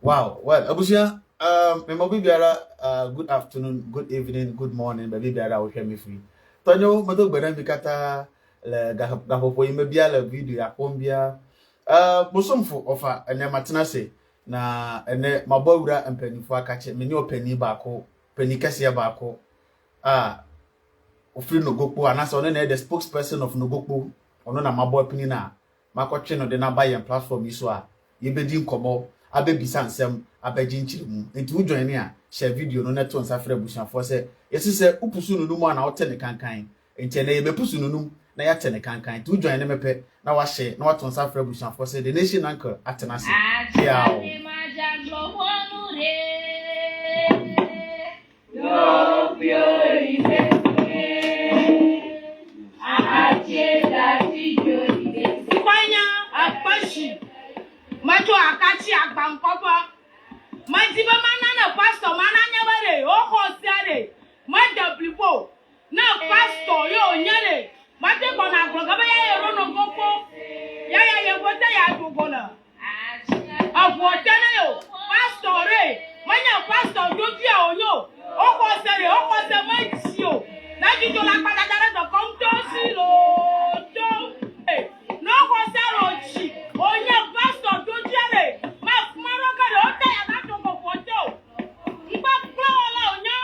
Wow. Well, Abusia, maybe biara good afternoon, good evening, good morning, baby biara will hear me free. Tonyo, mato beren bikata le gahopo imebia le video ya pombia. Bosomfo ofa ene matena se na ene mabawura empanifo akache meni opani baako, pani kese baako. Ah, ofiri Nogoko anasa one na the spokesperson of Nogoko. Ono na mabo opini na makotwe no de na buy platform yi so a yebedi nkomo abebisa nsem abeji nchiremu enti wo join a share video no neto nsa frɛ busuafo se yesi se upusu nunu mu na wote ne kankan enti na yebepusu nunu na yate ne kankan enti wo join ne mepe na wa share na wato nsa frɛ busuafo se the nation uncle atena se yao Macho akachi agbankopo majiba manana pastor mananya bare o hosiare madablipo na pastor yo nyere mate kona grogaba ya yero Nogoko ya yegota ya dugona afuota na yo pastor re manya pastor dopia onyo o hosiare manchio na jijo la padagara do kontosi lo do no hosiaro chi onye pastor dopia ma fumaro ka do ta ya na to foto ipa klola onyo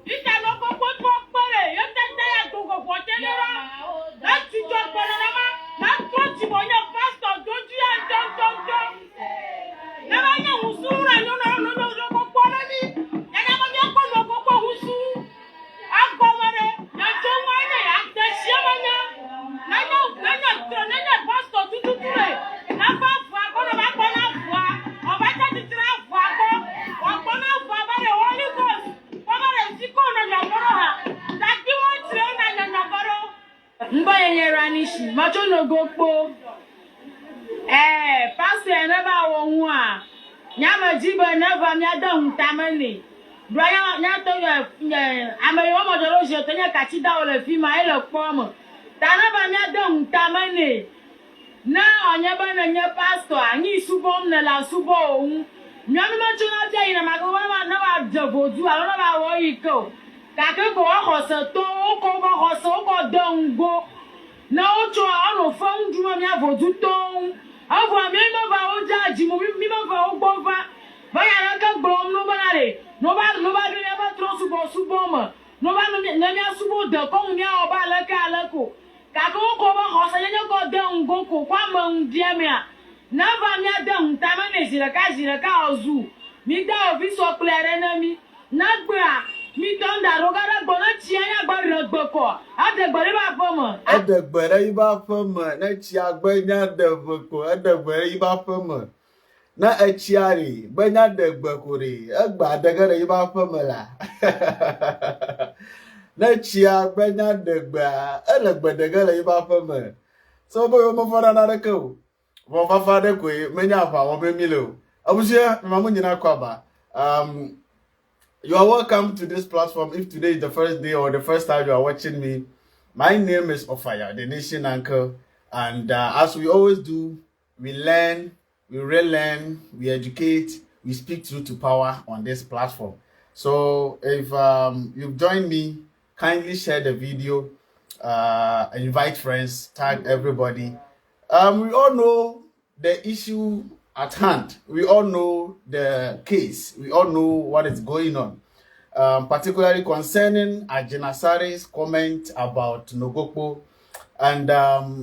ita no ko to pere yo ta ya to foto le ra na jijo panorama na to ti onye pastor dopia don na banya usura no ko pona ni ya na banya ko husu agomare na to wane akta shiamanya na pastor tututure na ba fa ko na ba na fa o ba ta titra fa ko o ko na fa ba le holy ghost ko ba le siko na nyakoro ha da ki mo tre na nyakoro mba yenyera nishi macho Nogokpo pastor never wo hu a nyama jibe never nya da huntamani doya nya to amayo mo jolo je to nya kachi da ole fi ma ele pomo tana ba nya da huntamani na onye ba na nya pastor anyi subom na la subo ohun nyami ma chuna ja ina ma go na ba devodu a na ba wo iko ka ke go ho se to ko ba ho se ko dongo na ocho aro fon duma mi avodu to avo mi mo ba o jaji mo mi mo ba o gbova ba ya na ka gbom no ba re no ba do ya ba tro subo mo no ba no mi asubo de ko mi a ba la ka ka ko ba ho se nya ko de ngoko kwa ma ndie mi a na ba mi ade ntama na jira ka ozu mi da obi so plere na mi na gba mi don da rogara gbona chi anya gba regboko adegbere ba fomo adegbere yi ba fama na chi agbanya deboko adegbere yi ba fama na echiari gbanya degbekore agba adegere yi ba fama la na chia gbanya degba elegbedegere yi ba fama so bo mo fara na reko bo fa fa de ko menya fa wo be milo abusia mamu nyina kwaba you are welcome to this platform. If today is the first day or the first time you are watching me, my name is Ofaya, the nation uncle. And as we always do, we learn, we relearn, we educate, we speak truth to power on this platform. So if you've joined me, kindly share the video, invite friends, tag everybody. We all know the issue at hand. We all know the case. We all know what is going on. Particularly concerning ASARE's comment about Nogokpo. And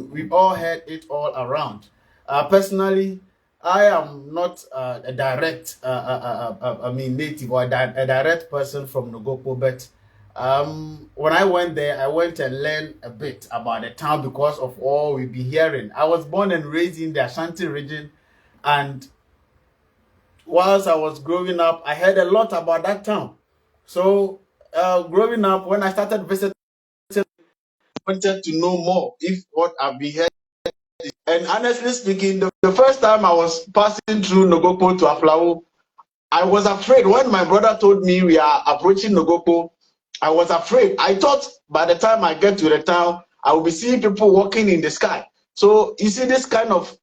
we've all heard it all around. Personally, I am not a direct, native or a direct person from Nogokpo, but when I went there, I went and learned a bit about the town because of all we've been hearing. I was born and raised in the Ashanti region, and whilst I was growing up, I heard a lot about that town. So growing up, when I started visiting, I wanted to know more if what I've been hearing. And honestly speaking, the first time I was passing through Nogokpo to Aflao, I was afraid. When my brother told me we are approaching Nogokpo, I was afraid. I thought by the time I get to the town, I will be seeing people walking in the sky. So you see this kind of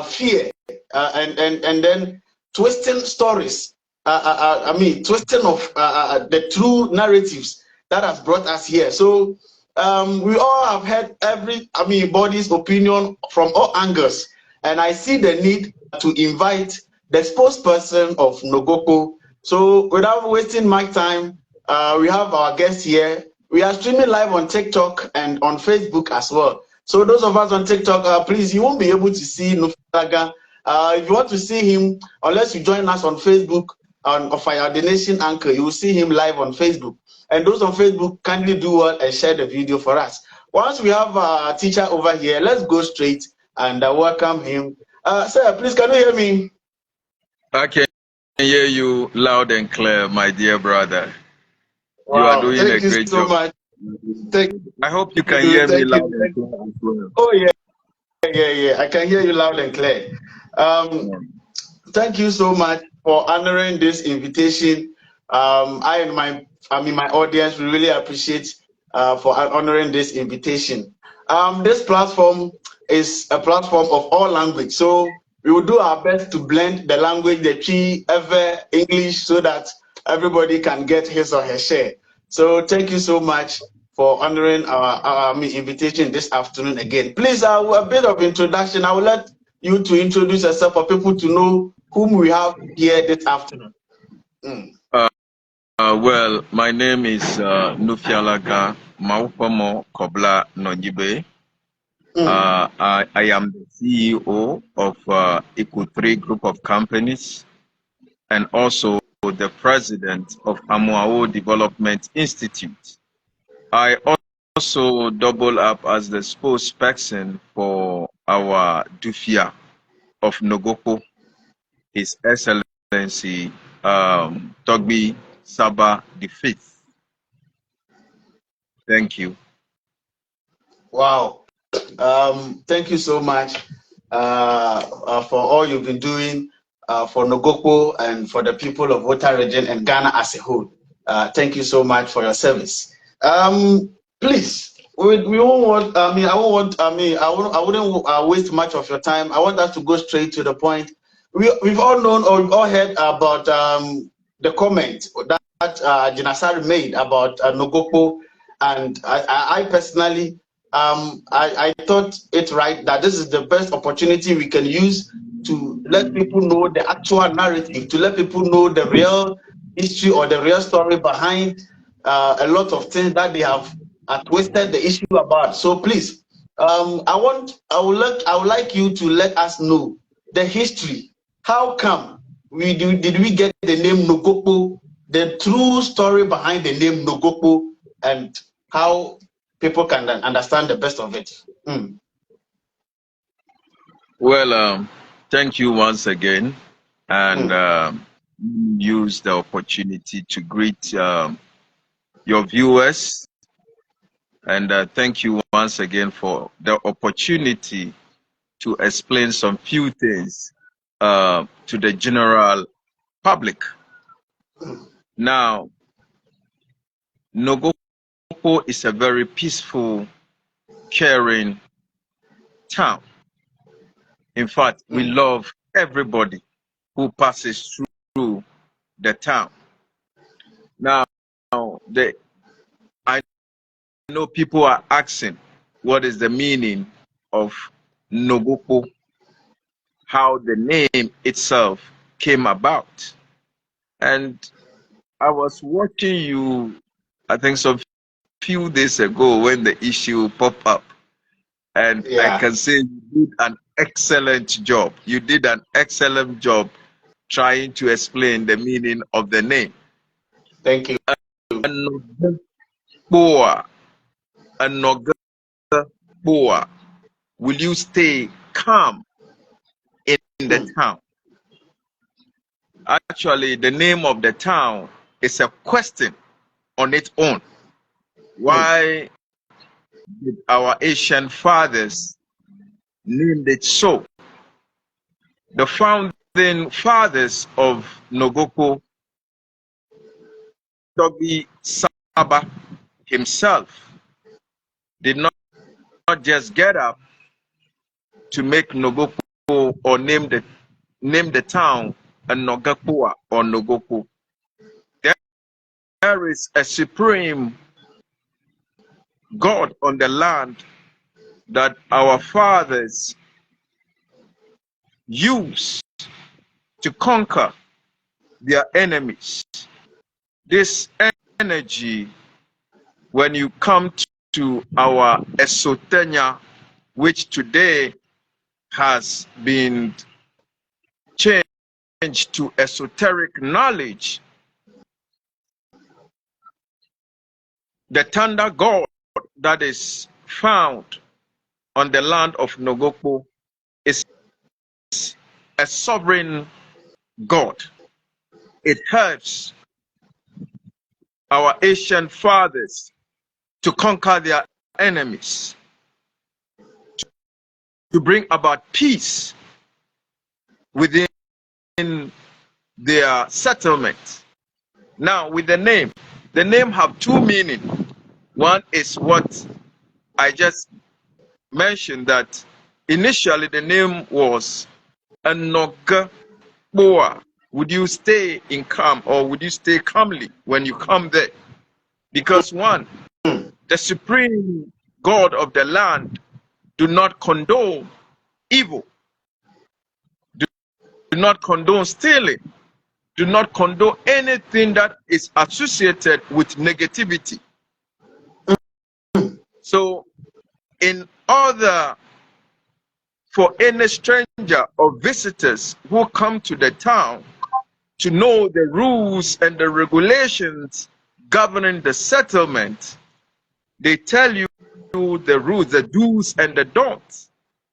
fear, and then twisting stories. Twisting of the true narratives that has brought us here. So we all have heard body's opinion from all angles, and I see the need to invite the spokesperson of Nogoko. So without wasting my time, we have our guest here. We are streaming live on TikTok and on Facebook as well. So those of us on TikTok, please, you won't be able to see Nufialaga. If you want to see him, unless you join us on Facebook of our donation anchor, you will see him live on Facebook. And those on Facebook, kindly do well and share the video for us. Once we have our teacher over here, let's go straight and welcome him. Sir, please, can you hear me? I can hear you loud and clear, my dear brother. Wow, you are doing a Thank great you so job. Much. I hope you can hear me loud and clear as well. Oh, yeah. I can hear you loud and clear. Thank you so much for honoring this invitation. I and my audience, we really appreciate for honoring this invitation. This platform is a platform of all language, so we will do our best to blend the language, the Chi, ever English, so that everybody can get his or her share. So thank you so much for honoring our invitation this afternoon again. Please, a bit of introduction. I will let you to introduce yourself for people to know whom we have here this afternoon. Well, my name is Nufialaga Maupomo Kobla Nonjibe. I am the CEO of Eco3 Group of Companies and also the president of Amuao Development Institute. I also double up as the spokesperson for our Dufia of Nogoko, His Excellency Togbi Saba the Fifth. Thank you. Wow. Thank you so much for all you've been doing for Nogoko and for the people of Volta region and Ghana as a whole. Thank you so much for your service. Please, we won't want. I wouldn't waste much of your time. I want us to go straight to the point. We've all known or we've all heard about the comment that ASARE made about Nogoko, and I personally. I thought it right that this is the best opportunity we can use to let people know the actual narrative, to let people know the real history or the real story behind a lot of things that they have twisted the issue about. So please, I would like you to let us know the history. How come did we get the name Nogoko, the true story behind the name Nogoko, and how people can understand the best of it. Well, thank you once again, and use the opportunity to greet your viewers, and thank you once again for the opportunity to explain some few things to the general public. Now, Nogoko is a very peaceful, caring town. In fact, we love everybody who passes through the town. Now, I know people are asking what is the meaning of Nogoko, how the name itself came about. And I was watching you, I think some few days ago when the issue popped up. And I can say you did an excellent job. You did an excellent job trying to explain the meaning of the name. Thank you. Nogoko. Will you stay calm in the town? Actually, the name of the town is a question on its own. Why did our Asian fathers name it so? The founding fathers of Nogoko, Togbi Saba himself, did not just get up to make Nogoko or name the town a NOGOKPO or Nogoko. There is a supreme God on the land that our fathers used to conquer their enemies. This energy, when you come to our Esotenia, which today has been changed to esoteric knowledge, the thunder god that is found on the land of Nogokpo is a sovereign God. It helps our Asian fathers to conquer their enemies, to bring about peace within their settlement. Now, with the name have two meanings. One is what I just mentioned, that initially the name was a NOGOKPO. Would you stay in calm, or would you stay calmly when you come there? Because one, the supreme God of the land do not condone evil, do not condone stealing, do not condone anything that is associated with negativity. So in order for any stranger or visitors who come to the town to know the rules and the regulations governing the settlement, they tell you the rules, the do's and the don'ts.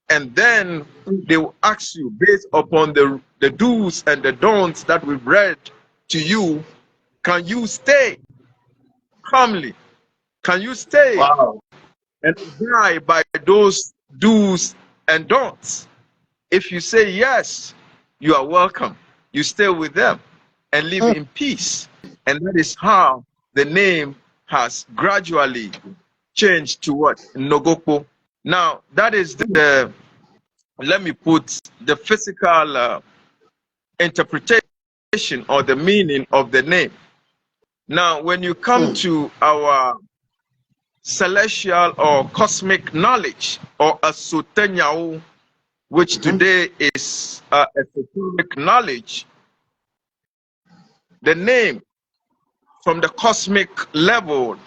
And then they will ask you, based upon the do's and the don'ts that we've read to you, can you stay calmly? Can you stay and abide by those do's and don'ts? If you say yes, you are welcome. You stay with them and live in peace. And that is how the name has gradually changed to what? Nogokpo. Now, that is the let me put the physical interpretation or the meaning of the name. Now, when you come to our celestial or cosmic knowledge, or Asutanyao, which today is esoteric knowledge, the name from the cosmic level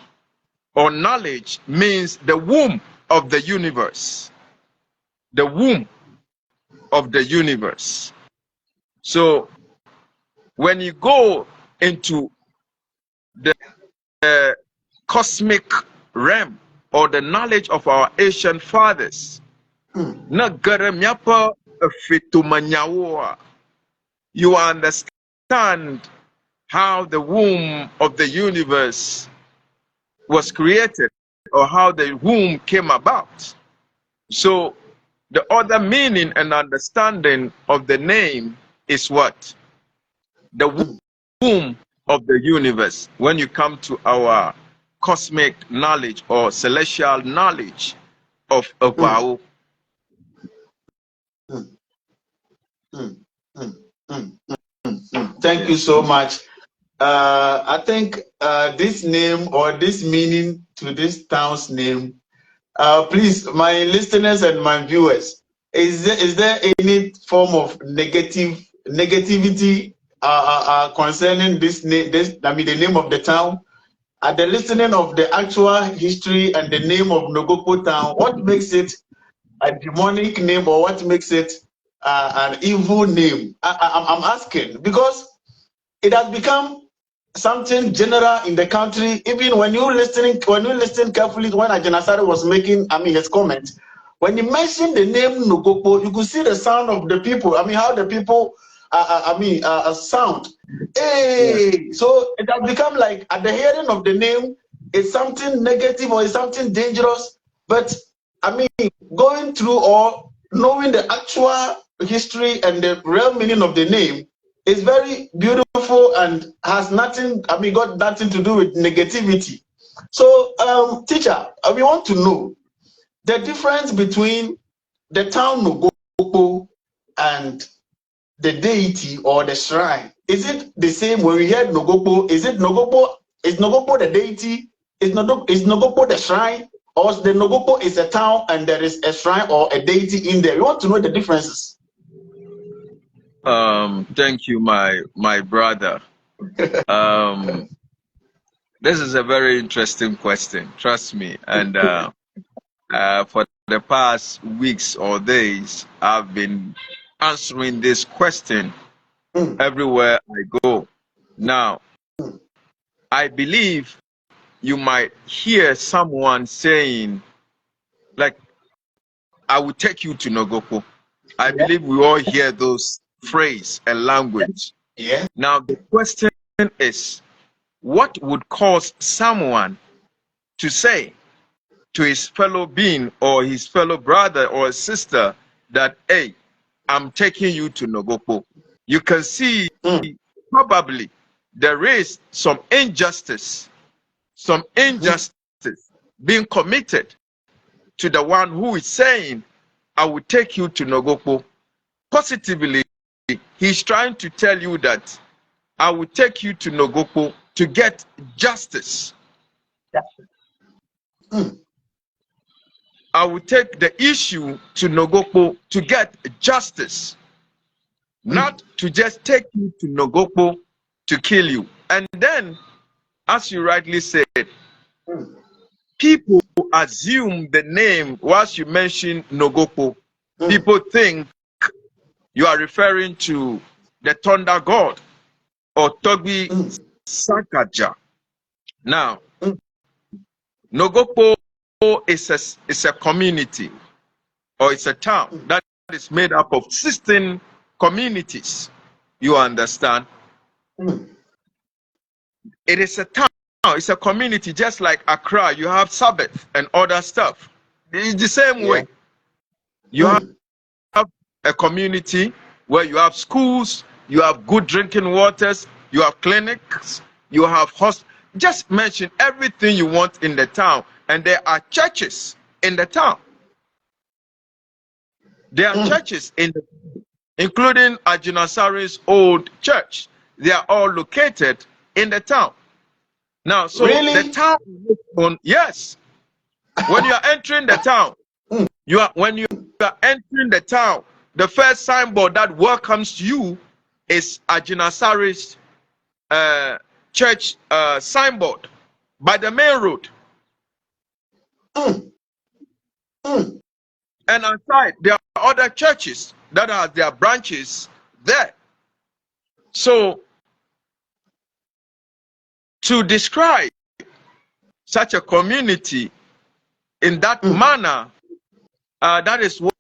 or knowledge means the womb of the universe. The womb of the universe. So when you go into the cosmic realm or the knowledge of our Asian fathers, you understand how the womb of the universe was created, or how the womb came about. So the other meaning and understanding of the name is what? The womb of the universe. When you come to our cosmic knowledge or celestial knowledge of Opao. Thank you so much. I think this name or this meaning to this town's name, please, my listeners and my viewers, is there any form of negativity concerning this name? The name of the town. At the listening of the actual history and the name of Nogokpo town, what makes it a demonic name, or what makes it an evil name? I'm asking, because it has become something general in the country. Even when you listen carefully, when ASARE was making, his comment, when he mentioned the name Nogokpo, you could see the sound of the people. How the people, sound. Hey, so it has become like, at the hearing of the name, it's something negative or it's something dangerous. But going through or knowing the actual history and the real meaning of the name is very beautiful and has nothing, got nothing to do with negativity. So, teacher, we want to know the difference between the town Nogokpo and the deity or the shrine? Is it the same when we hear Nogokpo? Is it Nogokpo? Is Nogokpo the deity? Is Nogokpo the shrine? Or the Nogokpo is a town and there is a shrine or a deity in there? You want to know the differences? Thank you, my brother. This is a very interesting question, trust me. And for the past weeks or days, I've been answering this question everywhere I go. Now, I believe you might hear someone saying, like, I will take you to Nogoko. I believe we all hear those phrase and language. Yeah. Now, the question is, what would cause someone to say to his fellow being or his fellow brother or sister that, hey, I'm taking you to Nogoko? You can see probably there is some injustice being committed to the one who is saying, I will take you to Nogoko. Positively, he's trying to tell you that I will take you to Nogoko to get justice. I will take the issue to Nogoko to get justice, not to just take you to Nogoko to kill you. And then, as you rightly said, people assume the name, once you mention Nogoko, people think you are referring to the thunder god or Togi Sakaja. Now, Nogoko is a community or it's a town that is made up of 16 communities. You understand? It is a town, it's a community just like Accra. You have Sabbath and other stuff. It's the same way. You have a community where you have schools, you have good drinking waters, you have clinics, you have hospitals. Just mention everything you want in the town, and there are churches in the town. There are churches including AGYIN old church. They are all located in the town. Now, so Really? the town, yes. When you are entering the town, when you are entering the town, the first signboard that welcomes you is AGYIN church signboard by the main road. And outside, there are other churches that have their branches there. So, to describe such a community in that manner, that is what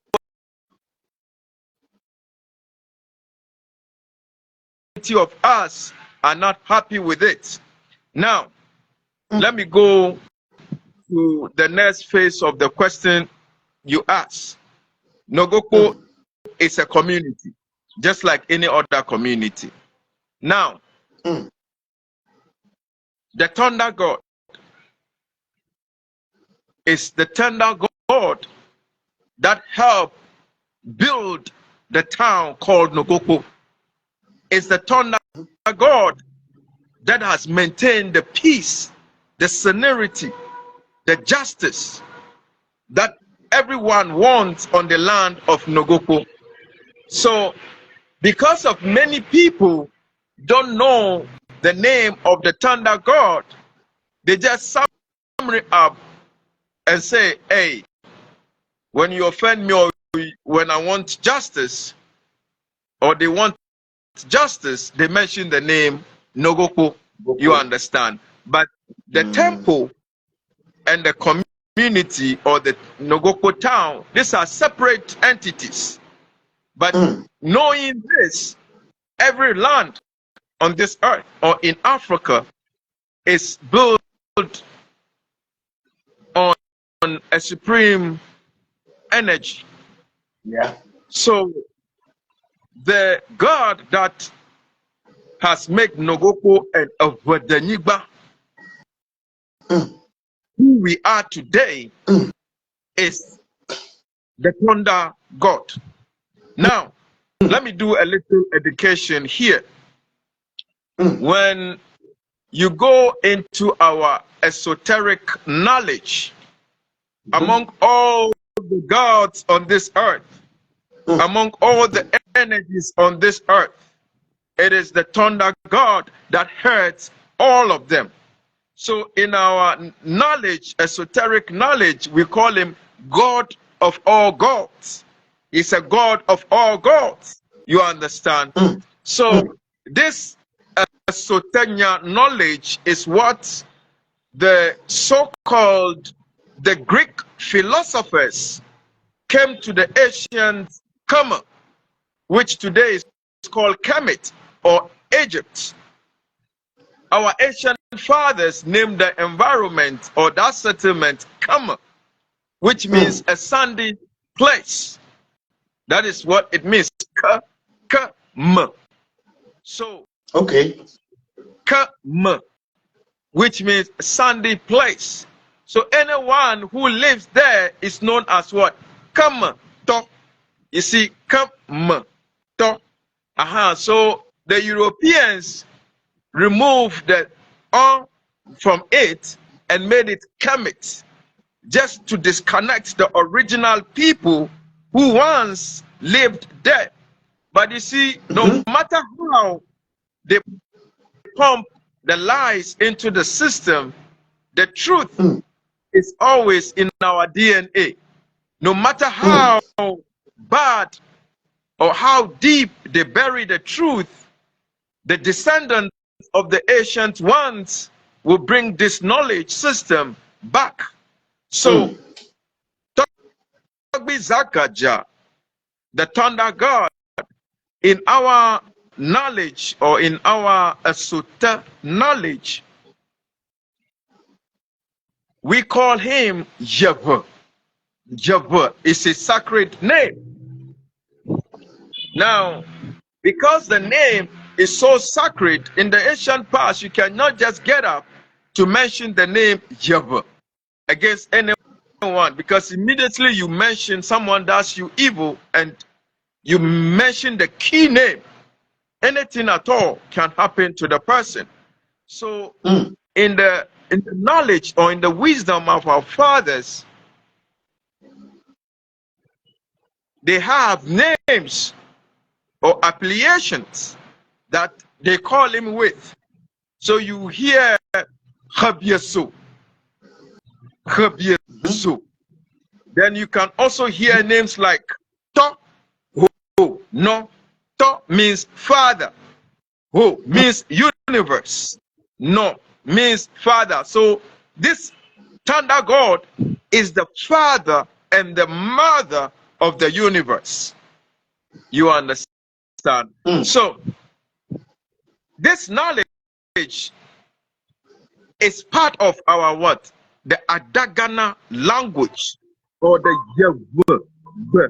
of us are not happy with it. Now, let me go to the next phase of the question you asked. Nogoko is a community, just like any other community. Now, the thunder god is the thunder god that helped build the town called Nogoko. It's the thunder god that has maintained the peace, the serenity, the justice that everyone wants on the land of Nogoko. So, because of many people don't know the name of the thunder god, they just sum it up and say, hey, when you offend me or when I want justice, or they want justice, they mention the name Nogoko. You understand? But the temple and the community or the Nogoko town, these are separate entities. But knowing this, every land on this earth or in Africa is built on a supreme energy. Yeah. So the God that has made Nogoko and Avodanigba who we are today is the thunder God. Now, let me do a little education here. When you go into our esoteric knowledge, among all the gods on this earth, among all the energies on this earth, it is the thunder god that hurts all of them. So in our knowledge, esoteric knowledge, we call him God of all gods. He's a God of all gods. You understand? So this esoteric knowledge is what the so-called the Greek philosophers came to the ancient Kemet, which today is called Kemet or Egypt. Our ancient fathers named the environment or that settlement Kemet, which means a sandy place. That is what it means. Kemet. So, okay. Kemet, which means sandy place. So anyone who lives there is known as what? Kemet. You see, Kemet. So the Europeans removed the from it and made it Kemet, just to disconnect the original people who once lived there. But you see, no matter how they pump the lies into the system, the truth is always in our DNA. No matter how bad or how deep they bury the truth, the descendants of the ancient ones will bring this knowledge system back. So, Togbi Zakaja, the thunder god, in our knowledge or in our esoteric knowledge, we call him Yahweh. Yahweh is a sacred name. Now, because the name is so sacred, in the ancient past, you cannot just get up to mention the name Yahweh against anyone, because immediately you mention someone does you evil and you mention the key name, anything at all can happen to the person. So in the knowledge or in the wisdom of our fathers, they have names or appellations that they call him with. So you hear Khabyesu. Then you can also hear names like To, Ho, No. To means father. Ho means universe. No means father. So this thunder god is the father and the mother of the universe. You understand? So this knowledge is part of our what? The Adagana language or the Yahweh.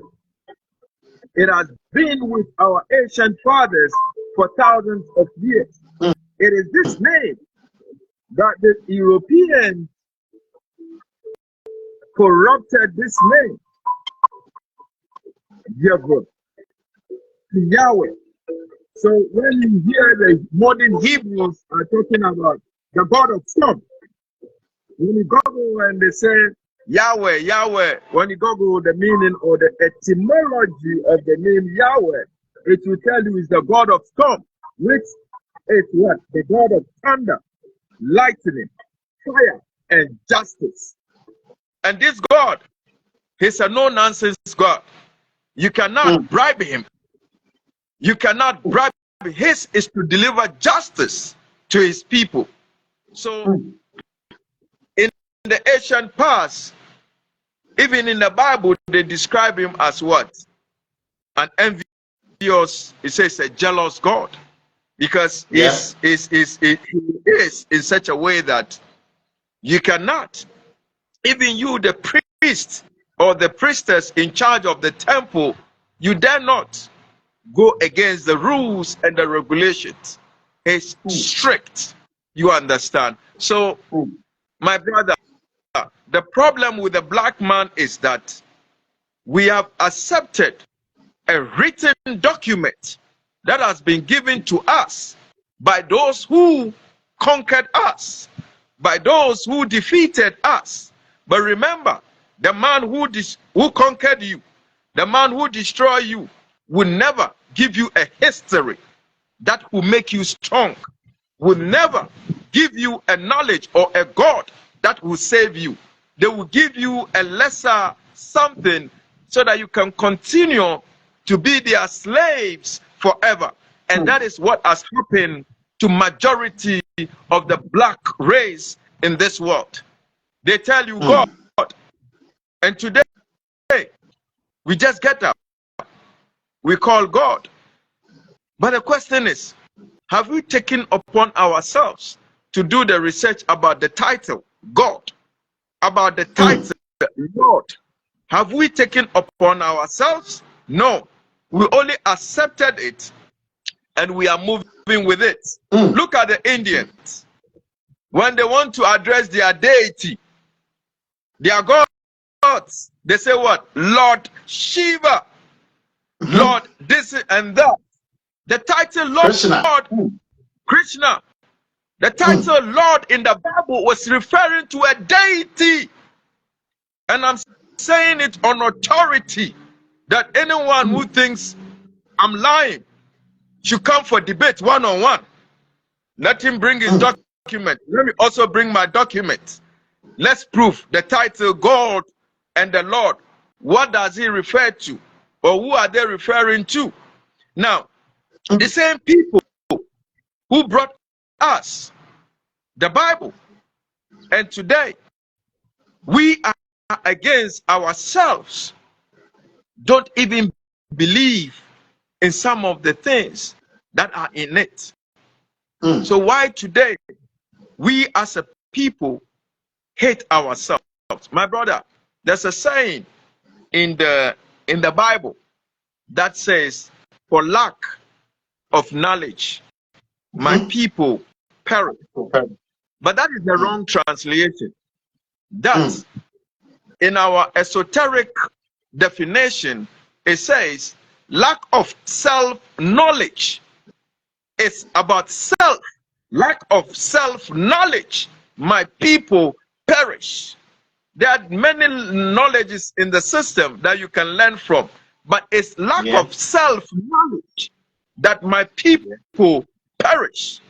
It has been with our ancient fathers for thousands of years. It is this name that the Europeans corrupted this name, Yahweh, to Yahweh. So when you hear the modern Hebrews are talking about the God of storm, when you Google and they say Yahweh, Yahweh, when you Google the meaning or the etymology of the name Yahweh, it will tell you is the God of storm, which is what? The God of thunder, lightning, fire, and justice. And this God, he's a no-nonsense God. You cannot bribe him. You cannot bribe him. His is to deliver justice to his people. So in the ancient past, even in the Bible, they describe him as what? An envious, it says a jealous God. Because he is in such a way that you cannot, even you, the priest or the priestess in charge of the temple, you dare not go against the rules and the regulations. It's strict. You understand? So, my brother, the problem with the black man is that we have accepted a written document that has been given to us by those who conquered us, by those who defeated us. But remember, the man who conquered you, the man who destroyed you, will never give you a history that will make you strong, will never give you a knowledge or a God that will save you. They will give you a lesser something so that you can continue to be their slaves forever. And that is what has happened to majority of the black race in this world. They tell you God, and today we just get up, we call God. But the question is, have we taken upon ourselves to do the research about the title God, about the title Lord? Have we taken upon ourselves? No. We only accepted it and we are moving with it. Look at the Indians. When they want to address their deity, their gods, they say what? Lord Shiva, Lord this and that. The title Lord Krishna. The title Lord in the Bible was referring to a deity. And I'm saying it on authority that anyone who thinks I'm lying should come for debate one-on-one. Let him bring his document. Let me also bring my document. Let's prove the title God and the Lord. What does he refer to? Or who are they referring to? Now, the same people who brought us the Bible, and today we are against ourselves, don't even believe in some of the things that are in it. So why today we as a people hate ourselves? My brother, there's a saying in the Bible that says, for lack of knowledge, my people perish. But that is the wrong translation. That in our esoteric definition, it says lack of self-knowledge. It's about self. Lack of self-knowledge, my people perish. There are many knowledges in the system that you can learn from, but it's lack of self-knowledge that my people perish.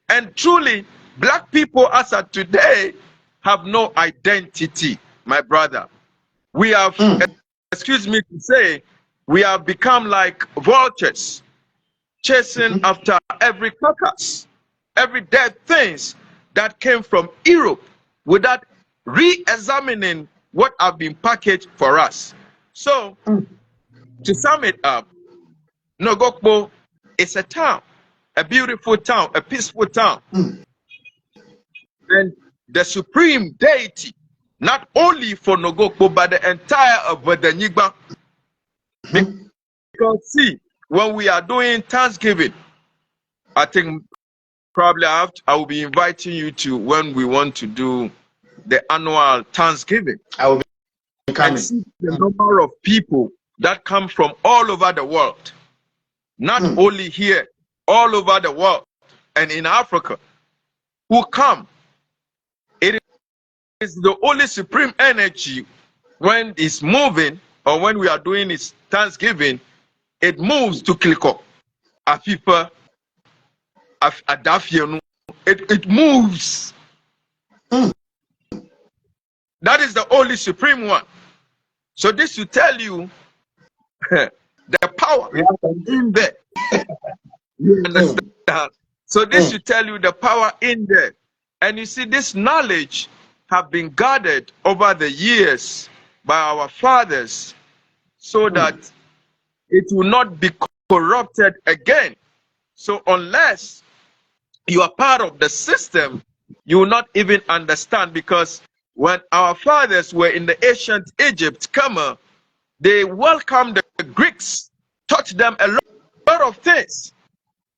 And truly, black people as of today have no identity, my brother. We have, excuse me to say, we have become like vultures, chasing after every carcass, every dead things that came from Europe without re-examining what have been packaged for us. So, to sum it up, Nogokpo is a town, a beautiful town, a peaceful town. And the supreme deity, not only for Nogokpo, but the entire of Vedanigba. Because see, when we are doing Thanksgiving, I think probably I will be inviting you to when we want to do the annual Thanksgiving. I will be coming. And see the number of people that come from all over the world, not only here, all over the world and in Africa, who come. It is the only supreme energy when it's moving, or when we are doing this Thanksgiving, it moves to Kliko, Afipa, Adafianu. It moves. That is the only supreme one. So this will tell you the power in there. You understand? So this will tell you the power in there. And you see, this knowledge have been gathered over the years by our fathers so that it will not be corrupted again. So unless you are part of the system, you will not even understand, because when our fathers were in the ancient Egypt, they welcomed the Greeks, taught them a lot of things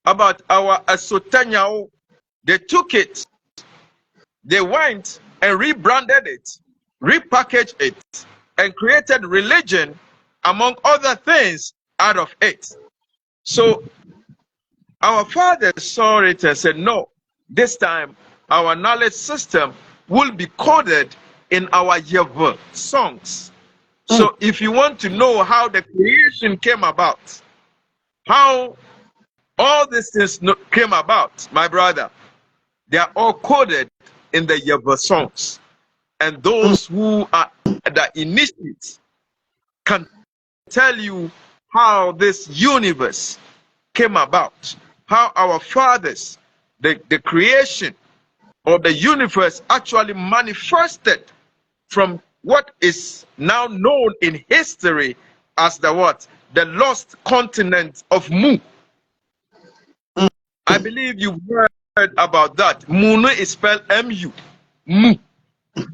about our Asotanyao. They took it, they went and rebranded it, repackaged it, and created religion, among other things, out of it. So our fathers saw it and said, no, this time our knowledge system will be coded in our Yevo songs. So if you want to know how the creation came about, how all these things came about, my brother, they are all coded in the Yevo songs. And those who are the initiates can tell you how this universe came about, how our fathers, the creation of the universe actually manifested from what is now known in history as the what? The lost continent of Mu. I believe you've heard about that. Munu is spelled M-U. Mu.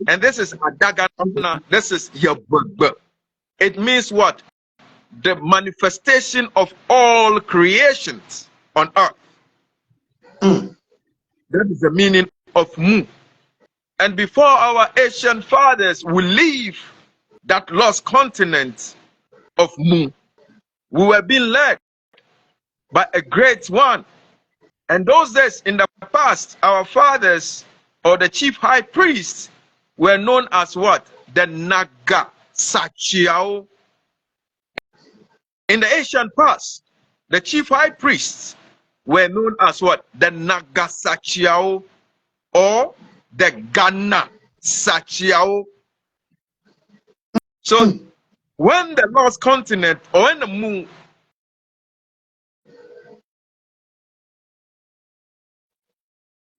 And this is Adagana. This is Yabba. It means what? The manifestation of all creations on earth. That is the meaning of Mu. And before our ancient fathers will leave that lost continent of Mu, we were being led by a great one. And those days in the past, our fathers or the chief high priests were known as what? The Naga Sachiao. In the ancient past, the chief high priests were known as what? The Naga Sachiao or the Ghana Sachiao. So when the lost continent or when the moon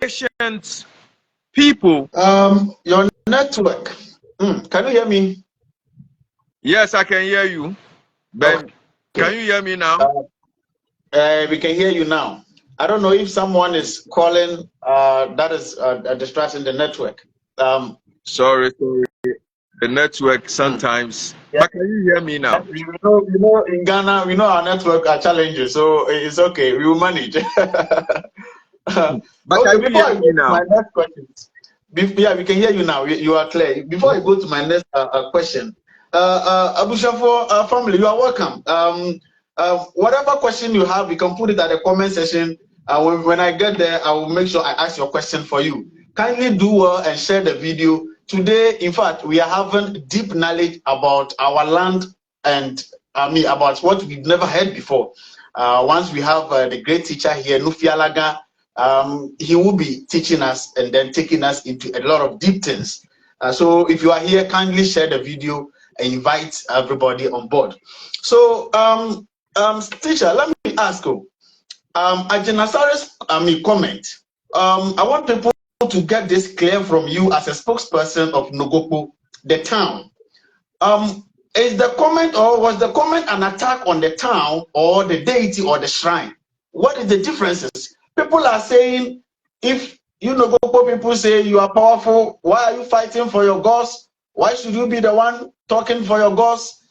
ancient people. Your network. Can you hear me? Yes, I can hear you. Ben, okay. Can you hear me now? We can hear you now. I don't know if someone is calling. That is distracting the network. Sorry. The network sometimes. Yeah. But can you hear me now? You know, in Ghana, we know our network are challenges, so it's okay. We will manage. But okay, can you hear me now? My next question. Yeah, we can hear you now. You are clear. Before I go to my next question, Abu Shafo family, you are welcome. Whatever question you have, you can put it at the comment section. When I get there, I will make sure I ask your question for you. Kindly do well and share the video. Today, in fact, we are having deep knowledge about our land and about what we've never heard before. Once we have the great teacher here, Nufialaga, he will be teaching us and then taking us into a lot of deep things. So if you are here, kindly share the video and invite everybody on board. So, teacher, let me ask you, AGYIN ASARE's comment. I want people to get this clear from you as a spokesperson of Nogoko, the town. Is the comment or was the comment an attack on the town or the deity or the shrine? What is the differences? People are saying, if you Nogoko people say you are powerful, why are you fighting for your gods? Why should you be the one talking for your gods?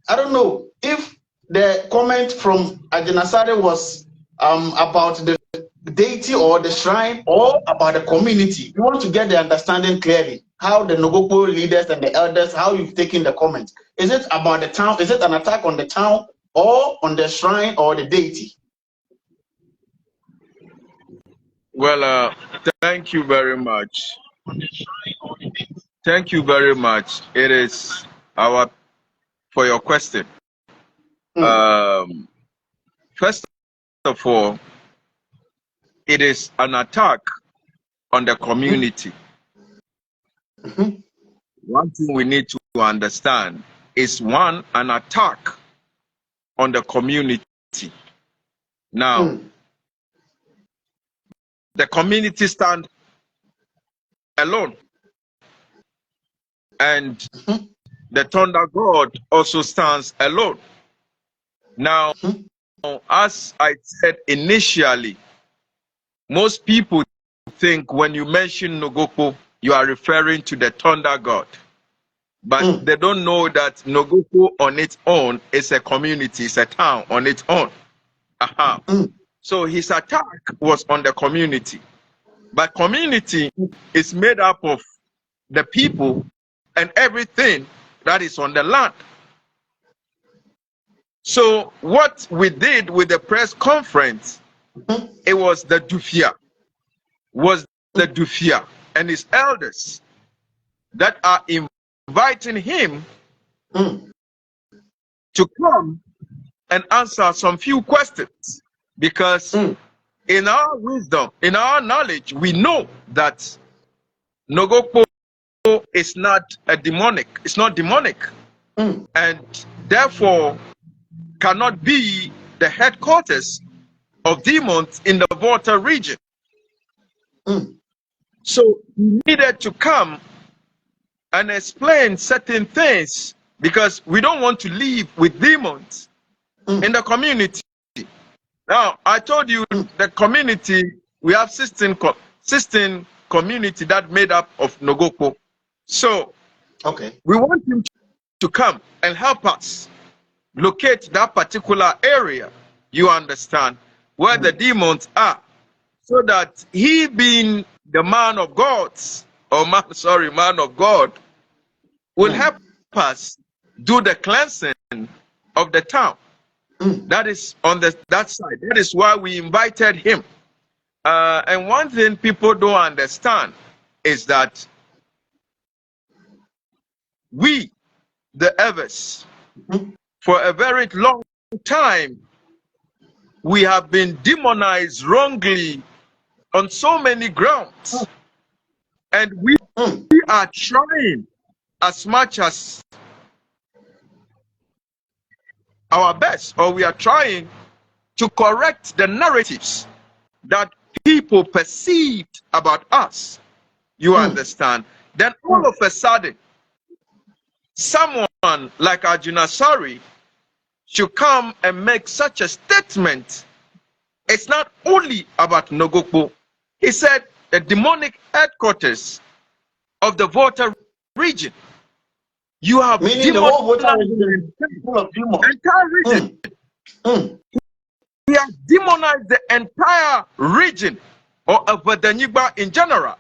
I don't know if the comment from AGYIN ASARE was about the deity or the shrine or about the community. We want to get the understanding clearly. How the Nogoko leaders and the elders, how you've taken the comment. Is it about the town? Is it an attack on the town or on the shrine or the deity? Well, thank you very much. Thank you very much. It is for your question. First of all, it is an attack on the community. One thing we need to understand is an attack on the community. Now, the community stand alone, and the thunder god also stands alone. Now, as I said initially, most people think when you mention Nogoko, you are referring to the thunder god. But they don't know that Nogoko on its own is a community, it's a town on its own. So his attack was on the community. But community is made up of the people and everything that is on the land. So what we did with the press conference, it was the Dufia, and his elders that are inviting him to come and answer some few questions. Because in our wisdom, in our knowledge, we know that Nogokpo is not a demonic, it's not demonic, and therefore cannot be the headquarters of demons in the Volta region. So he needed to come and explain certain things, because we don't want to live with demons in the community. Now, I told you the community, we have 16 community that made up of Nogoko. So we want him to come and help us locate that particular area, you understand, where the demons are, so that he, being the man of God, man of God, will help us do the cleansing of the town. That is on that side. That is why we invited him. And one thing people don't understand is that we, the Evers, for a very long time, we have been demonized wrongly on so many grounds. And we are trying as much as our best, or we are trying to correct the narratives that people perceived about us. You understand? Then all of a sudden, someone like AGYIN should come and make such a statement. It's not only about Nogokpo. He said the demonic headquarters of the Volta region. You have meaning the whole Volta region full of demons. Entire region. He has demonized the entire region of Vedaniba in general,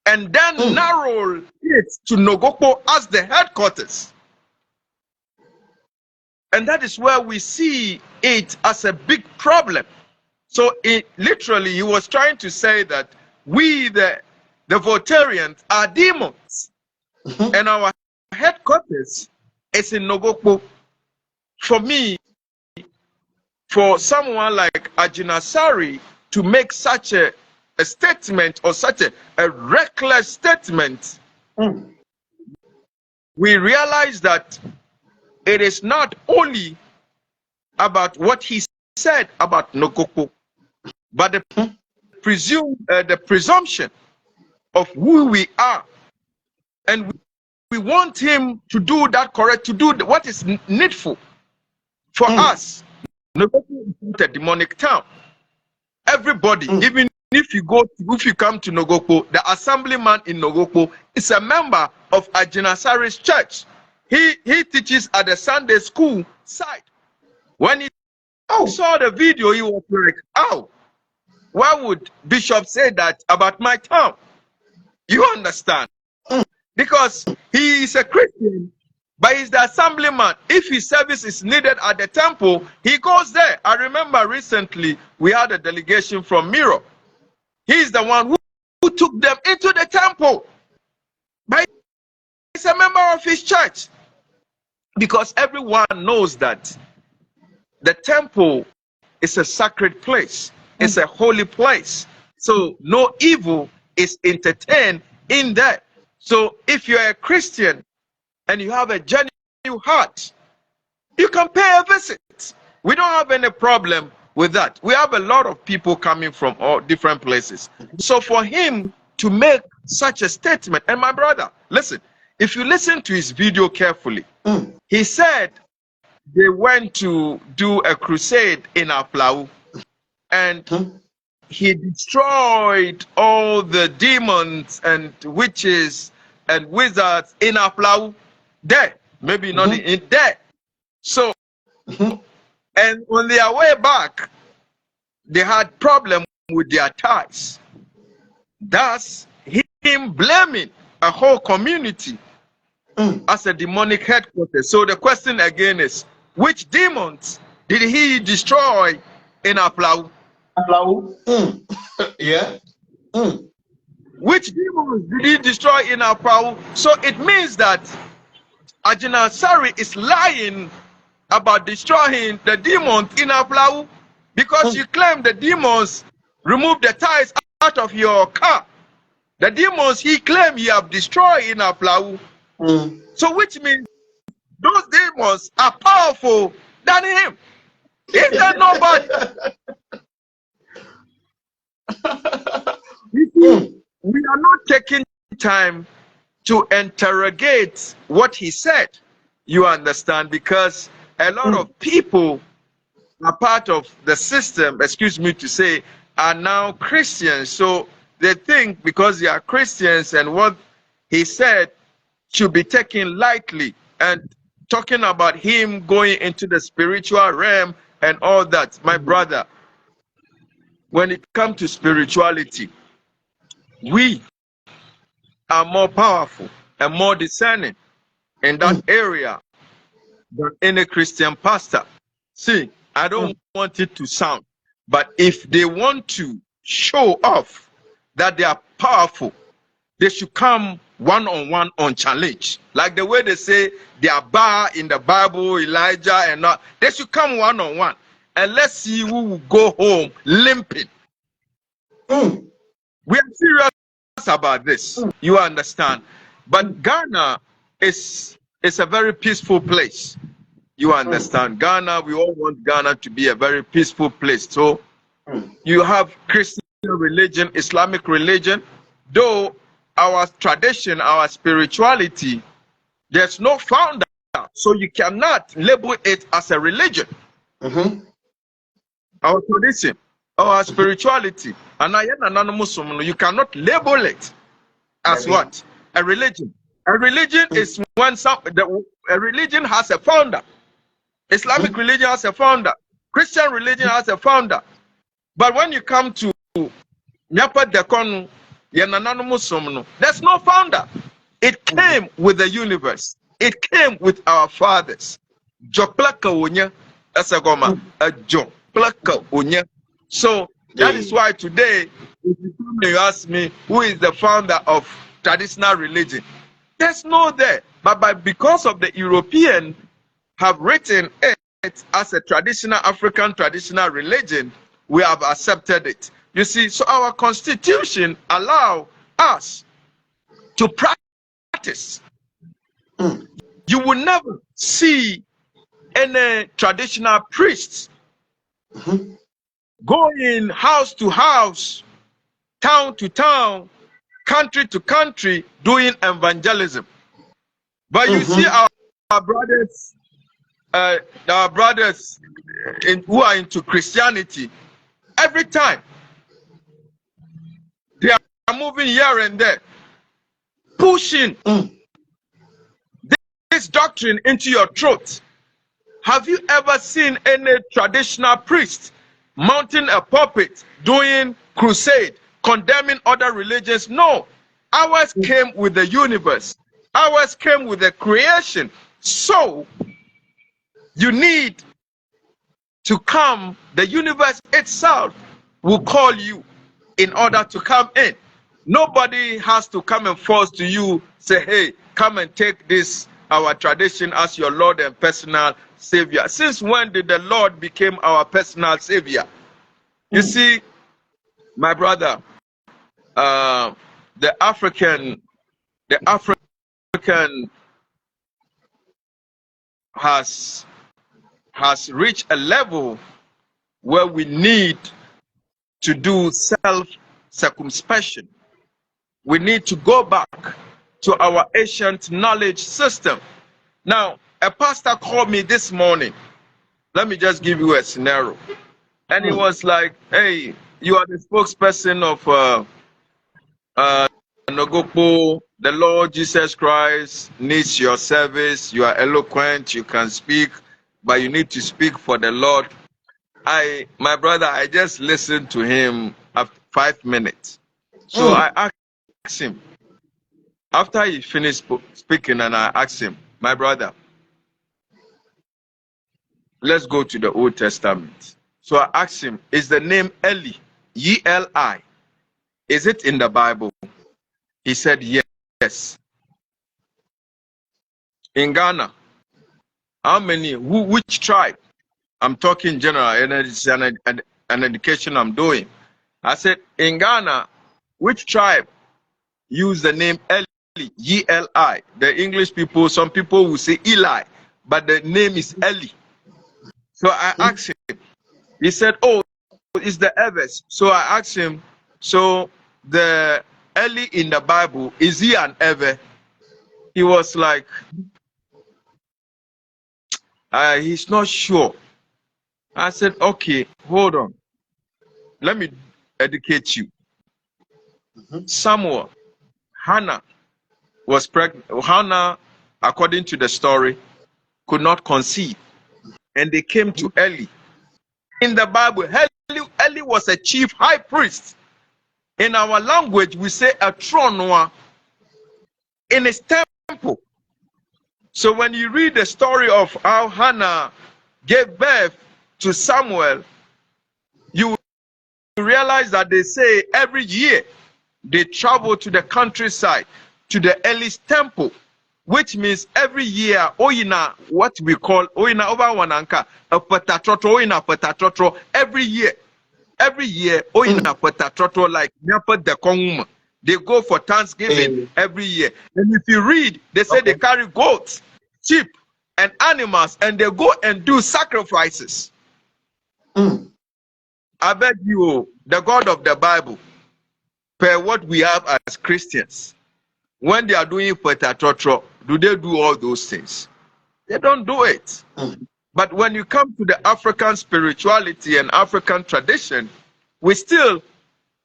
and then narrowed it to Nogokpo as the headquarters. And that is where we see it as a big problem. So literally, he was trying to say that we, the Voltarians, are demons, and our headquarters is in Nogokpo. For me, for someone like AGYIN to make such a statement, or such a reckless statement, we realize that it is not only about what he said about Nogokpo, but the presumption of who we are. And we want him to do that correct, to do what is needful for us. Nogoko is not a demonic town. Everybody, even if you come to Nogoko, the assemblyman in Nogoko is a member of AGYIN's church. He teaches at the Sunday school side. When he saw the video, he was like, "Oh, why would Bishop say that about my town?" You understand? Because he is a Christian, but he's the assemblyman. If his service is needed at the temple, he goes there. I remember recently we had a delegation from Miro. He's the one who took them into the temple. But he's a member of his church. Because everyone knows that the temple is a sacred place. It's a holy place. So no evil is entertained in there. So if you're a Christian and you have a genuine heart, you can pay a visit. We don't have any problem with that. We have a lot of people coming from all different places. So for him to make such a statement, and my brother, listen, if you listen to his video carefully, he said they went to do a crusade in Aflau, and he destroyed all the demons and witches and wizards in Aflau there. Maybe not in there. So, and on their way back, they had problem with their ties. Thus, him blaming a whole community as a demonic headquarters. So the question again is, which demons did he destroy in Aplau? Yeah. Which demons did he destroy in Aplau? So it means that ASARE is lying about destroying the demons in Aplau because you claim the demons remove the tires out of your car. The demons he claimed you have destroyed in Aplau. So which means those demons are powerful than him. Is there nobody? You see, we are not taking time to interrogate what he said. You understand? Because a lot of people are part of the system, excuse me to say, are now Christians. So they think because they are Christians and what he said should be taken lightly. And talking about him going into the spiritual realm and all that, my brother, when it comes to spirituality, we are more powerful and more discerning in that area than any Christian pastor. See, I don't want it to sound, but if they want to show off that they are powerful, they should come one-on-one on challenge. Like the way they say they are bar in the Bible, Elijah and not. They should come one-on-one. And let's see who will go home limping. We are serious about this. You understand? But Ghana is a very peaceful place. You understand? Ghana, we all want Ghana to be a very peaceful place. So you have Christian religion, Islamic religion, though our tradition, our spirituality, there's no founder, so you cannot label it as a religion. Our tradition, our spirituality, and you cannot label it as what? A religion. A religion is when a religion has a founder. Islamic religion has a founder. Christian religion has a founder. But when you come to Nyapa Dekonu, there's no founder. It came with the universe. It came with our fathers. Joplaka Unya, Asagoma, a Joplaka Unya. So that is why today, if you ask me who is the founder of traditional religion, there's no there. But because of the European have written it as a traditional African traditional religion, we have accepted it. You see, so our constitution allow us to practice. You will never see any traditional priests going house to house, town to town, country to country, doing evangelism. But you see our brothers, who are into Christianity, every time they are moving here and there, pushing this doctrine into your throat. Have you ever seen any traditional priest mounting a pulpit, doing crusade, condemning other religions? No. Ours came with the universe. Ours came with the creation. So you need to come. The universe itself will call you in order to come in. Nobody has to come and force to you, say, hey, come and take this, our tradition, as your Lord and personal Savior. Since when did the Lord become our personal Savior? You see, my brother, the African has reached a level where we need to do self-circumspection. We need to go back to our ancient knowledge system. Now, a pastor called me this morning. Let me just give you a scenario. And he was like, hey, you are the spokesperson of NOGOKPO. The Lord Jesus Christ needs your service. You are eloquent, you can speak, but you need to speak for the Lord. My brother, I just listened to him after 5 minutes. So I asked him, after he finished speaking, and I asked him, my brother, let's go to the Old Testament. So I asked him, is the name Eli, E-L-I, is it in the Bible? He said yes. In Ghana, how many, which tribe? I'm talking general, and it's an education I'm doing. I said, in Ghana, which tribe use the name Eli, E-L-I? The English people, some people will say Eli, but the name is Eli. So I asked him, he said, oh, it's the Evers. So I asked him, so the Eli in the Bible, is he an Ever? He was like, he's not sure. I said, okay, hold on. Let me educate you. Samuel, Hannah was pregnant. Hannah, according to the story, could not conceive. And they came to Eli. In the Bible, Eli was a chief high priest. In our language, we say a tronwa in his temple. So when you read the story of how Hannah gave birth to Samuel, you realize that they say every year they travel to the countryside, to the Eli's temple, which means every year, oina, what we call, oina over wananka, a patatrotro, oina patatrotro, every year, oina patatrotro, like nyapa de konguma. They go for Thanksgiving every year. And if you read, they say they carry goats, sheep, and animals, and they go and do sacrifices. I beg you, the God of the Bible, per what we have as Christians, when they are doing petatotro, do they do all those things? They don't do it. But when you come to the African spirituality and African tradition, we still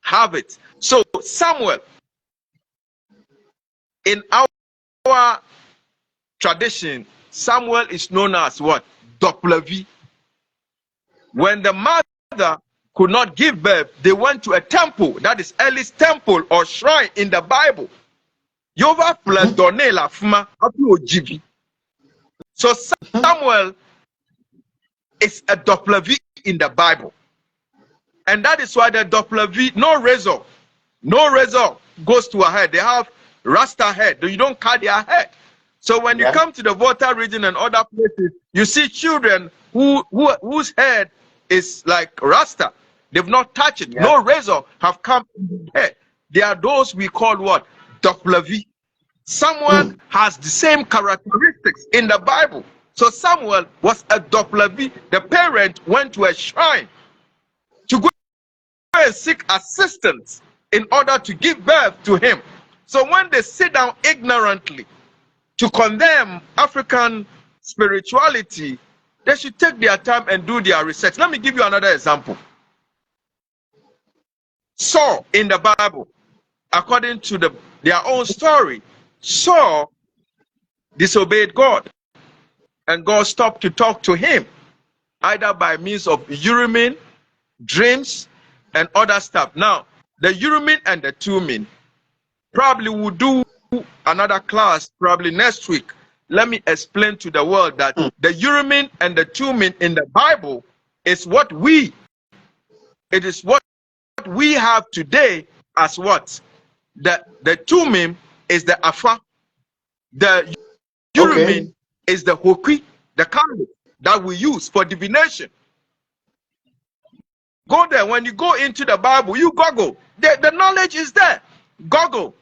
have it. So Samuel, in our tradition, Samuel is known as what? W. When the mother could not give birth, they went to a temple, that is Eli's temple or shrine in the Bible. So Samuel is a W in the Bible. And that is why the W, no razor goes to a head. They have Rasta head. You don't cut their head. So when you come to the Volta region and other places, you see children whose head is like Rasta. They've not touched it. No razor have come in the head. They are those we call what? W. Samuel has the same characteristics in the Bible. So Samuel was a W. The parent went to a shrine to go and seek assistance in order to give birth to him. So when they sit down ignorantly to condemn African spirituality, they should take their time and do their research. Let me give you another example. Saul in the Bible, according to their own story, Saul disobeyed God, and God stopped to talk to him, either by means of Urim, dreams, and other stuff. Now, the Urim and the Thummim, probably will do another class probably next week. Let me explain to the world that the Urim and the Thummim in the Bible is what we have today as what? The Thummim is the Afa. The Urim is the Hokwi, the candle that we use for divination. Go there. When you go into the Bible, you Google. The knowledge is there. Google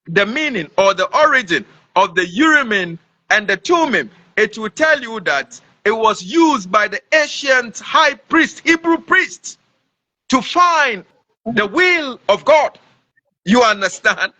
the meaning or the origin of the Urim and the Thummim. It will tell you that it was used by the ancient high priest, Hebrew priests, to find the will of God. You understand?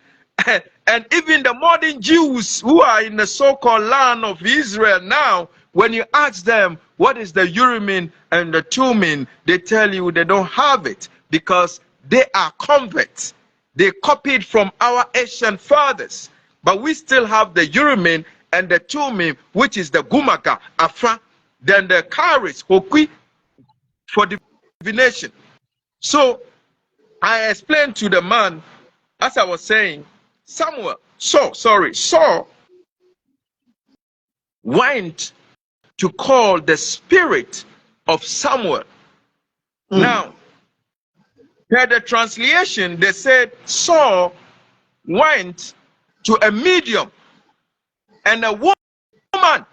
And even the modern Jews who are in the so-called land of Israel now, when you ask them what is the Urim and the Thummim, they tell you they don't have it because they are converts. They copied from our ancient fathers. But we still have the Urim and the Thummim, which is the Gumaga, Afra, then the Karis, Hokwi, for divination. So I explained to the man, as I was saying, Saul went to call the spirit of Samuel. Now, per the translation, they said Saul went to a medium, and a woman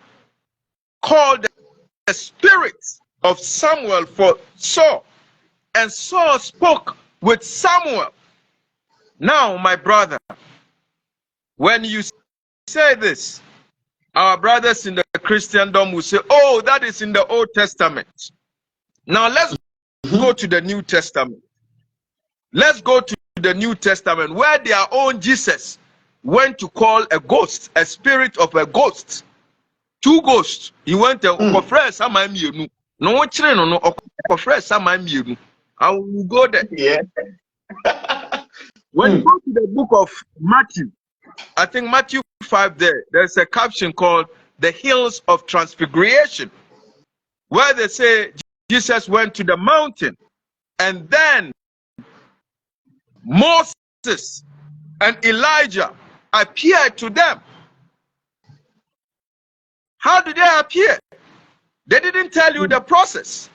called the spirit of Samuel for Saul, and Saul spoke with Samuel. Now, my brother, when you say this, our brothers in the Christendom will say, oh, that is in the Old Testament. Now let's go to the New Testament. Let's go to the New Testament, where their own Jesus went to call a ghost, a spirit of a ghost. Two ghosts. He went to fresh I will go there. Yeah. When you go to the book of Matthew, I think Matthew 5 there's a caption called the Hills of Transfiguration, where they say Jesus went to the mountain, and then Moses and Elijah appeared to them. How did they appear? They didn't tell you the process.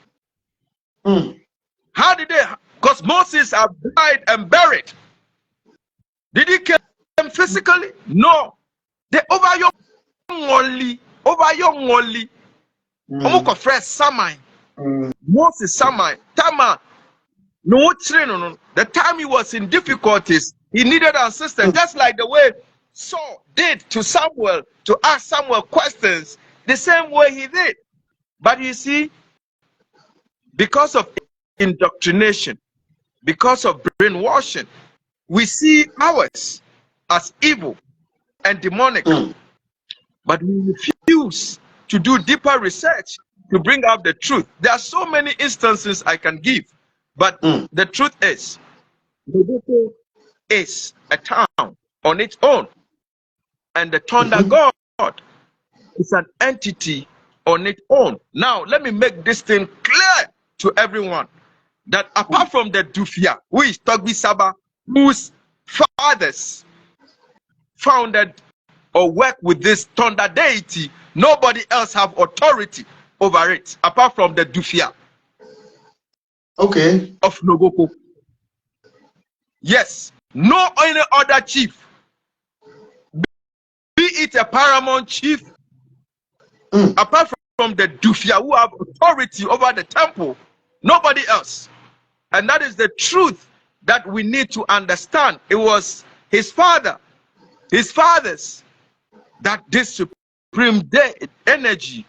How did they? Because Moses had died and buried. Did he kill them physically? No. They over your only. Fresh Samai. Moses Samai. Tama. No. The time he was in difficulties, he needed assistance, just like the way Saul did to Samuel, to ask Samuel questions, the same way he did. But you see, because of indoctrination, because of brainwashing, we see ours as evil and demonic. But we refuse to do deeper research to bring out the truth. There are so many instances I can give, but the truth is, Nogoko is a town on its own, and the Thunder God is an entity on its own. Now, let me make this thing clear to everyone that apart from the Dufia, who is Togbi Saba, whose fathers founded or worked with this thunder deity, nobody else have authority over it apart from the Dufia of Nogoko. Yes, no any other chief, be it a paramount chief, apart from the Dufia who have authority over the temple, nobody else. And that is the truth that we need to understand. It was his fathers, that this supreme energy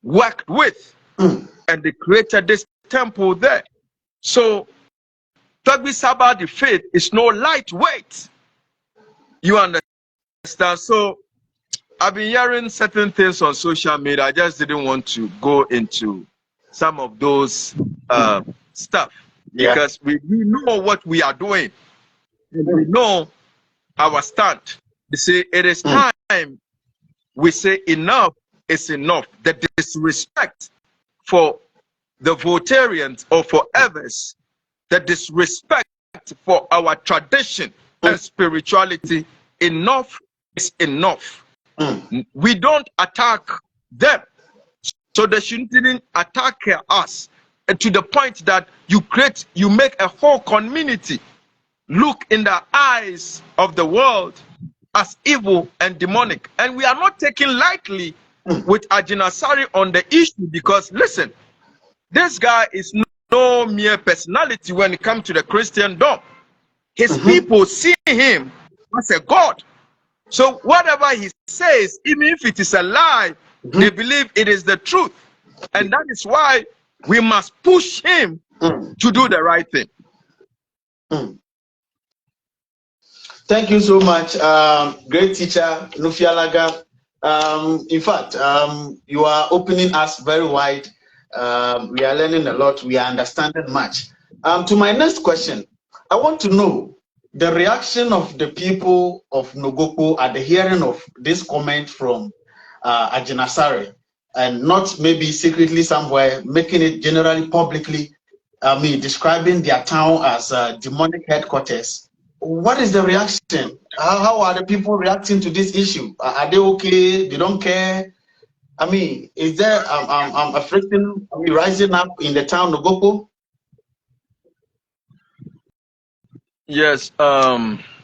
worked with, and they created this temple there. So Togbi Saba, the faith, is no lightweight. You understand? So I've been hearing certain things on social media. I just didn't want to go into some of those stuff, because we know what we are doing, and we know our stand. You see, it is time we say enough is enough. The disrespect for the Votarians or for others, the disrespect for our tradition and spirituality, enough is enough. We don't attack them, so they shouldn't attack us, and to the point that you make a whole community look in the eyes of the world as evil and demonic. And we are not taking lightly with ASARE on the issue, because listen, this guy is no mere personality when it comes to the Christendom. His people see him as a god. So whatever he says, even if it is a lie, they believe it is the truth. And that is why we must push him to do the right thing. Thank you so much, great teacher Nufialaga. In fact, you are opening us very wide. We are learning a lot. We are understanding much. To my next question, I want to know the reaction of the people of Nogoko at the hearing of this comment from ASARE, and not maybe secretly somewhere, making it generally publicly, describing their town as demonic headquarters. What is the reaction? How are the people reacting to this issue? Are they okay? They don't care? I mean, is there a friction rising up in the town of Nogoko? Yes,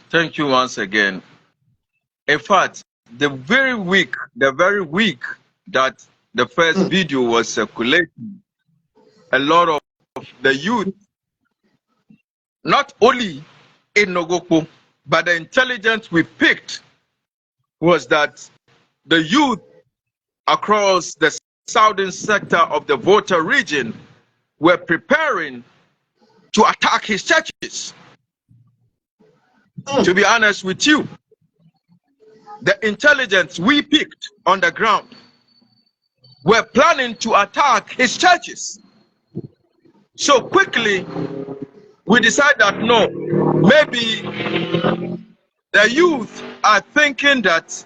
thank you once again. In fact, the very week that the first video was circulating, a lot of the youth, not only in Nogoko, but the intelligence we picked was that the youth across the southern sector of the Volta region were preparing to attack his churches. To be honest with you, the intelligence we picked on the ground were planning to attack his churches. So quickly, we decided that no, maybe the youth are thinking that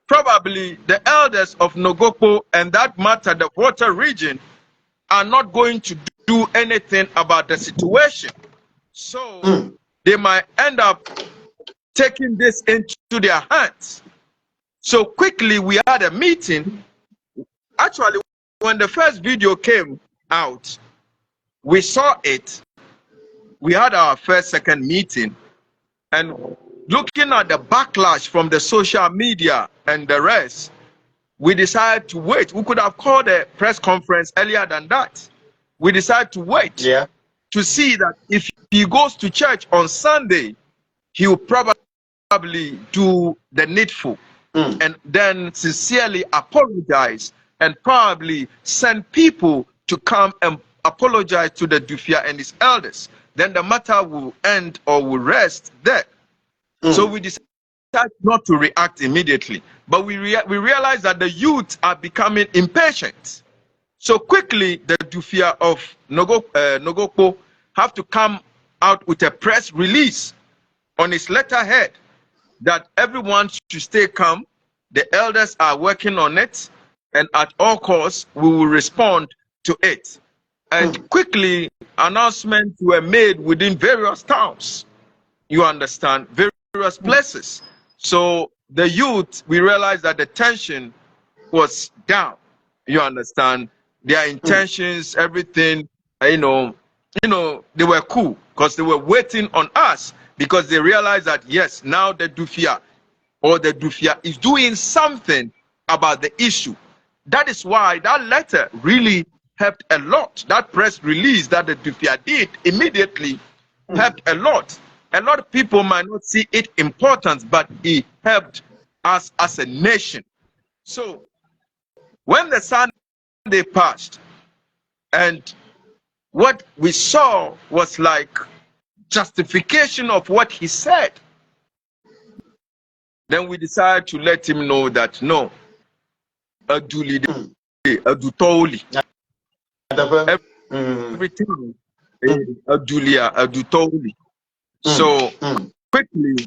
probably the elders of Nogoko and that matter, the water region, are not going to do anything about the situation. So they might end up taking this into their hands. So quickly, we had a meeting. Actually, when the first video came out, we saw it. We had our second meeting, and looking at the backlash from the social media and the rest, we decided to wait. We could have called a press conference earlier than that. We decided to wait to see that if he goes to church on Sunday, he will probably do the needful and then sincerely apologize and probably send people to come and apologize to the Dufia and his elders. Then the matter will end or will rest there. So we decided not to react immediately, but we realized that the youth are becoming impatient. So quickly, the Dufia of Nogokpo have to come out with a press release on its letterhead that everyone should stay calm. The elders are working on it, and at all costs, we will respond to it. And quickly, announcements were made within various towns. You understand? Various places. So the youth, we realized that the tension was down. You understand? Their intentions, everything, they were cool because they were waiting on us because they realized that, yes, now the Dufia is doing something about the issue. That is why that letter really helped a lot. That press release that the Dufia did immediately helped a lot. A lot of people might not see its importance, but it helped us as a nation. So when the Sunday passed, and what we saw was like justification of what he said, then we decided to let him know that no, everything, so quickly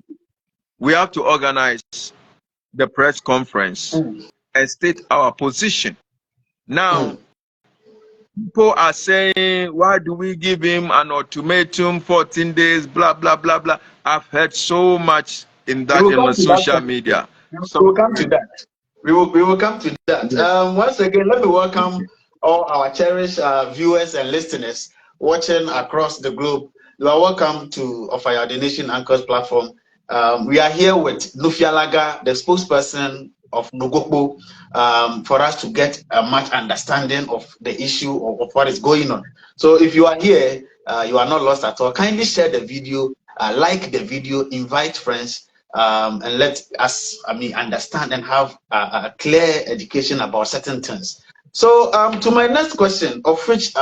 we have to organize the press conference and state our position. Now, people are saying, why do we give him an ultimatum, 14 days, blah, blah, blah, blah. I've heard so much in that in the social media. So we will come to that. We will come to that. Once again, let me welcome all our cherished viewers and listeners watching across the globe. You are welcome to Offer the Nation Anchors platform. We are here with Nufialaga, the spokesperson of Nogokpo, for us to get a much understanding of the issue of what is going on. So if you are here, you are not lost at all. Kindly share the video, like the video, invite friends, and let us, understand and have a clear education about certain things. So to my next question, of which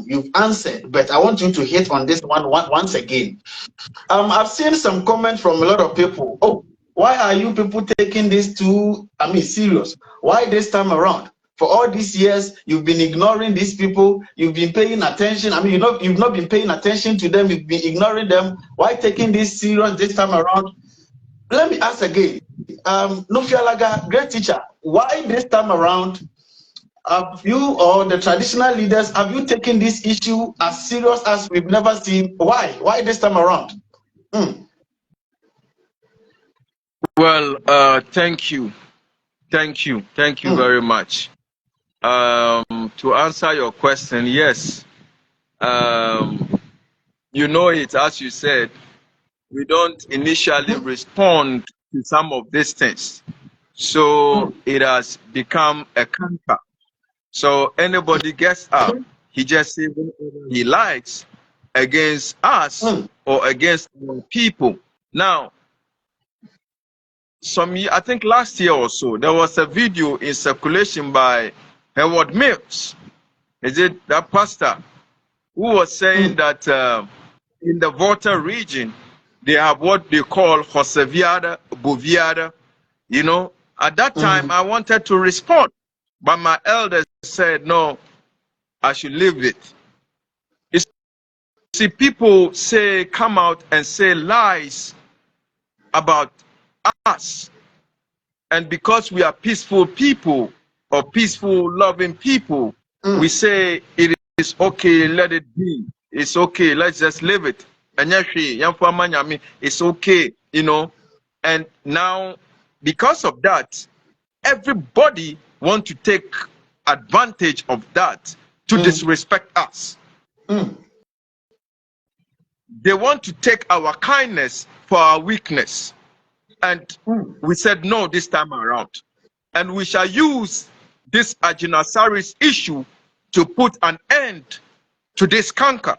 you've answered, but I want you to hit on this one once again. I've seen some comments from a lot of people. Oh, why are you people taking this too, serious? Why this time around? For all these years, you've been ignoring these people. You've been paying attention. You've not been paying attention to them. You've been ignoring them. Why taking this serious this time around? Let me ask again. Nufialaga, great teacher, why this time around have you or the traditional leaders, have you taken this issue as serious as we've never seen? Why? Why this time around? Well, thank you. Thank you very much. To answer your question, yes. You know it, as you said, we don't initially respond to some of these things. So it has become a cancer. So anybody gets up, he just says whatever he likes against us or against our people. Now, I think last year or so, there was a video in circulation by Howard Mills. Is it that pastor who was saying that in the Volta region, they have what they call Joseviada, Boviada. You know, at that time, I wanted to respond, but my elders said, no, I should leave it. You see, people come out and say lies about us. And because we are peaceful people or peaceful, loving people, we say it is okay, let it be. It's okay, let's just leave it. It's okay, you know. And now, because of that, everybody wants to take advantage of that to disrespect us. They want to take our kindness for our weakness. And we said no this time around. And we shall use this AGYIN issue to put an end to this canker.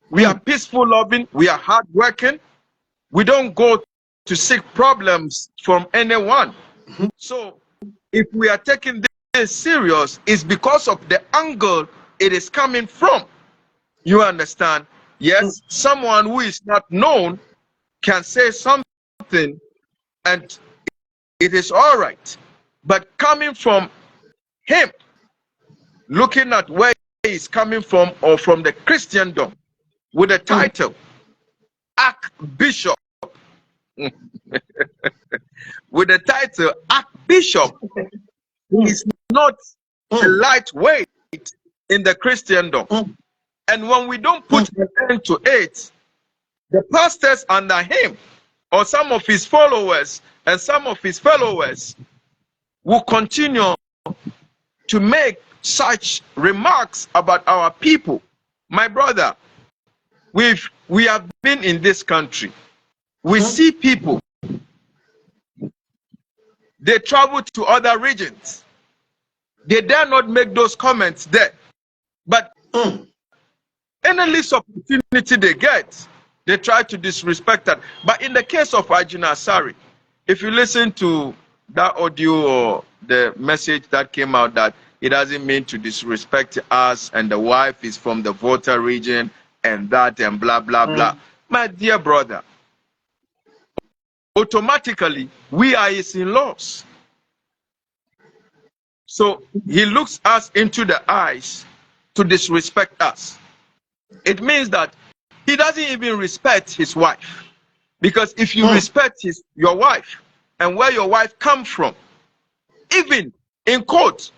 We are peaceful loving, we are hardworking. We don't go to seek problems from anyone. So if we are taking this serious, it's because of the angle it is coming from. You understand? Yes, someone who is not known can say something and it is all right. But coming from him, looking at where he is coming from or from the Christendom with a title, Archbishop, with the title Archbishop, is not a lightweight in the Christendom. And when we don't put an end to it, the pastors under him or some of his followers and some of his followers will continue to make such remarks about our people. My brother, we have been in this country. We see people, they travel to other regions. They dare not make those comments there. But any least opportunity they get, they try to disrespect that. But in the case of ASARE, if you listen to that audio or the message that came out that it doesn't mean to disrespect us and the wife is from the Volta region and that and blah, blah, blah. My dear brother, automatically we are his in-laws. So he looks us into the eyes to disrespect us. It means that he doesn't even respect his wife. Because if you respect your wife and where your wife comes from, even in court,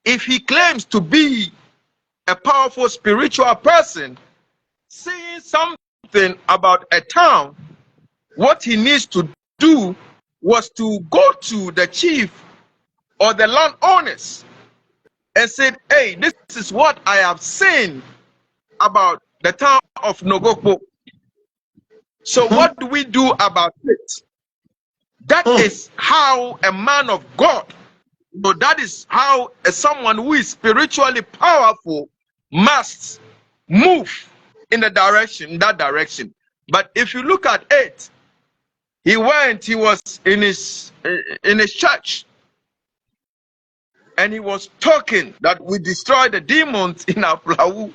if he claims to be a powerful spiritual person, saying something about a town, what he needs to do was to go to the chief or the landowners and said, hey, this is what I have seen about the town of Nogoko. So what do we do about it? That is how a man of God, so that is how someone who is spiritually powerful must move in that direction. But if you look at it, he was in his church and he was talking that we destroy the demons in our Aplau.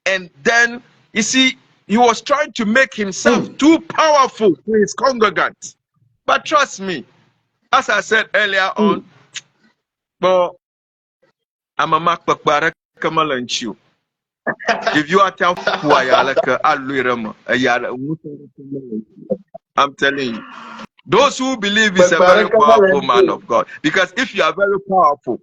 And then, you see, he was trying to make himself too powerful to his congregants. But trust me, as I said earlier on, but I'm a Mac Kamalanchu. If you are telling I'm telling you, those who believe is a very powerful man of God. Because if you are very powerful,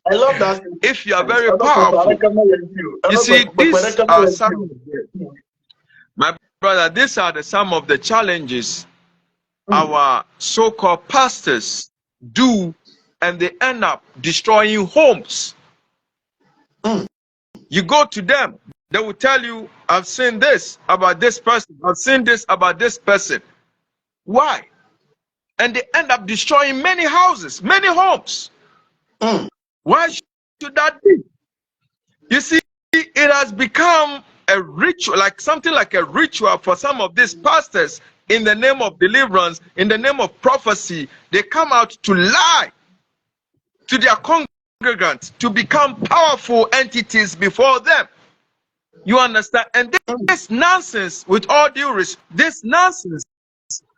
I love that. If you are very powerful, you see, these are some. My brother, these are some of the challenges our so-called pastors do, and they end up destroying homes. You go to them, they will tell you, I've seen this about this person, I've seen this about this person. Why? And they end up destroying many houses, many homes. Why should that be? You see, it has become a ritual, like something like a ritual for some of these pastors. In the name of deliverance, in the name of prophecy, they come out to lie to their congregants to become powerful entities before them. You understand? And this nonsense, with all due respect, this nonsense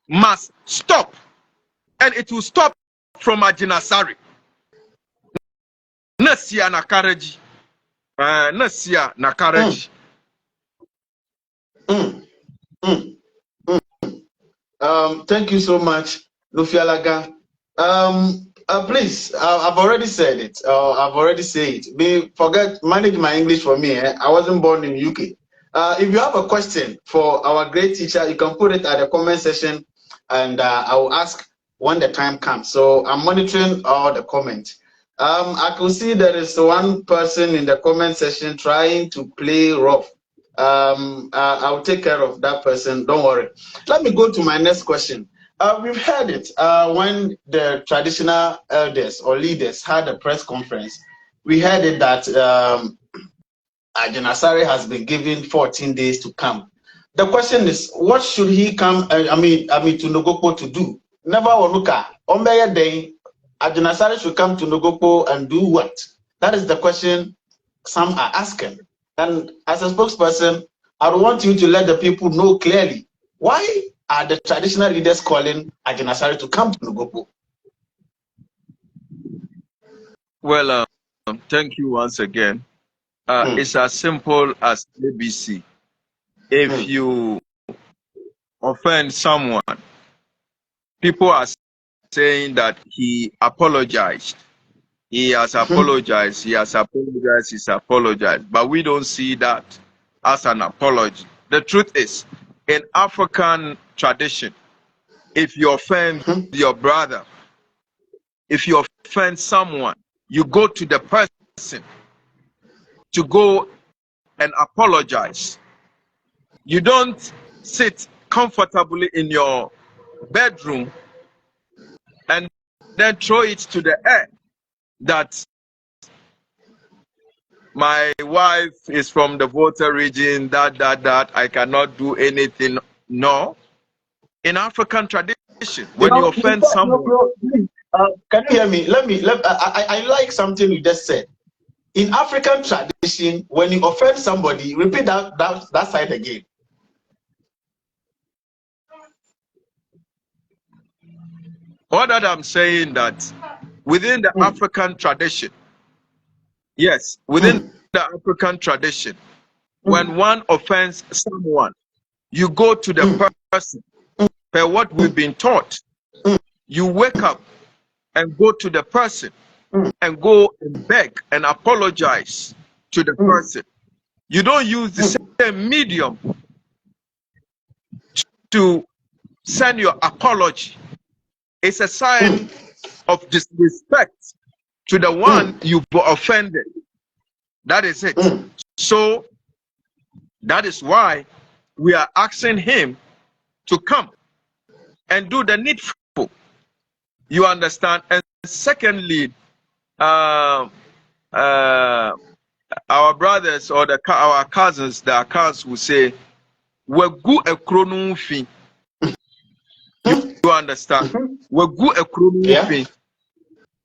must stop. And it will stop from AGYIN. Nasia Nakaraji. Nasia Nakaraji. Thank you so much, Nufialaga. Please, I've already said it. I've already said it. Manage my English for me. I wasn't born in UK. If you have a question for our great teacher, you can put it at the comment section, and I will ask when the time comes. So I'm monitoring all the comments. I can see there is one person in the comment section trying to play rough. I'll take care of that person. Don't worry. Let me go to my next question. We've heard it when the traditional elders or leaders had a press conference. We heard it that ASARE has been given 14 days to come. The question is, what should he come? To Nogoko to do? Never onuka. Ombeye day, ASARE should come to Nogoko and do what? That is the question some are asking. And as a spokesperson, I want you to let the people know clearly, why are the traditional leaders calling ASARE to come to Nogoko? Well, thank you once again. It's as simple as ABC. If you offend someone, people are saying that he apologized. He has apologized, he has apologized, he's apologized. But we don't see that as an apology. The truth is, in African tradition, if you offend your brother, if you offend someone, you go to the person to go and apologize. You don't sit comfortably in your bedroom and then throw it to the air that my wife is from the Volta region, that, I cannot do anything. No. In African tradition, when you offend someone... can you hear me? I like something you just said. In African tradition, when you offend somebody, repeat that side again. What that I'm saying that within the African tradition, yes, within the African tradition, when one offends someone, you go to the person. Per what we've been taught, you wake up and go to the person and go and beg and apologize to the person. You don't use the same medium to send your apology. It's a sign of disrespect to the one you've offended. That is it. So that is why we are asking him to come and do the needful. You understand? And secondly, our brothers or our cousins, the accounts will say, "Wegu ekronun fi." You understand? Wegu ekronun fi.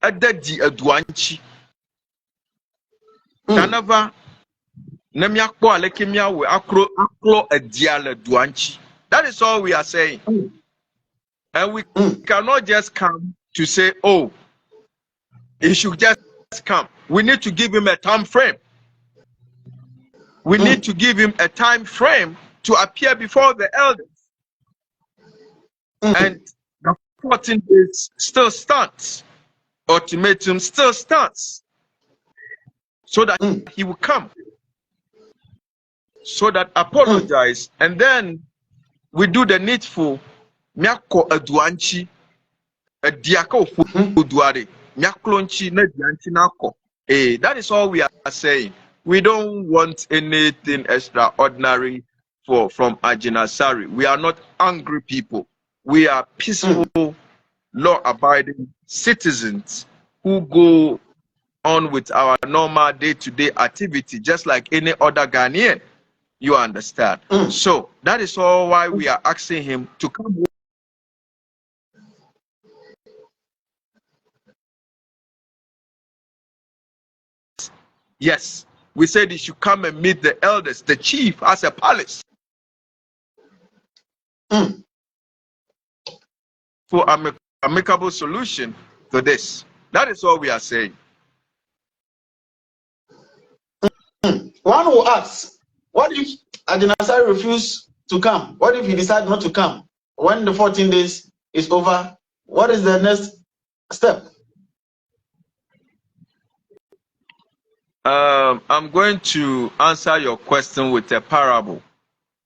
Adadi aduanchi. Tanava nemiakpo alekemia we aklo adiala duanchi. That is all we are saying. And we cannot just come to say, oh, he should just come. We need to give him a time frame. We need to give him a time frame to appear before the elders. And the 14 days still stands. Ultimatum still stands. So that he will come. So that apologize. And then we do the needful. Miako aduanchi, a diako duare, miaklonchi na dianchi nako. That is all we are saying. We don't want anything extraordinary from AGYIN. We are not angry people. We are peaceful, law-abiding citizens who go on with our normal day-to-day activity, just like any other Ghanaian. You understand? So that is all why we are asking him to come. Yes, we said he should come and meet the elders, the chief, as a palace for amicable solution to this. That is all we are saying. One will ask, what if AGYIN refuse to come? What if he decides not to come? When the 14 days is over, what is the next step? I'm going to answer your question with a parable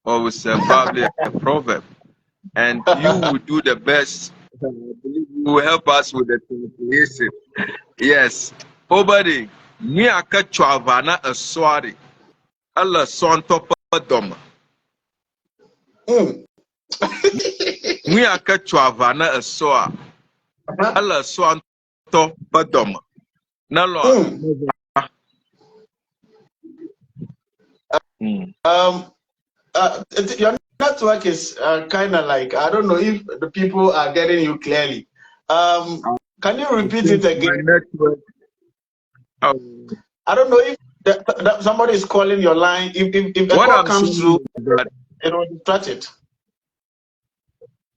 or with probably a proverb. And you will do the best. I believe you will help us with the translation. Yes. Obadi, ni aka chwavana aswari. Allah sonto padoma. Ni aka chwavana aswa. Allah sonto padoma. Nalo. Your network is kind of like, I don't know if the people are getting you clearly. Can you repeat it again? I don't know if somebody is calling your line. If the call comes through, it will distract it.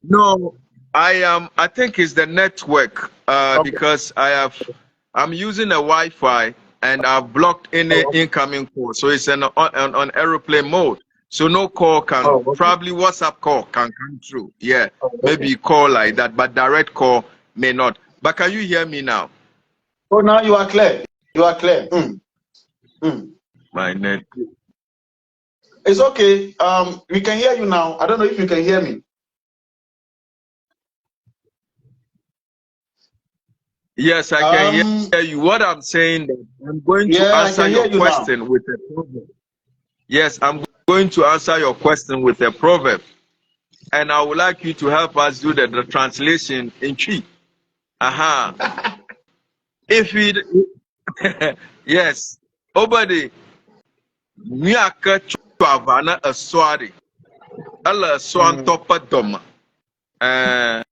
No, I think it's the network because I'm using a Wi-Fi and I've blocked any incoming call, so it's on airplane mode. So no call can, probably WhatsApp call can come through. Yeah, maybe call like that, but direct call may not. But can you hear me now? Oh, now you are clear. You are clear. My net. It's okay. We can hear you now. I don't know if you can hear me. Yes, I can hear you. What I'm saying, that I'm going to answer your question with a proverb. Yes, I'm going to answer your question with a proverb. And I would like you to help us do the translation in Chi. If we, yes, Obadi, miaka chwavana aswari, ala swan topa doma, and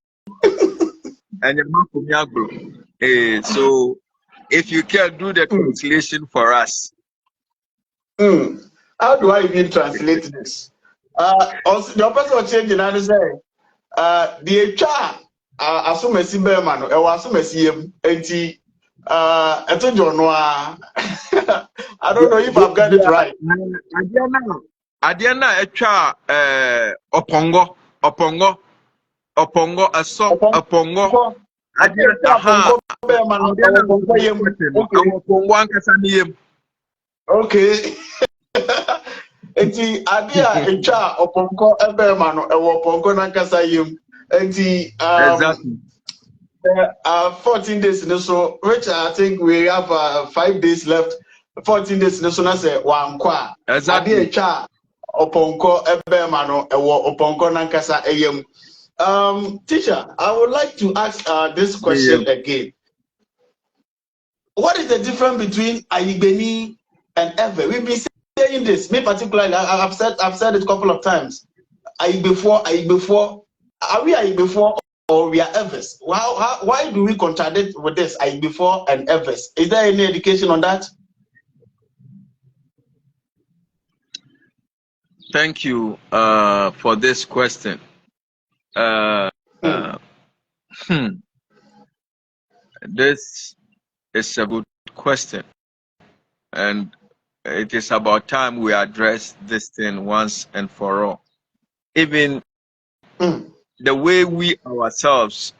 so if you can do the translation for us. How do I even translate this? The person will change and say, the HR, asumesi beman, asumesi enti, I don't know if I've got it right. Adiana HR, opongo, opongo. Okay. Enti adia echa oponko ebema no ewo oponko na nkasa yem. Enti exactly. 14 days so which I think we have 5 days left. 14 days so na say wankwa. Exactly. Adia echa oponko ebema no ewo oponko na nkasa eyem. Teacher, I would like to ask this question again. What is the difference between Ayigbeni and Ever? We've been saying this. Me particularly, I've said it a couple of times. Before. Are we before or we are Evers? Why do we contradict with this before and Evers? Is there any education on that? Thank you for this question. This is a good question, and it is about time we address this thing once and for all. Even the way we ourselves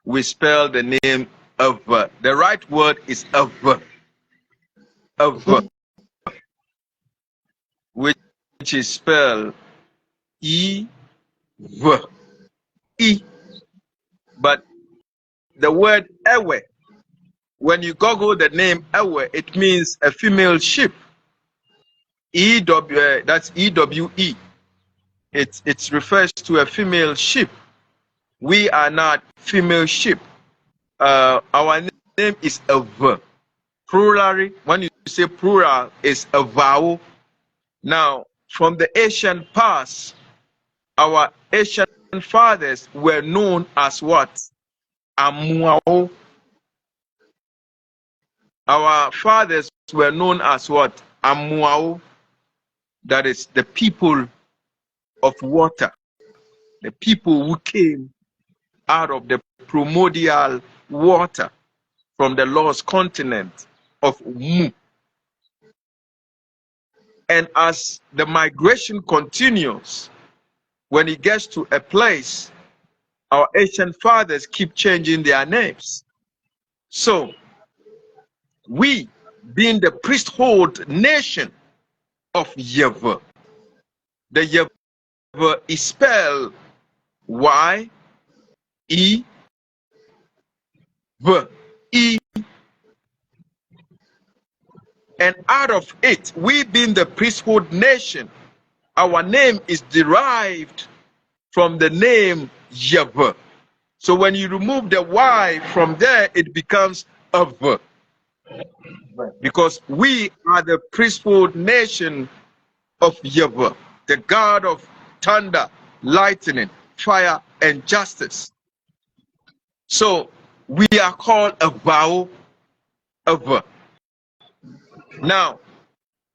we spell the name of the right word is of which is spelled E V, E. But the word Ewe, when you Google the name Ewe, it means a female sheep. That's EWE. It refers to a female sheep. We are not female sheep. Our name is Ewe. Plurally, when you say plural, is a vowel. Now, from the ancient past, our ancient fathers were known as what? Amuao. Our fathers were known as what? Amuao. That is the people of water. The people who came out of the primordial water from the lost continent of Mu. And as the migration continues, when it gets to a place, our ancient fathers keep changing their names. So, we, being the priesthood nation of Yev, the Yev is spelled Y-E-V, E. And out of it, we being the priesthood nation, our name is derived from the name Yev. So when you remove the Y from there, it becomes Av. Because we are the priesthood nation of Yev, the God of thunder, lightning, fire, and justice. So we are called a vow of. Now,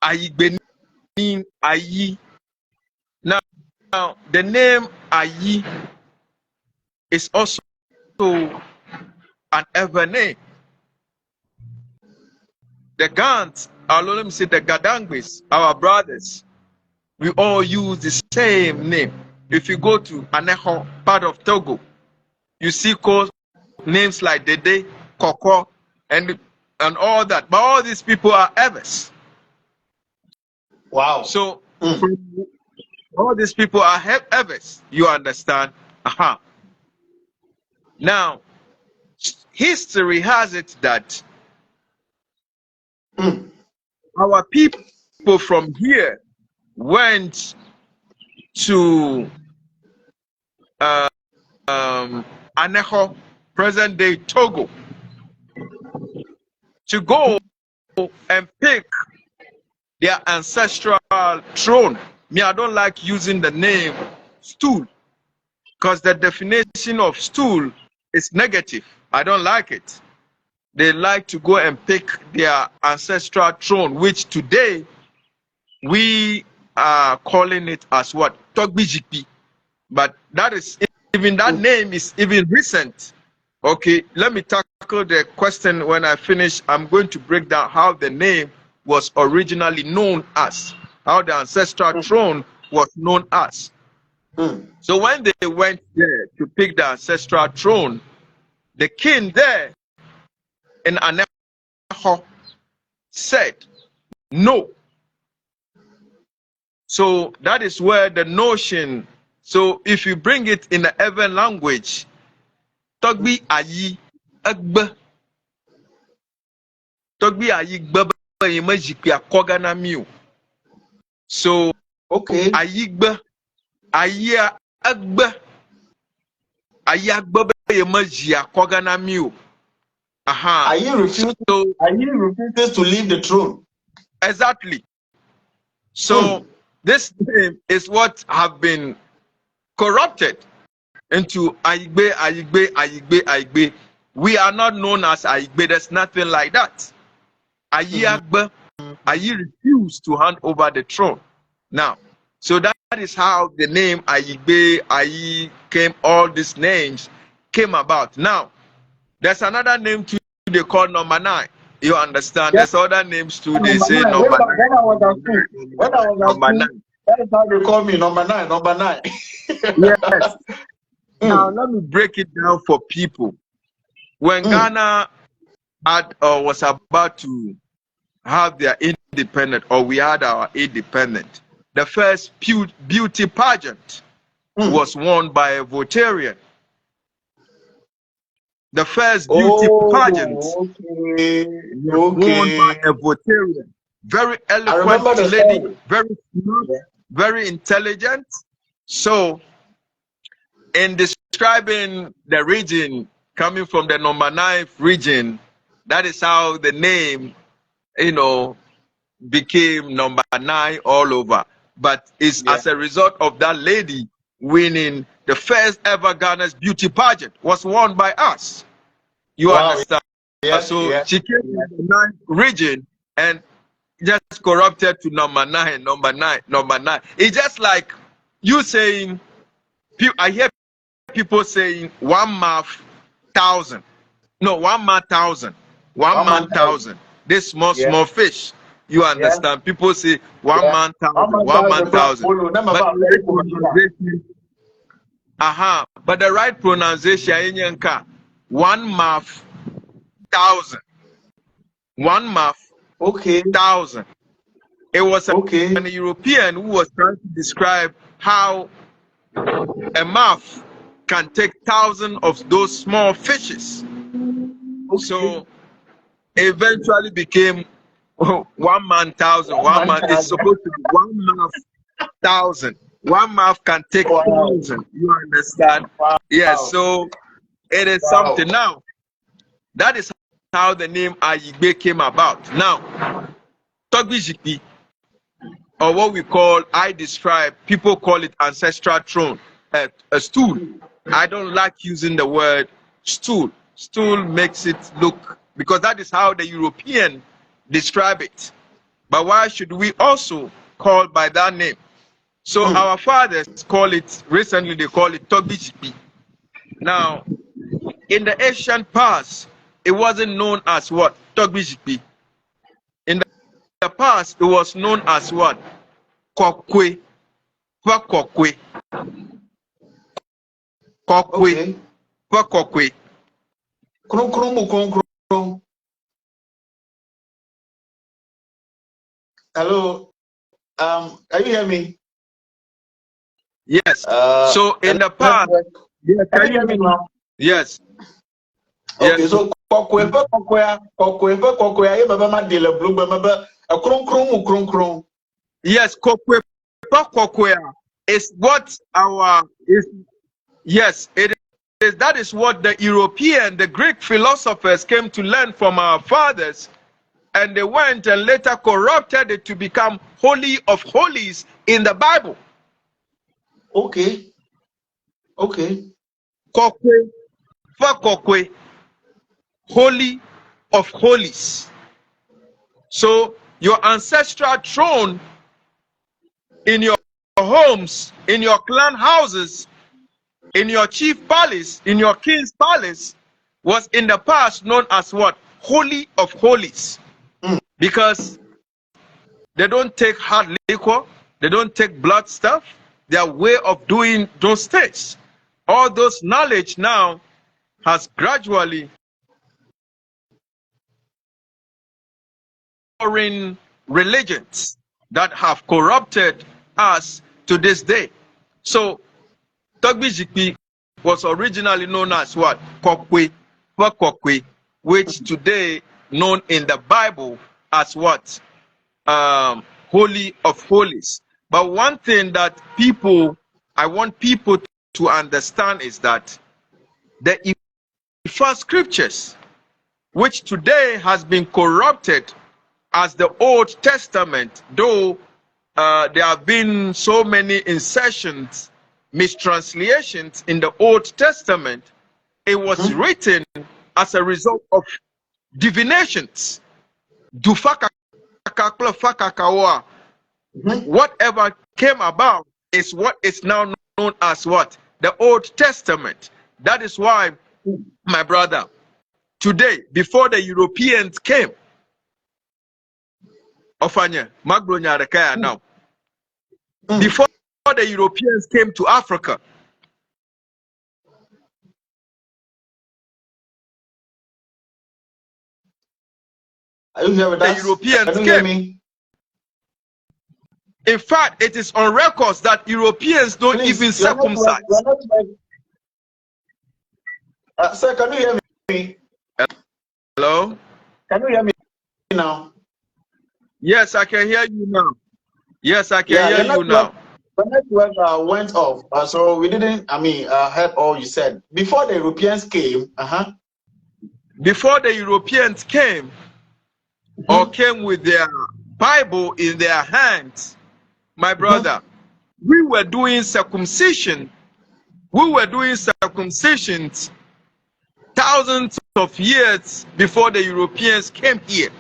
Ayigbenin Ayi. Now, the name Ayi is also an ever name. The Gants, let me say the Gadangbis, our brothers, we all use the same name. If you go to Aneho, part of Togo, you see names like Dede, Koko, and all that. But all these people are Evers. Wow. So all these people are Evers. You understand? Now, history has it that our people from here went to Aneho, present day Togo, to go and pick their ancestral throne. Me, I don't like using the name stool because the definition of stool is negative. I don't like it. They like to go and pick their ancestral throne, which today we are calling it as what? Togbijikpi. But that is even that name is even recent. Okay, let me tackle the question when I finish. I'm going to break down how the name was originally known as, how the ancestral throne was known as. So when they went there to pick the ancestral throne, the king there in Aneho said no. So that is where the notion, so if you bring it in the Evan language, Togbi ayi agbe. Togbi ayi gbe imajikpi akoga na miu. So okay. Ayi gbe ayi agbe. Ayi agbe imaji akoga na miu. Ayi refuses to leave the throne. Exactly. So this name is what have been corrupted into Ayigbe, Ayigbe, Ayigbe, Ayigbe. We are not known as Ayigbe. There's nothing like that. Ayi Agbe, Ayi refused to hand over the throne. Now, so that is how the name Ayigbe, Ayi came, all these names came about. Now, there's another name too they call number 9. You understand? Yes. There's other names too. They say number 9. When I was at school, that is how they call me, number 9, number 9. Yes. Now let me break it down for people. When Ghana had or was about to have their independence, or we had our independence, the first beauty pageant was won by a Voltarian. The first beauty pageant was won by a Voltarian. Very eloquent lady, very smart, very intelligent. So, in describing the region coming from the number 9 region, that is how the name, became number 9 all over. But it's as a result of that lady winning the first ever Ghana's beauty pageant was won by us. You understand? So she came from the 9th region and just corrupted to number 9, number 9, number 9. It's just like you saying, I hear people saying 1 man 1,000. No, 1 man 1,000. 1 man 1,000. This small fish. You understand? People say 1 man 1,000, 1 man 1,000. But the right pronunciation, 1 man 1,000. 1 man 1,000. It was an European who was trying to describe how a mouth can take thousands of those small fishes. So eventually became 1 man 1,000. 1 man is supposed to be 1 mouth 1,000. 1 mouth can take 1,000. You understand? Yes. So it is something. Now that is how the name AGYIN came about. Now, Togbijikpi, or what we call, people call it ancestral throne, a stool. I don't like using the word stool. Stool makes it look, because that is how the European describe it. But why should we also call by that name? So our fathers recently they call it Togbijikpi. Now, in the ancient past, it wasn't known as what? Togbijikpi. In the past, it was known as what? Kokwe. Kokwe. Kokwe. Kokwe. Hello. Can you hear me? Yes. So in the past, can you hear me now? Yes. Okay, so kokwe. Yes, kokwe is what yes, it is. That is what the Greek philosophers came to learn from our fathers, and they went and later corrupted it to become holy of holies in the Bible. Okay. Kokwe, holy of holies. So your ancestral throne in your homes, in your clan houses, in your chief palace, in your king's palace, was in the past known as what? Holy of holies. Because they don't take hard liquor, they don't take blood stuff. Their way of doing those things. All those knowledge now has gradually foreign religions that have corrupted us to this day. So Togbijikpi was originally known as what? Kokwe, which today known in the Bible as what? Holy of holies. But one thing that I want people to understand is that the first scriptures, which today has been corrupted as the Old Testament, though there have been so many insertions, mistranslations in the Old Testament, it was written as a result of divinations. Whatever came about is what is now known as what? The Old Testament. That is why, my brother, today, before the Europeans came, Ofanya, Maglonya Rekaya now, before the Europeans came to Africa, Are you here with us? the Europeans came. In fact, it is on records that Europeans don't Please, even circumcise. Sir, can you hear me? Hello? Can you hear me now? Yes, I can hear you now. Yes, I can hear you now. The network went off, so we didn't, heard all you said. Before the Europeans came, Before the Europeans came, or came with their Bible in their hands, my brother, we were doing circumcision. We were doing circumcisions thousands of years before the Europeans came here.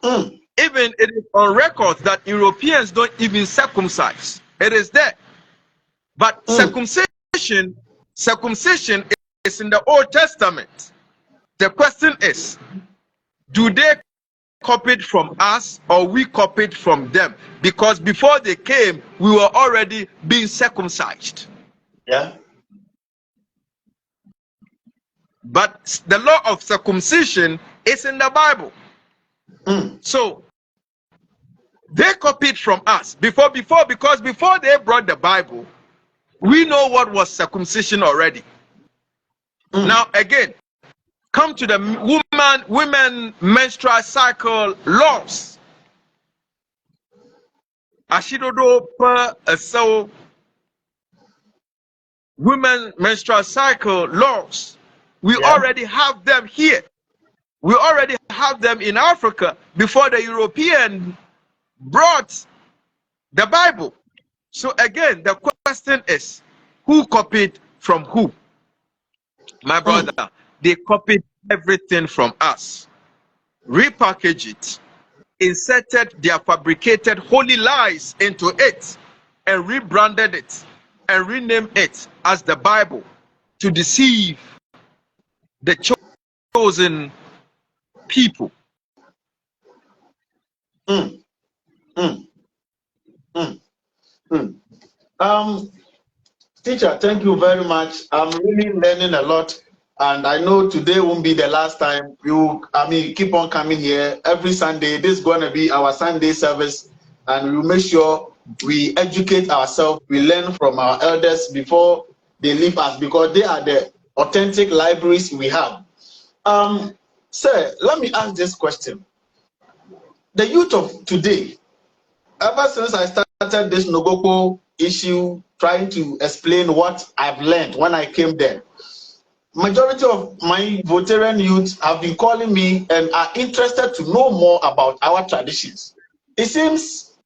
Even it is on record that Europeans don't even circumcise. It is there. But circumcision is in the Old Testament. The question is, do they copy it from us or we copied from them? Because before they came, we were already being circumcised. Yeah. But the law of circumcision is in the Bible. So they copied from us because before they brought the Bible, we know what was circumcision already. Now again, come to the women menstrual cycle laws. Ashidodo per so women menstrual cycle laws. We already have them here. We already have them in Africa before the European brought the Bible. So again, the question is, who copied from who? My brother, they copied everything from us, repackaged it, inserted their fabricated holy lies into it, and rebranded it and renamed it as the Bible to deceive the chosen people. Teacher, thank you very much. I'm really learning a lot, and I know today won't be the last time. Keep on coming here every Sunday. This is going to be our Sunday service, and we'll make sure we educate ourselves. We learn from our elders before they leave us, because they are the authentic libraries we have. Sir, let me ask this question. The youth of today, ever since I started this Nogoko issue, trying to explain what I've learned when I came there, majority of my Voltarian youth have been calling me and are interested to know more about our traditions. It seems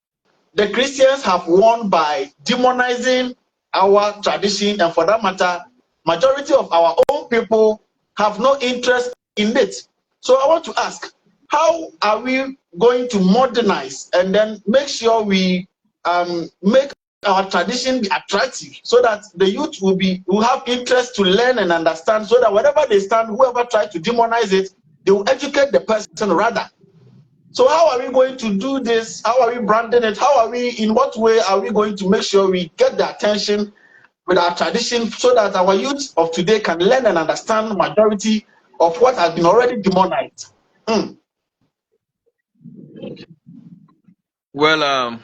the Christians have won by demonizing our tradition, and for that matter, majority of our own people have no interest in it. So I want to ask, how are we going to modernize and then make sure we make our tradition be attractive, so that the youth will have interest to learn and understand, so that wherever they stand, whoever tries to demonize it, they will educate the person rather. So how are we going to do this? How are we branding it? In what way are we going to make sure we get the attention with our tradition, so that our youth of today can learn and understand the majority of what has been already demonized? Well,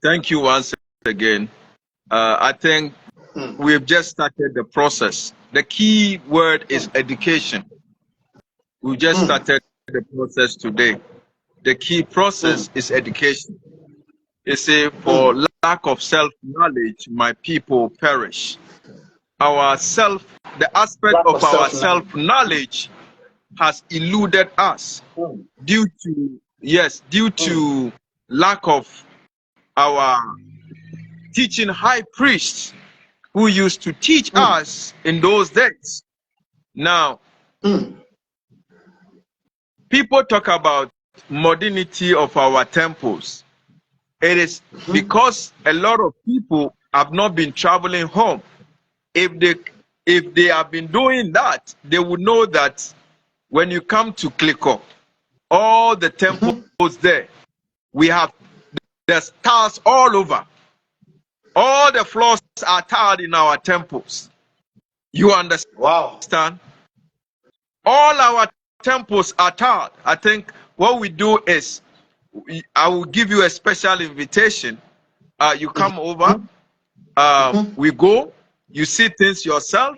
thank you once again. I think we've just started the process. The key word is education. We just started the process today. The key process is education. You see, for lack of self-knowledge, my people perish. The aspect of our self-knowledge has eluded us due to lack of our teaching high priests who used to teach us in those days. Now, people talk about modernity of our temples. It is because a lot of people have not been traveling home. If they have been doing that, they would know that when you come to Kliko, all the temples there, we have the stars all over. All the floors are tiled in our temples. You understand? Wow. All our temples are tiled. I think what we do is I will give you a special invitation. You come over, we go, you see things yourself.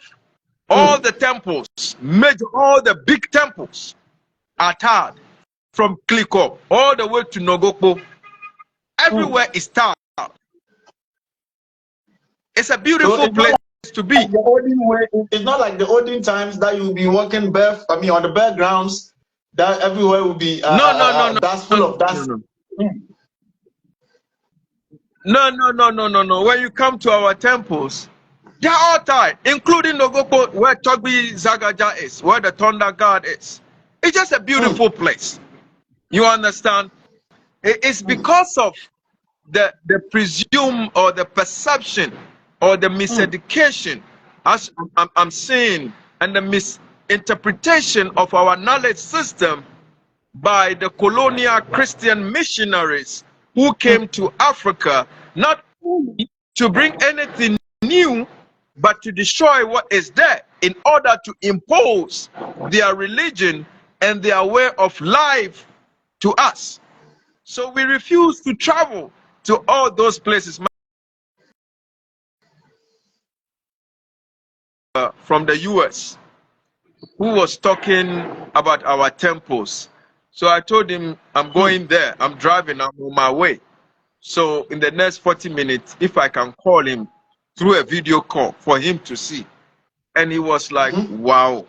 All the temples, all the big temples are tarred, from Kliko all the way to Nogoko. Everywhere is tarred. It's a beautiful place to be. Like the olden way, it's not like the olden times that you'll be walking on the bare grounds, that everywhere will be No. dust, full of dust. No. When you come to our temples, they're all tied, including Nogoko, where Togbi Zagaja is, where the Thunder God is. It's just a beautiful place. You understand? It's because of the presume or the perception or the miseducation, as I'm saying, and the misinterpretation of our knowledge system by the colonial Christian missionaries who came to Africa, not only to bring anything new, but to destroy what is there in order to impose their religion and their way of life to us. So we refuse to travel to all those places. From the US, who was talking about our temples. So I told him, I'm going there. I'm driving. I'm on my way. So in the next 40 minutes, if I can call him through a video call for him to see. And he was like, wow.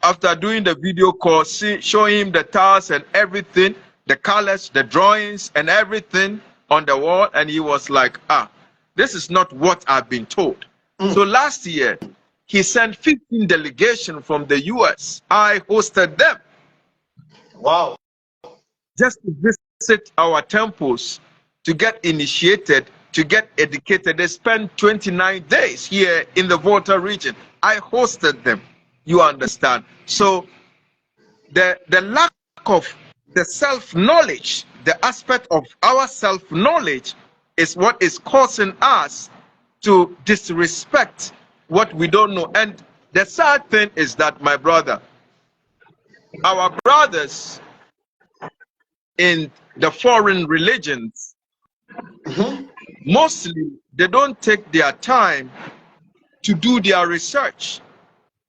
After doing the video call, showing him the tiles and everything, the colors, the drawings and everything on the wall. And he was like, this is not what I've been told. So last year, he sent 15 delegations from the US. I hosted them. Wow. Just to visit our temples, to get initiated, to get educated. They spent 29 days here in the Volta region. I hosted them. You understand? So the lack of the self-knowledge, the aspect of our self-knowledge is what is causing us to disrespect what we don't know. And the sad thing is that, my brother, our brothers in the foreign religions, mostly they don't take their time to do their research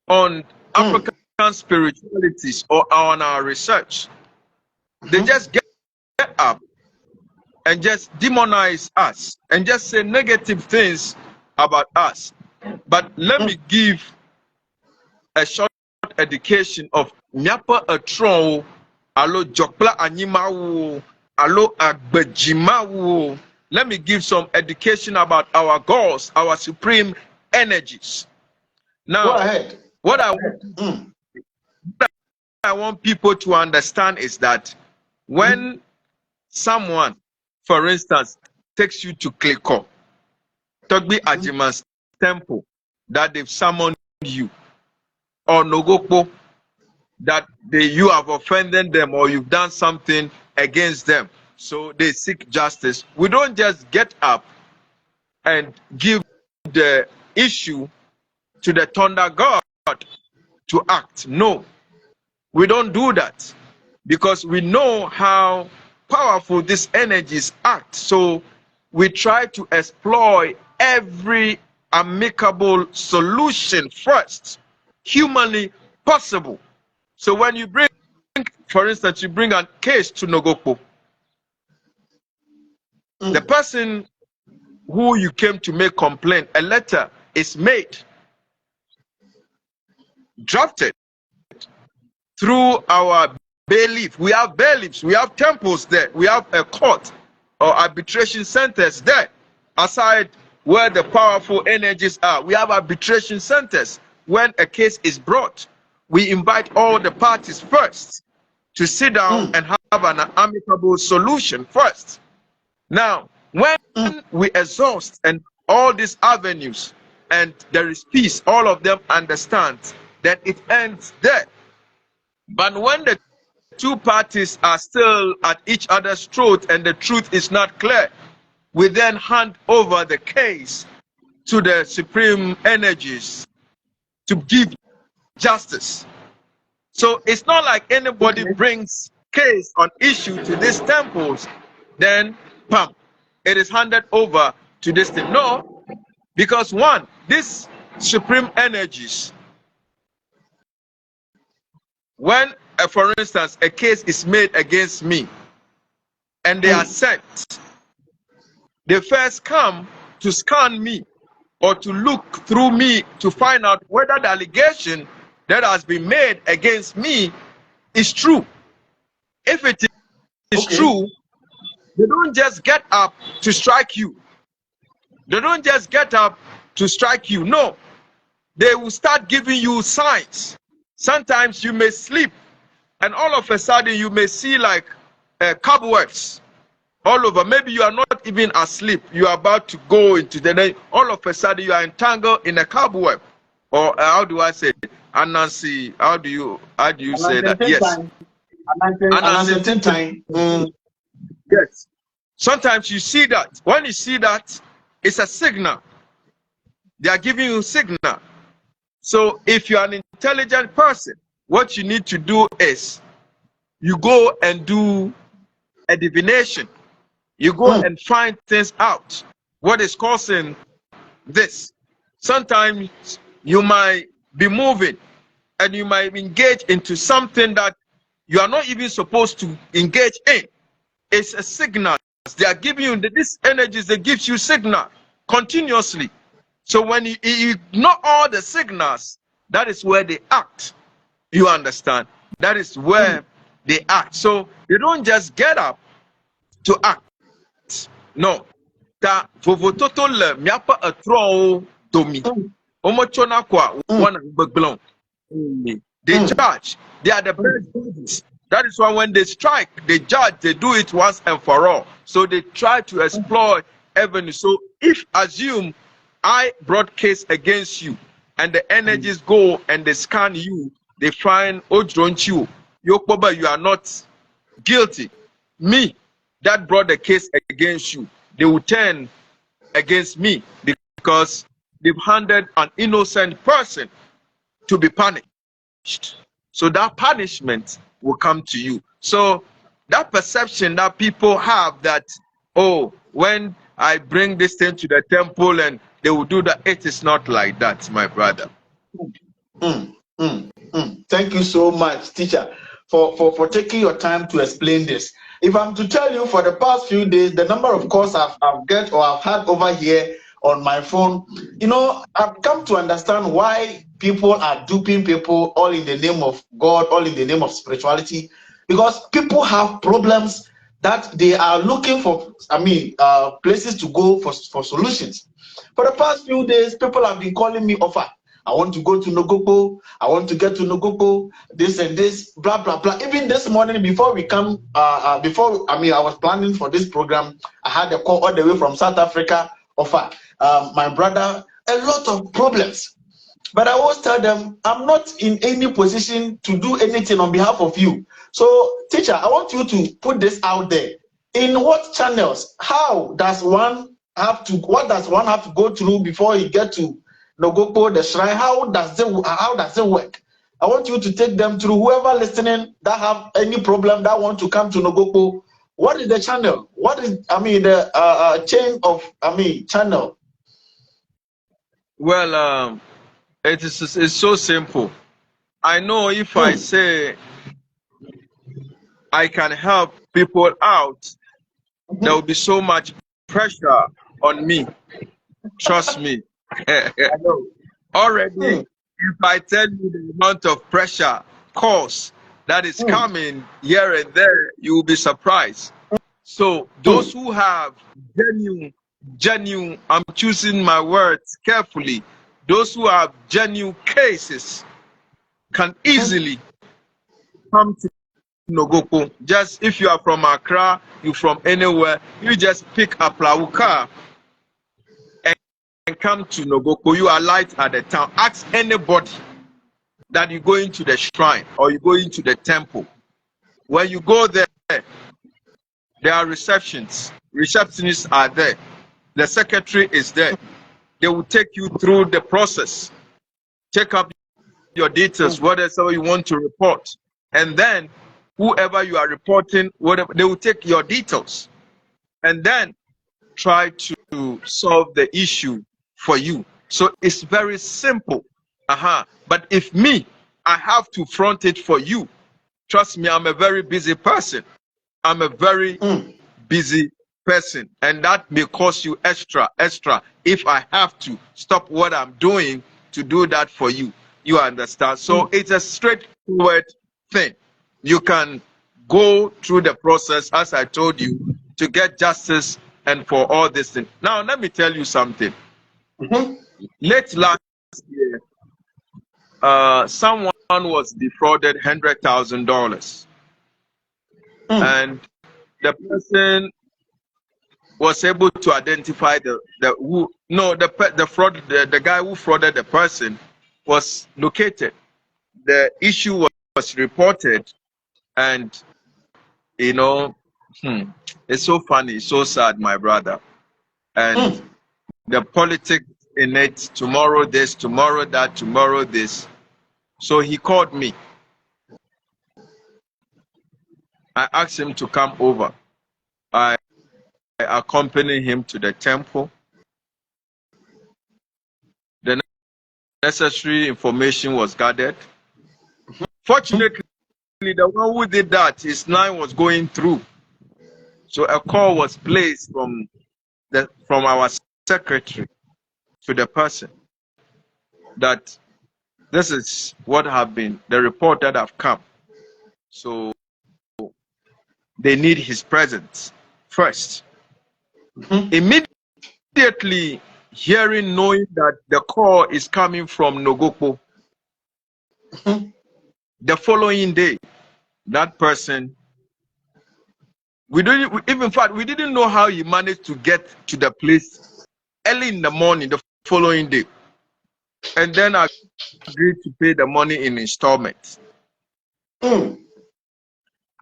on African spiritualities or on our research. They just get up and just demonize us and just say negative things about us. But let me give a short education of Nyapa Atron, alo Jokpla Animawu, alo Agbejimawu. Let me give some education about our gods, our supreme energies. Now, go ahead. What I want people to understand is that when someone, for instance, takes you to Kliko, Togbi Ajiman's temple, that they've summoned you, or Nogokpo, that you have offended them or you've done something against them, so they seek justice. We don't just get up and give the issue to the Thunder God to act. No, we don't do that, because we know how powerful these energies act. So we try to exploit every amicable solution first, humanly possible. So when you bring, for instance, you bring a case to Nogoko, the person who you came to make complaint, a letter is made, drafted through our bailiff. We have bailiffs, we have temples there, we have a court or arbitration centers there. Aside where the powerful energies are, we have arbitration centers. When a case is brought, we invite all the parties first to sit down and have an amicable solution first. Now, when we exhaust and all these avenues and there is peace, all of them understand that it ends there. But when the two parties are still at each other's throat and the truth is not clear, we then hand over the case to the supreme energies to give justice. So it's not like anybody brings case on issue to these temples, then pam, it is handed over to this thing. No, because one, these supreme energies, when, for instance, a case is made against me and they are sent, they first come to scan me or to look through me to find out whether the allegation that has been made against me is true. If it is true, they don't just get up to strike you. They don't just get up to strike you. No, they will start giving you signs. Sometimes you may sleep and all of a sudden you may see like cobwebs all over. Maybe you are not even asleep. You are about to go into the night. All of a sudden you are entangled in a cobweb. Or how do I say it? Anansi, how do you say that? Yes. Yes. Sometimes you see that. When you see that, it's a signal. They are giving you a signal. So if you are an intelligent person, what you need to do is you go and do a divination. You go and find things out. What is causing this? Sometimes you might be moving and you might engage into something that you are not even supposed to engage in. It's a signal. They are giving you these energies, they give you signal continuously. So when you ignore all the signals, that is where they act. You understand? That is where they act. So they don't just get up to act. No. Ta vovototo le miapa atro domi. Omochona kwa one beglong. They charge. They are the best judges. That is why when they strike, they judge, they do it once and for all. So they try to exploit avenues. So if assume I brought case against you and the energies go and they scan you, they find Ojronchu, Yokoba, you are not guilty. Me, that brought the case against you, they will turn against me because they've handed an innocent person to be punished. So that punishment will come to you. So that perception that people have that, oh, when I bring this thing to the temple and they will do that, it is not like that, my brother. Thank you so much, teacher, for taking your time to explain this. If I'm to tell you, for the past few days, the number of calls I've had over here on my phone, you know, I've come to understand why people are duping people, all in the name of God, all in the name of spirituality, because people have problems that they are looking for, places to go for solutions. For the past few days, people have been calling me offer. I want to go to Nogoko. I want to get to Nogoko. This and this, blah blah blah. Even this morning, before we come, I was planning for this program. I had a call all the way from South Africa. Offer, my brother, a lot of problems. But I always tell them, I'm not in any position to do anything on behalf of you. So, teacher, I want you to put this out there. In what channels? What does one have to go through before he get to Nogoko, the shrine? How does it work? I want you to take them through. Whoever listening that have any problem that want to come to Nogoko, what is the channel? What is the chain of channel? Well, it's so simple. I know if I say I can help people out, there will be so much pressure on me. Trust me. Already, if I tell you the amount of pressure, course that is coming here and there, you will be surprised. So those who have genuine, I'm choosing my words carefully, those who have genuine cases can easily come to Nogoko. Just if you are from Accra, you from anywhere, you just pick a Plauka and come to Nogoko. You alight at the town. Ask anybody that you go into the shrine or you go into the temple. When you go there, there are receptions. Receptionists are there. The secretary is there. They will take you through the process. Check up your details, whatever you want to report. And then whoever you are reporting, whatever, they will take your details and then try to solve the issue for you. So it's very simple. But if me, I have to front it for you. Trust me, I'm a very busy person. I'm a very busy person, and that may cost you extra if I have to stop what I'm doing to do that for you. You understand? So it's a straightforward thing. You can go through the process, as I told you, to get justice and for all this thing. Now, let me tell you something. Late last year, someone was defrauded $100,000, and the person was able to identify the guy who frauded the person was located. The issue was reported, and it's so funny, it's so sad, my brother. And the politics in it, tomorrow this, tomorrow that, tomorrow this. So he called me. I asked him to come over. I accompanied him to the temple. The necessary information was gathered. Fortunately, the one who did that, his line was going through. So a call was placed from our secretary to the person that this is what have been the report that have come. So they need his presence first. Immediately knowing that the call is coming from Nogoko, the following day, that person, we didn't know how he managed to get to the place early in the morning the following day, and then I agreed to pay the money in installments.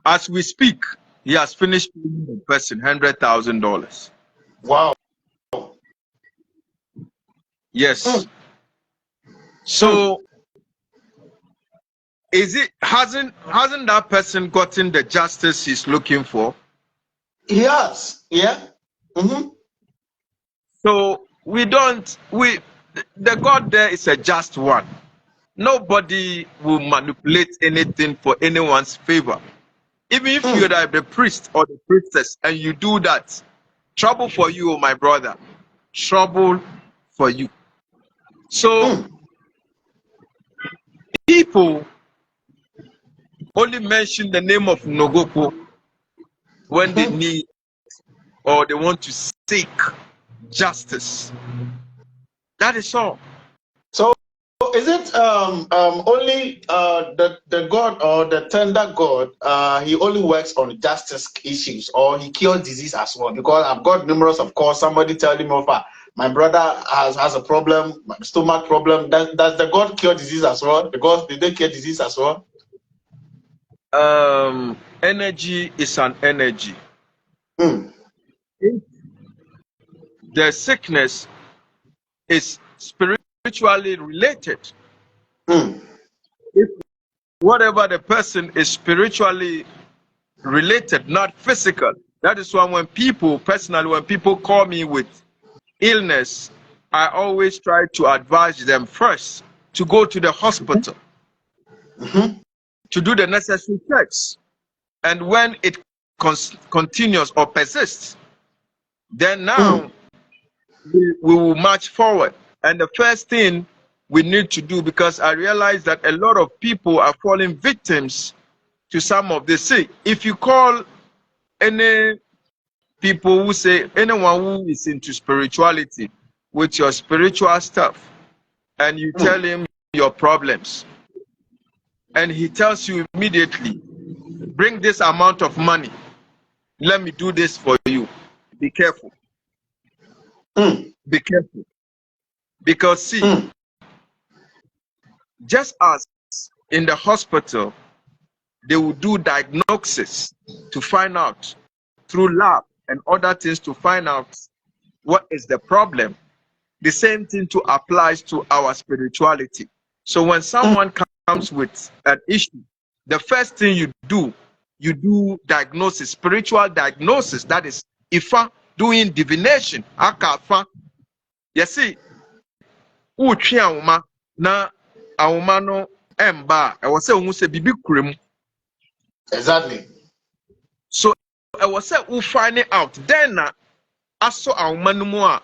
As we speak, he has finished paying the person $100,000. Wow. Yes. So hasn't that person gotten the justice he's looking for? He has. Yeah. So the God there is a just one. Nobody will manipulate anything for anyone's favor. Even if you're the priest or the priestess and you do that, trouble for you, my brother. Trouble for you. So people only mention the name of Nogoko when they need or they want to seek justice. That is all. So is it only the God or the tender God? He only works on justice issues, or he cures disease as well? Because I've got numerous of calls. Somebody telling me, my brother has a problem, stomach problem. Does the God cure disease as well? Because did they cure disease as well? Energy is an energy. The sickness is spiritually related. If whatever the person is spiritually related, not physical. That is why when people call me with illness, I always try to advise them first to go to the hospital to do the necessary checks. And when it continues or persists, then now we will march forward. And the first thing we need to do, because I realize that a lot of people are falling victims to some of this. See, if you call any people who say, anyone who is into spirituality with your spiritual stuff, and you tell him your problems, and he tells you immediately, bring this amount of money, let me do this for you. Be careful. Be careful. Because see, just as in the hospital, they will do diagnosis to find out through lab and other things to find out what is the problem. The same thing too applies to our spirituality. So when someone comes with an issue, the first thing you do you do diagnosis, spiritual diagnosis. That is Ifa doing divination. Akafa. You see, uchi awuma na awuma no emba. I was saying se bibi kurem. Exactly. So I was saying we find it out. Then aso awuma no mo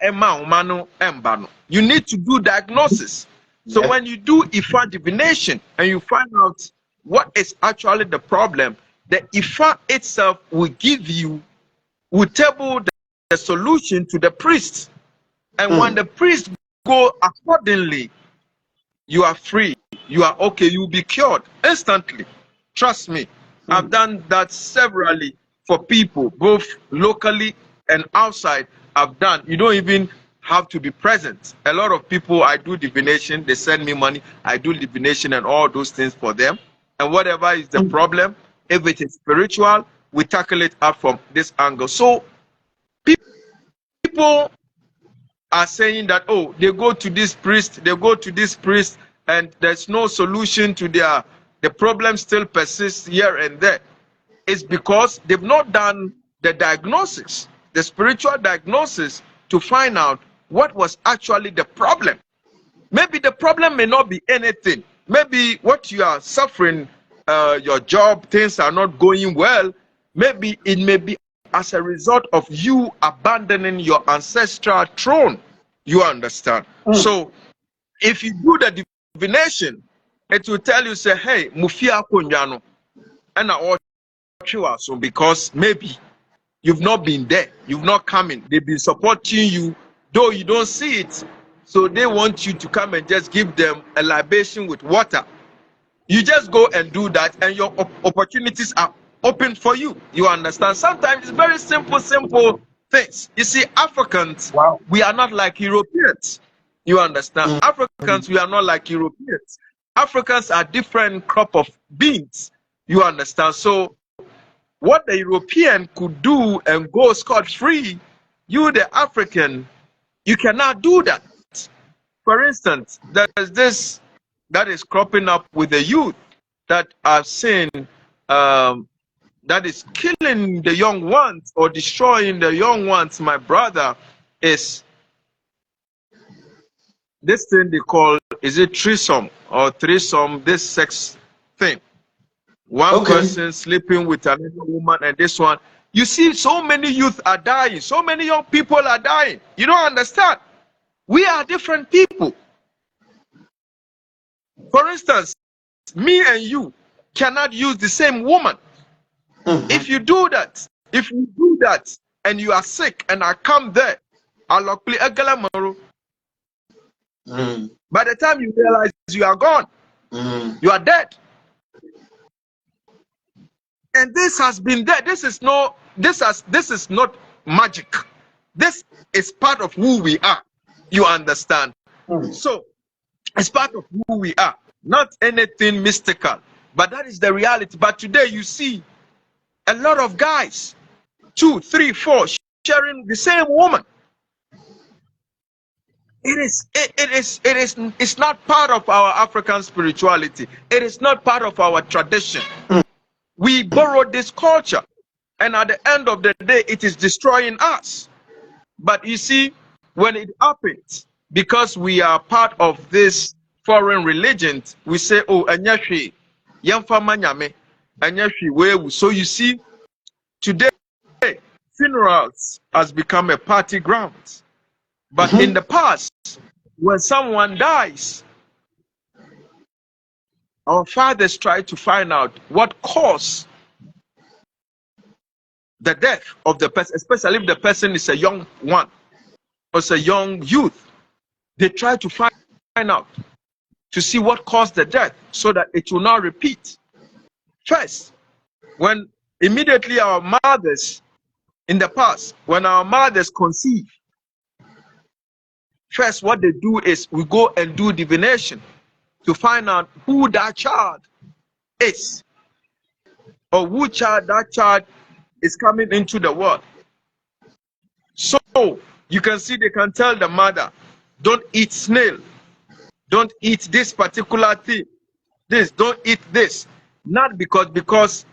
emma awuma no emba no. You need to do diagnosis. So Yeah. when you do Ifa divination and you find out what is actually the problem, the Ifa itself will table the solution to the priest. And when the priest go accordingly, you are free. You are okay. You will be cured instantly. Trust me. I've done that severally for people, both locally and outside. I've done. You don't even have to be present. A lot of people, I do divination. They send me money. I do divination and all those things for them. And whatever is the problem, if it is spiritual, we tackle it up from this angle. So people are saying that, oh, they go to this priest, and there's no solution to the problem still persists here and there. It's because they've not done the diagnosis, the spiritual diagnosis, to find out what was actually the problem. Maybe the problem may not be anything. Maybe what you are suffering, your job, things are not going well. Maybe it may be as a result of you abandoning your ancestral throne. You understand? So if you do the divination, it will tell you, say, hey, Mufia Konyano, and I so because maybe you've not been there, you've not come in, they've been supporting you, though you don't see it. So they want you to come and just give them a libation with water. You just go and do that, and your opportunities are open for you. You understand? Sometimes it's very simple things. You see, Africans, we are not like Europeans. You understand? Africans, we are not like Europeans. Africans are different crop of beings. You understand? So what the European could do and go scot-free, you, the African, you cannot do that. For instance, there's this that is cropping up with the youth that are saying that is killing the young ones or destroying the young ones. My brother, is this thing they call, is it threesome or threesome, this sex thing. One person sleeping with another woman, and this one. You see, so many youth are dying. So many young people are dying. You don't understand. We are different people. For instance, me and you cannot use the same woman. If you do that, and you are sick and I come there, I'll play a galamaro. By the time you realize you are gone, you are dead. And this has been there. This is not magic. This is part of who we are. You understand? So it's part of who we are, not anything mystical, but that is the reality. But today you see a lot of guys, 2, 3, 4, sharing the same woman. It's not part of our African spirituality. It is not part of our tradition. We borrowed this culture, and at the end of the day, it is destroying us. But you see, when it happens, because we are part of this foreign religion, we say, oh, anyashi, yamfama nyame, anyashi wewu. So you see, today, funerals has become a party ground. But in the past, when someone dies, our fathers try to find out what caused the death of the person, especially if the person is a young one or is a young youth. They try to find out to see what caused the death so that it will not repeat. First, when immediately our mothers in the past, when our mothers conceive, first what they do is we go and do divination to find out who that child is, or who child that child is coming into the world. So you can see they can tell the mother, don't eat snail, don't eat this particular thing, don't eat this. Not because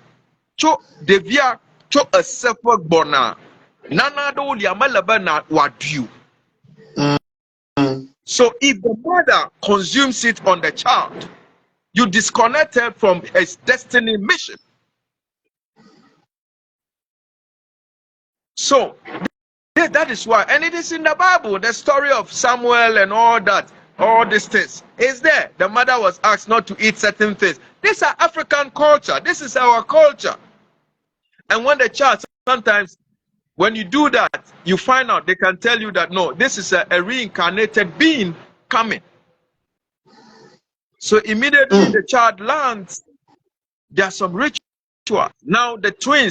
cho devia cho a sefer bona nana do liamalaba na wadu. So if the mother consumes it on the child, you disconnected from his destiny mission. So that is why, and it is in the Bible, the story of Samuel and all that, all these things is there. The mother was asked not to eat certain things. These are African culture. This is our culture. And when the child, sometimes when you do that, you find out they can tell you that no, this is a reincarnated being coming. So immediately the child learns there are some rituals. Now the twin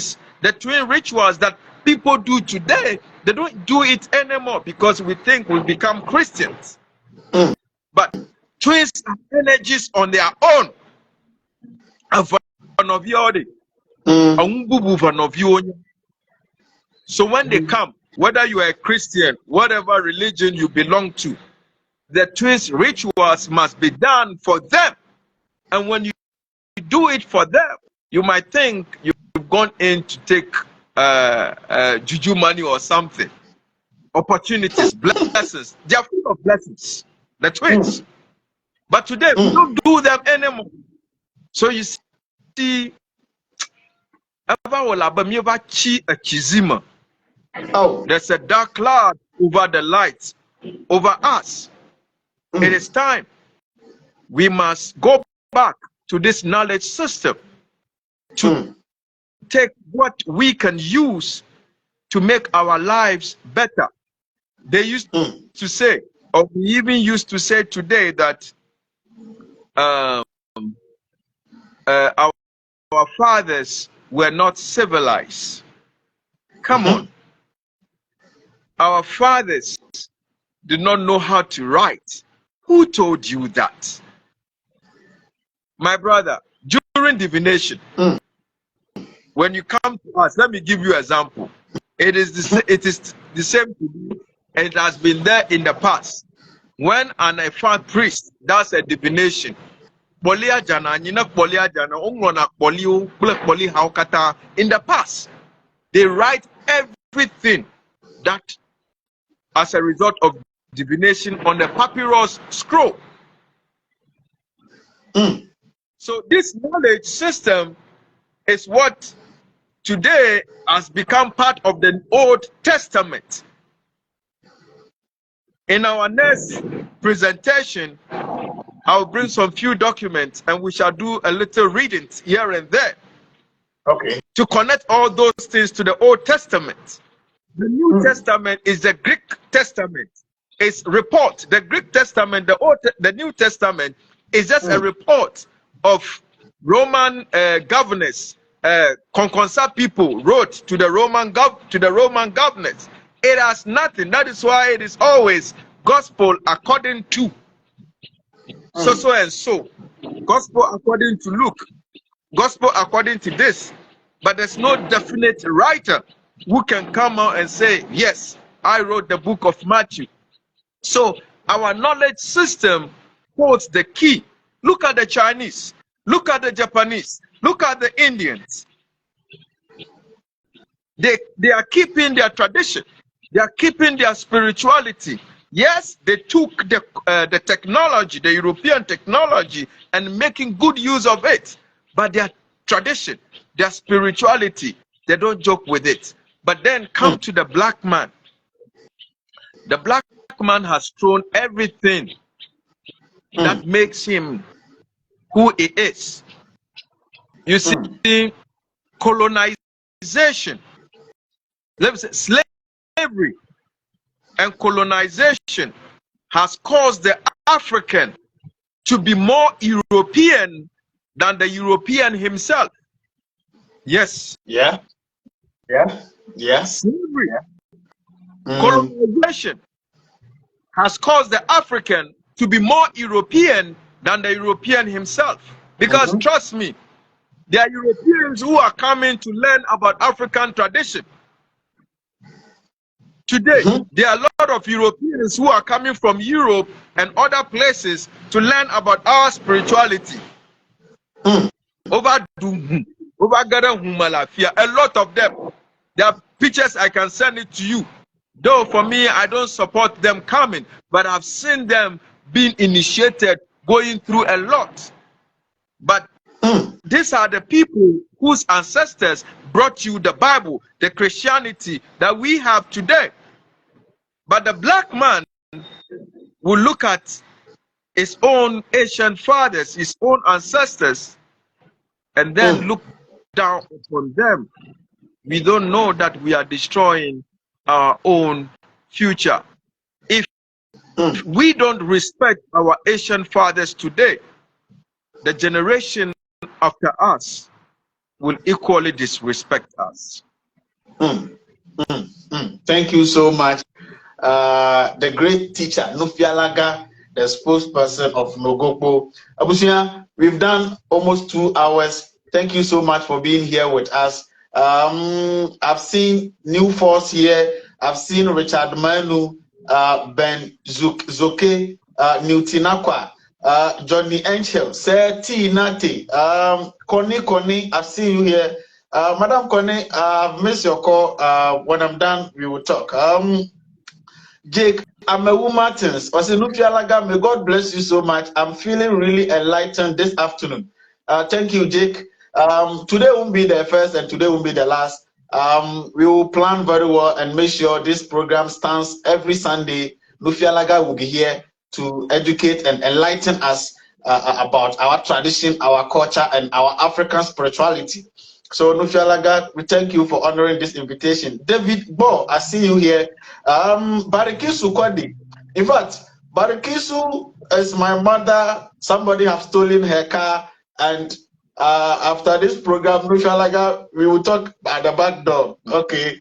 rituals that people do today, they don't do it anymore because we think we become Christians. But twins have energies on their own. So when they come, whether you are a Christian, whatever religion you belong to, the twins rituals must be done for them. And when you do it for them, you might think you've gone in to take juju money or something. Opportunities, blessings. They are full of blessings, the twins. But today, we don't do them anymore. So you see, there's a dark cloud over the light, over us. It is time. We must go back to this knowledge system to take what we can use to make our lives better. They used to say, or we even used to say today, that our fathers were not civilized. Come on. Our fathers did not know how to write. Who told you that? My brother, during divination, when you come to us, let me give you an example. It is the same to me, and it has been there in the past. When an Ifa priest does a divination, in the past, they write everything that as a result of divination on the papyrus scroll. So this knowledge system is what today has become part of the Old Testament. In our next presentation, I'll bring some few documents and we shall do a little reading here and there. Okay. To connect all those things to the Old Testament. The New Testament is the Greek Testament. It's report. The Greek Testament, the New Testament is just a report of Roman governors. Conconsa people wrote to the Roman governors. It has nothing. That is why it is always gospel according to so and so. Gospel according to Luke. Gospel according to this. But there's no definite writer who can come out and say, yes, I wrote the book of Matthew. So our knowledge system holds the key. Look at the Chinese. Look at the Japanese. Look at the Indians. They are keeping their tradition. They are keeping their spirituality. Yes, they took the technology, the European technology, and making good use of it. But their tradition, their spirituality, they don't joke with it. But then come to the black man. The black man has thrown everything that makes him who he is. You see, colonization, let me say slavery and colonization has caused the African to be more European than the European himself. Yes. Yeah. Slavery. Colonization has caused the African to be more European than the European himself. Because trust me, there are Europeans who are coming to learn about African tradition. Today, there are a lot of Europeans who are coming from Europe and other places to learn about our spirituality. Over Ubagada Humalafia, a lot of them. There are pictures, I can send it to you. Though for me, I don't support them coming, but I've seen them being initiated, going through a lot. But these are the people whose ancestors brought you the Bible, the Christianity that we have today. But the black man will look at his own ancient fathers, his own ancestors, and then look down upon them. We don't know that we are destroying our own future. If we don't respect our ancient fathers today, the generation after us will equally disrespect us. Thank you so much. The great teacher, Nufialaga, the spokesperson of Nogoko. Abusia, we've done almost 2 hours. Thank you so much for being here with us. I've seen New Force here. I've seen Richard Manu, Ben Zoke, Newtinakwa, Johnny Angel, Sir T Nati, Connie, I've seen you here. Madam Connie, I've missed your call. When I'm done, we will talk. Jake Amewu Martins, Nufialaga, may God bless you so much. I'm feeling really enlightened this afternoon. Thank you, Jake. Today won't be the first and today won't be the last. We will plan very well and make sure this program stands every Sunday. Nufialaga will be here to educate and enlighten us about our tradition, our culture, and our African spirituality. So, Nufialaga, we thank you for honoring this invitation. David Bo, I see you here. Barikisu Kwadi. In fact, Barikisu is my mother. Somebody have stolen her car, and after this program, Nufialaga, we will talk at the back door. Okay.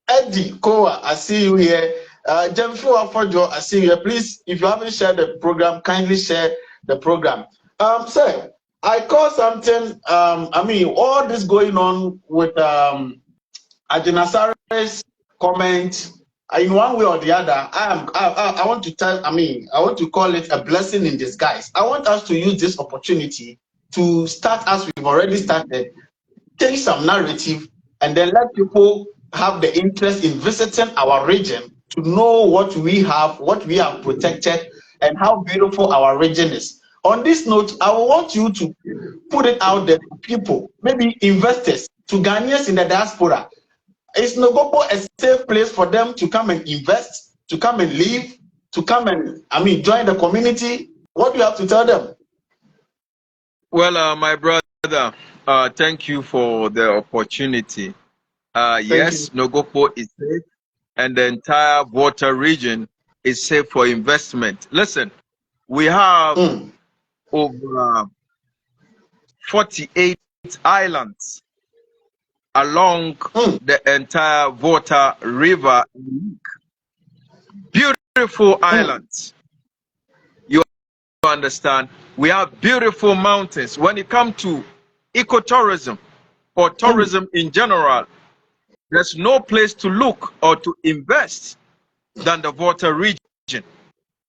Eddie Koa, I see you here. Jemfu Afojo, I see you here. Please, if you haven't shared the program, kindly share the program. Sir, I call something, all this going on with ASARE's comment, in one way or the other, I want to call it a blessing in disguise. I want us to use this opportunity to start, as we've already started, take some narrative and then let people have the interest in visiting our region to know what we have protected, and how beautiful our region is. On this note, I want you to put it out there to people, maybe investors, to Ghanaians in the diaspora. Is Nogoko a safe place for them to come and invest, to come and live, to come and, join the community? What do you have to tell them? Well, my brother, thank you for the opportunity. Yes, Nogoko is safe, and the entire water region is safe for investment. Listen, we have over 48 islands along the entire Volta River. Beautiful islands. You understand? We have beautiful mountains. When it comes to ecotourism or tourism in general, there's no place to look or to invest than the Volta region.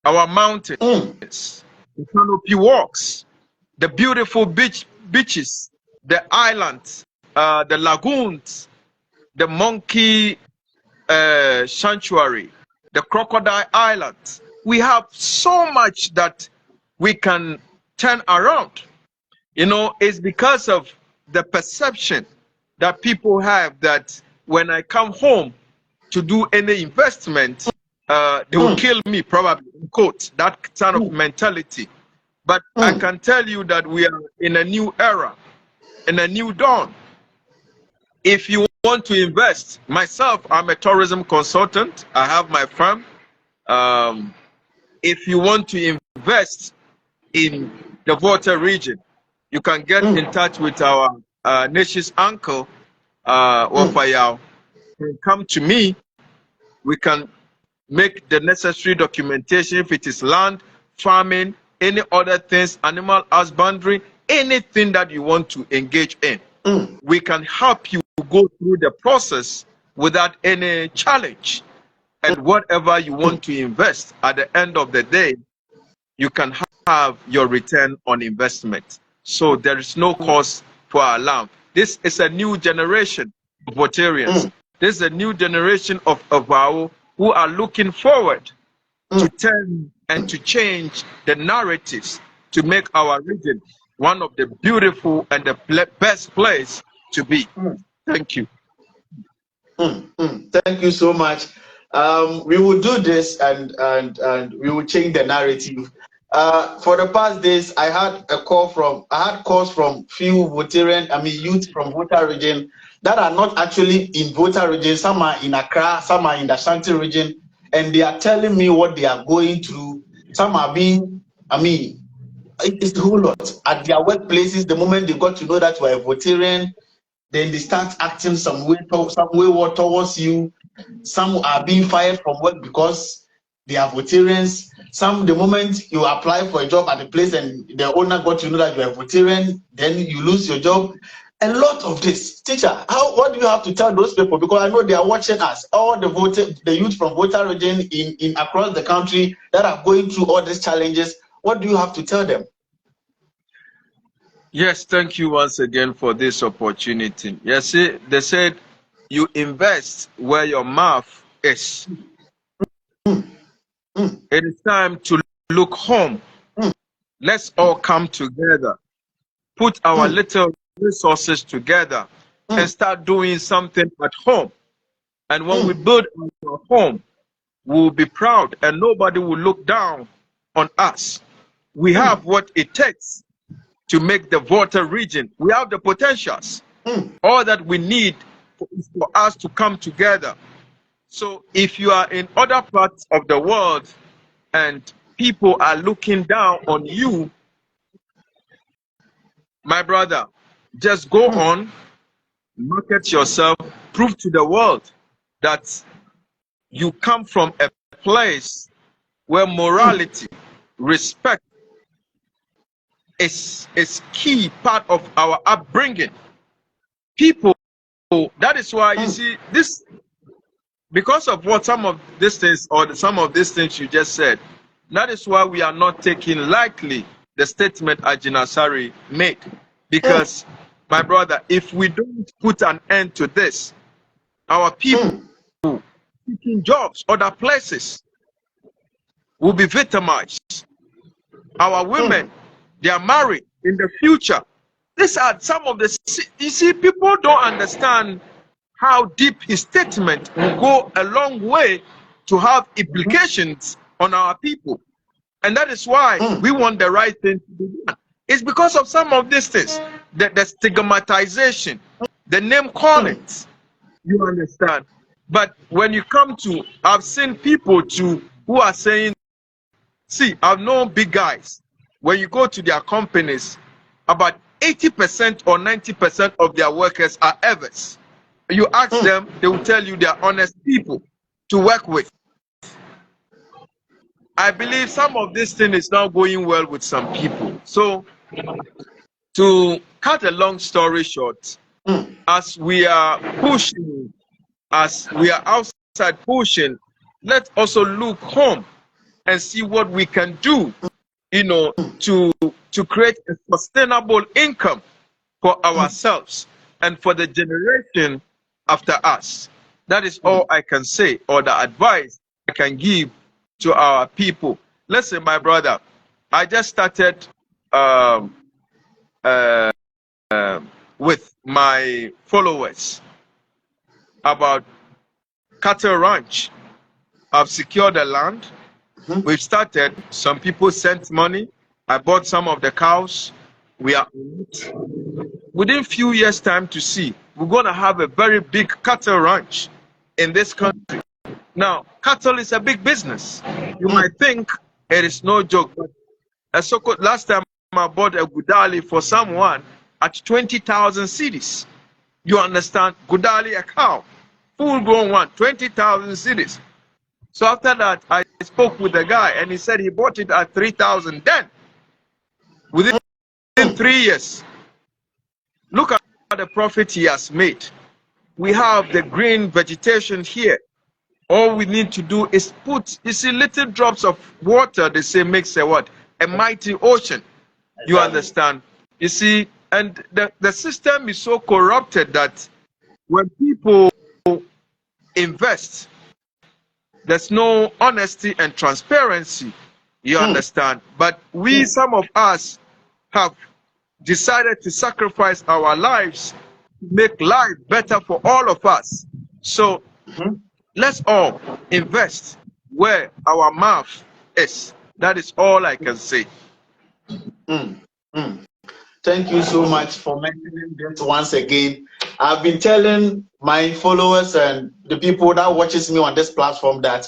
Our mountains, the canopy walks, the beautiful beaches, the islands, the lagoons, the monkey sanctuary, the crocodile islands. We have so much that we can turn around. It's because of the perception that people have that when I come home to do any investment, they will kill me, probably, in quotes, that kind of mentality. But I can tell you that we are in a new era, in a new dawn. If you want to invest, myself, I'm a tourism consultant. I have my firm. If you want to invest in the Volta region, you can get in touch with our nation's uncle, Wafayao. Come to me. We can make the necessary documentation if it is land, farming, any other things, animal husbandry, anything that you want to engage in. We can help you go through the process without any challenge. And whatever you want to invest, at the end of the day, you can have your return on investment. So there is no cause for alarm. This is a new generation of Rotarians. This is a new generation of Avao who are looking forward to turn and to change the narratives to make our region one of the beautiful and the best place to be. Thank you. Thank you so much. We will do this and we will change the narrative. For the past days, I had calls from few youth from Volta region that are not actually in Volta region. Some are in Accra, some are in the Ashanti region, and they are telling me what they are going through. Some are being, it's a whole lot. At their workplaces, the moment they got to know that you are a Voltarian, then they start acting some way towards you. Some are being fired from work because they are Voltarians. Some, the moment you apply for a job at the place and the owner got to know that you are a Voltarian, then you lose your job. A lot of this. Teacher, what do you have to tell those people? Because I know they are watching us. All the youth from Volta region in across the country that are going through all these challenges. What do you have to tell them? Yes, thank you once again for this opportunity. Yes, see, they said you invest where your mouth is. It is time to look home. Let's all come together, put our little resources together and start doing something at home. And when we build our home, we will be proud and nobody will look down on us. We have what it takes to make the Volta region. We have the potentials. All that we need is for us to come together. So if you are in other parts of the world and people are looking down on you, my brother, just go on, market yourself, prove to the world that you come from a place where morality, respect is key part of our upbringing. People, that is why you see this, because of what some of these things or some of these things you just said, that is why we are not taking lightly the statement ASARE made. Because, my brother, if we don't put an end to this, our people seeking jobs, other places, will be victimized. Our women, they are married in the future. These are some of the, you see, people don't understand how deep his statement will go a long way to have implications on our people. And that is why we want the right thing to be done. It's because of some of these things, the stigmatization, the name callings, you understand. But when you come to, I've seen people who are saying, see, I've known big guys, when you go to their companies, about 80% or 90% of their workers are Evers. You ask them, they will tell you they are honest people to work with. I believe some of this thing is not going well with some people. So, to cut a long story short, as we are pushing, as we are outside pushing, let's also look home and see what we can do, you know, to create a sustainable income for ourselves and for the generation after us. That is all I can say, or the advice I can give to our people. Listen, my brother, I just started with my followers about cattle ranch. I've secured the land. We've started. Some people sent money. I bought some of the cows. We are within few years' time to see. We're going to have a very big cattle ranch in this country. Now, cattle is a big business. You might think it is no joke, but last time I bought a Gudali for someone at 20,000 cedis. You understand? Gudali, a cow, full-grown one, 20,000 cedis. So after that, I spoke with the guy, and he said he bought it at 3,000 then. Within 3 years, look at the profit he has made. We have the green vegetation here. All we need to do is put, you see, little drops of water, they say, makes a what? A mighty ocean. You understand? You see, and the system is so corrupted that when people invest, there's no honesty and transparency. You understand? But we, some of us, have decided to sacrifice our lives to make life better for all of us. So let's all invest where our mouth is. That is all I can say. Thank you so much for mentioning this once again. I've been telling my followers and the people that watches me on this platform that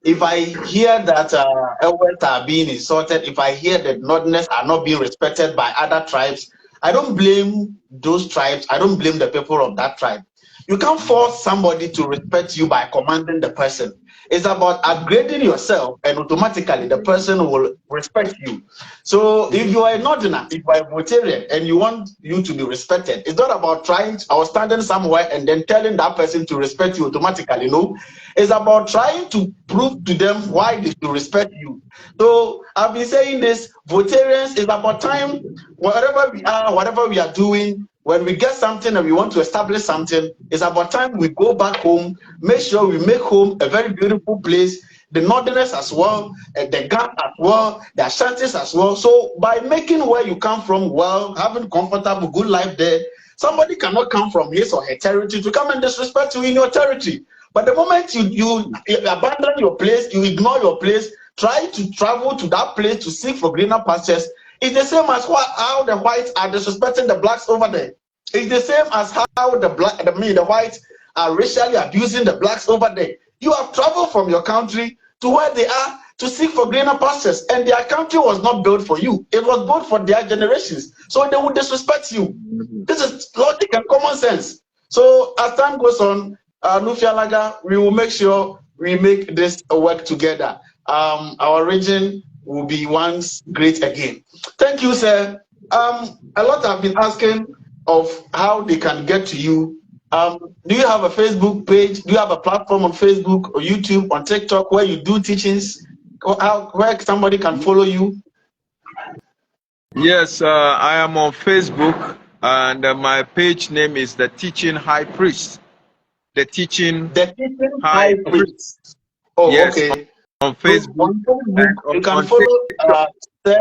if I hear that elders are being insulted, if I hear that Northerners are not being respected by other tribes, I don't blame those tribes. I don't blame the people of that tribe. You can't force somebody to respect you by commanding the person. It's about upgrading yourself, and automatically the person will respect you. So if you are a Northerner, if you are a Voterian, and you want you to be respected, it's not about trying or standing somewhere and then telling that person to respect you automatically. No, it's about trying to prove to them why they should respect you. So I've been saying this, Voterians, it's about time, wherever we are, whatever we are doing, when we get something and we want to establish something, it's about time we go back home, make sure we make home a very beautiful place, the Northerners as well, and the Gap as well, the Ashantis as well. So by making where you come from well, having comfortable, good life there, somebody cannot come from his or her territory to come and disrespect you in your territory. But the moment you abandon your place, you ignore your place, try to travel to that place to seek for greener pastures, it's the same as how the whites are disrespecting the blacks over there. It's the same as how the whites are racially abusing the blacks over there. You have traveled from your country to where they are to seek for greener pastures, and their country was not built for you. It was built for their generations. So they would disrespect you. This is logic and common sense. So as time goes on, Nufialaga, we will make sure we make this work together. Our region will be once great again. Thank you, sir. A lot have been asking of how they can get to you. Do you have a Facebook page? Do you have a platform on Facebook or YouTube, on TikTok, where you do teachings? Where somebody can follow you? Yes, I am on Facebook, and my page name is The Teaching High Priest. The Teaching High Priest. Oh, yes, okay. On Facebook. So on Facebook, you can follow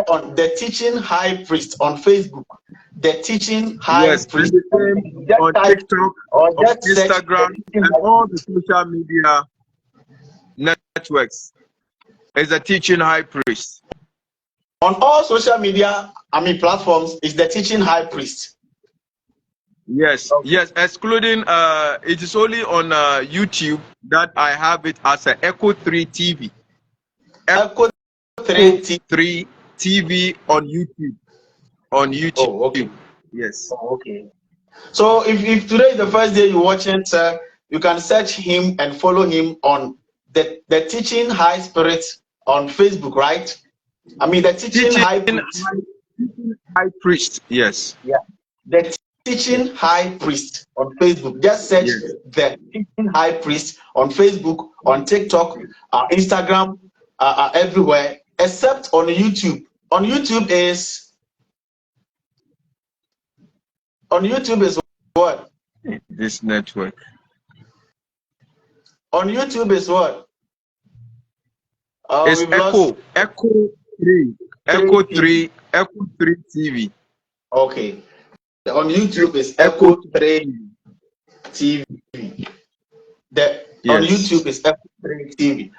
on The Teaching High Priest on Facebook. The Teaching High Priest. On TikTok, on Instagram, and all the social media networks. Is The Teaching High Priest. On all social media, platforms, is The Teaching High Priest. Yes, okay. Yes, excluding it is only on YouTube that I have it as a Echo 3 TV. Echo 3 TV on YouTube. On YouTube. Oh, okay. Yes. Oh, okay. So if today is the first day you're watching, sir, you can search him and follow him on the Teaching High Spirit on Facebook, right? The Teaching High Priest. High Priest, yes. Yeah. The Teaching High Priest on Facebook. Just search The Teaching High Priest on Facebook, on TikTok, Instagram, everywhere, except on YouTube. On YouTube is what? This network. On YouTube is what? It's Echo 3. Echo 3 TV. Okay. On YouTube is Echo 3 TV. On YouTube is Echo 3 TV.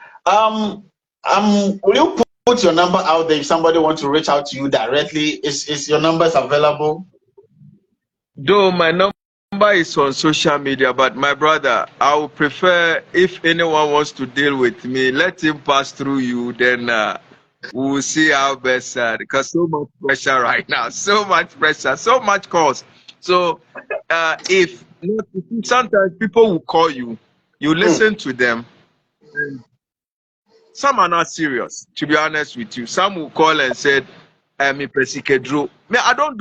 Will you put your number out there if somebody wants to reach out to you directly? Is your numbers available? Though my number is on social media, but my brother, I would prefer if anyone wants to deal with me, let him pass through you, then we will see how best, because so much pressure right now, so much pressure, so much calls. So if sometimes people will call you, you listen to them, and some are not serious, to be honest with you. Some will call and say, I don't do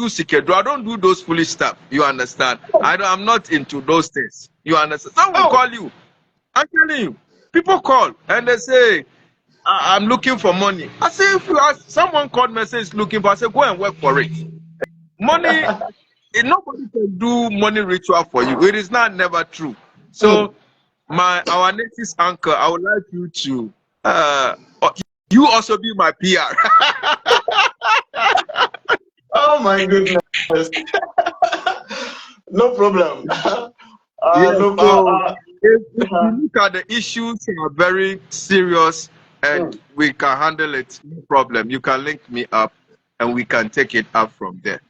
sikedro. I don't do those foolish stuff. You understand? I'm not into those things. You understand? Some will call you. I'm telling you. People call and they say, I'm looking for money. I say, if you ask, someone called me and says looking for, I say, go and work for it. Money, nobody can do money ritual for you. It is not never true. So, our native uncle, I would like you to, you also be my PR. Oh my goodness. No problem. Yeah, No, so if you look at the issues are very serious and we can handle it, no problem. You can link me up and we can take it up from there.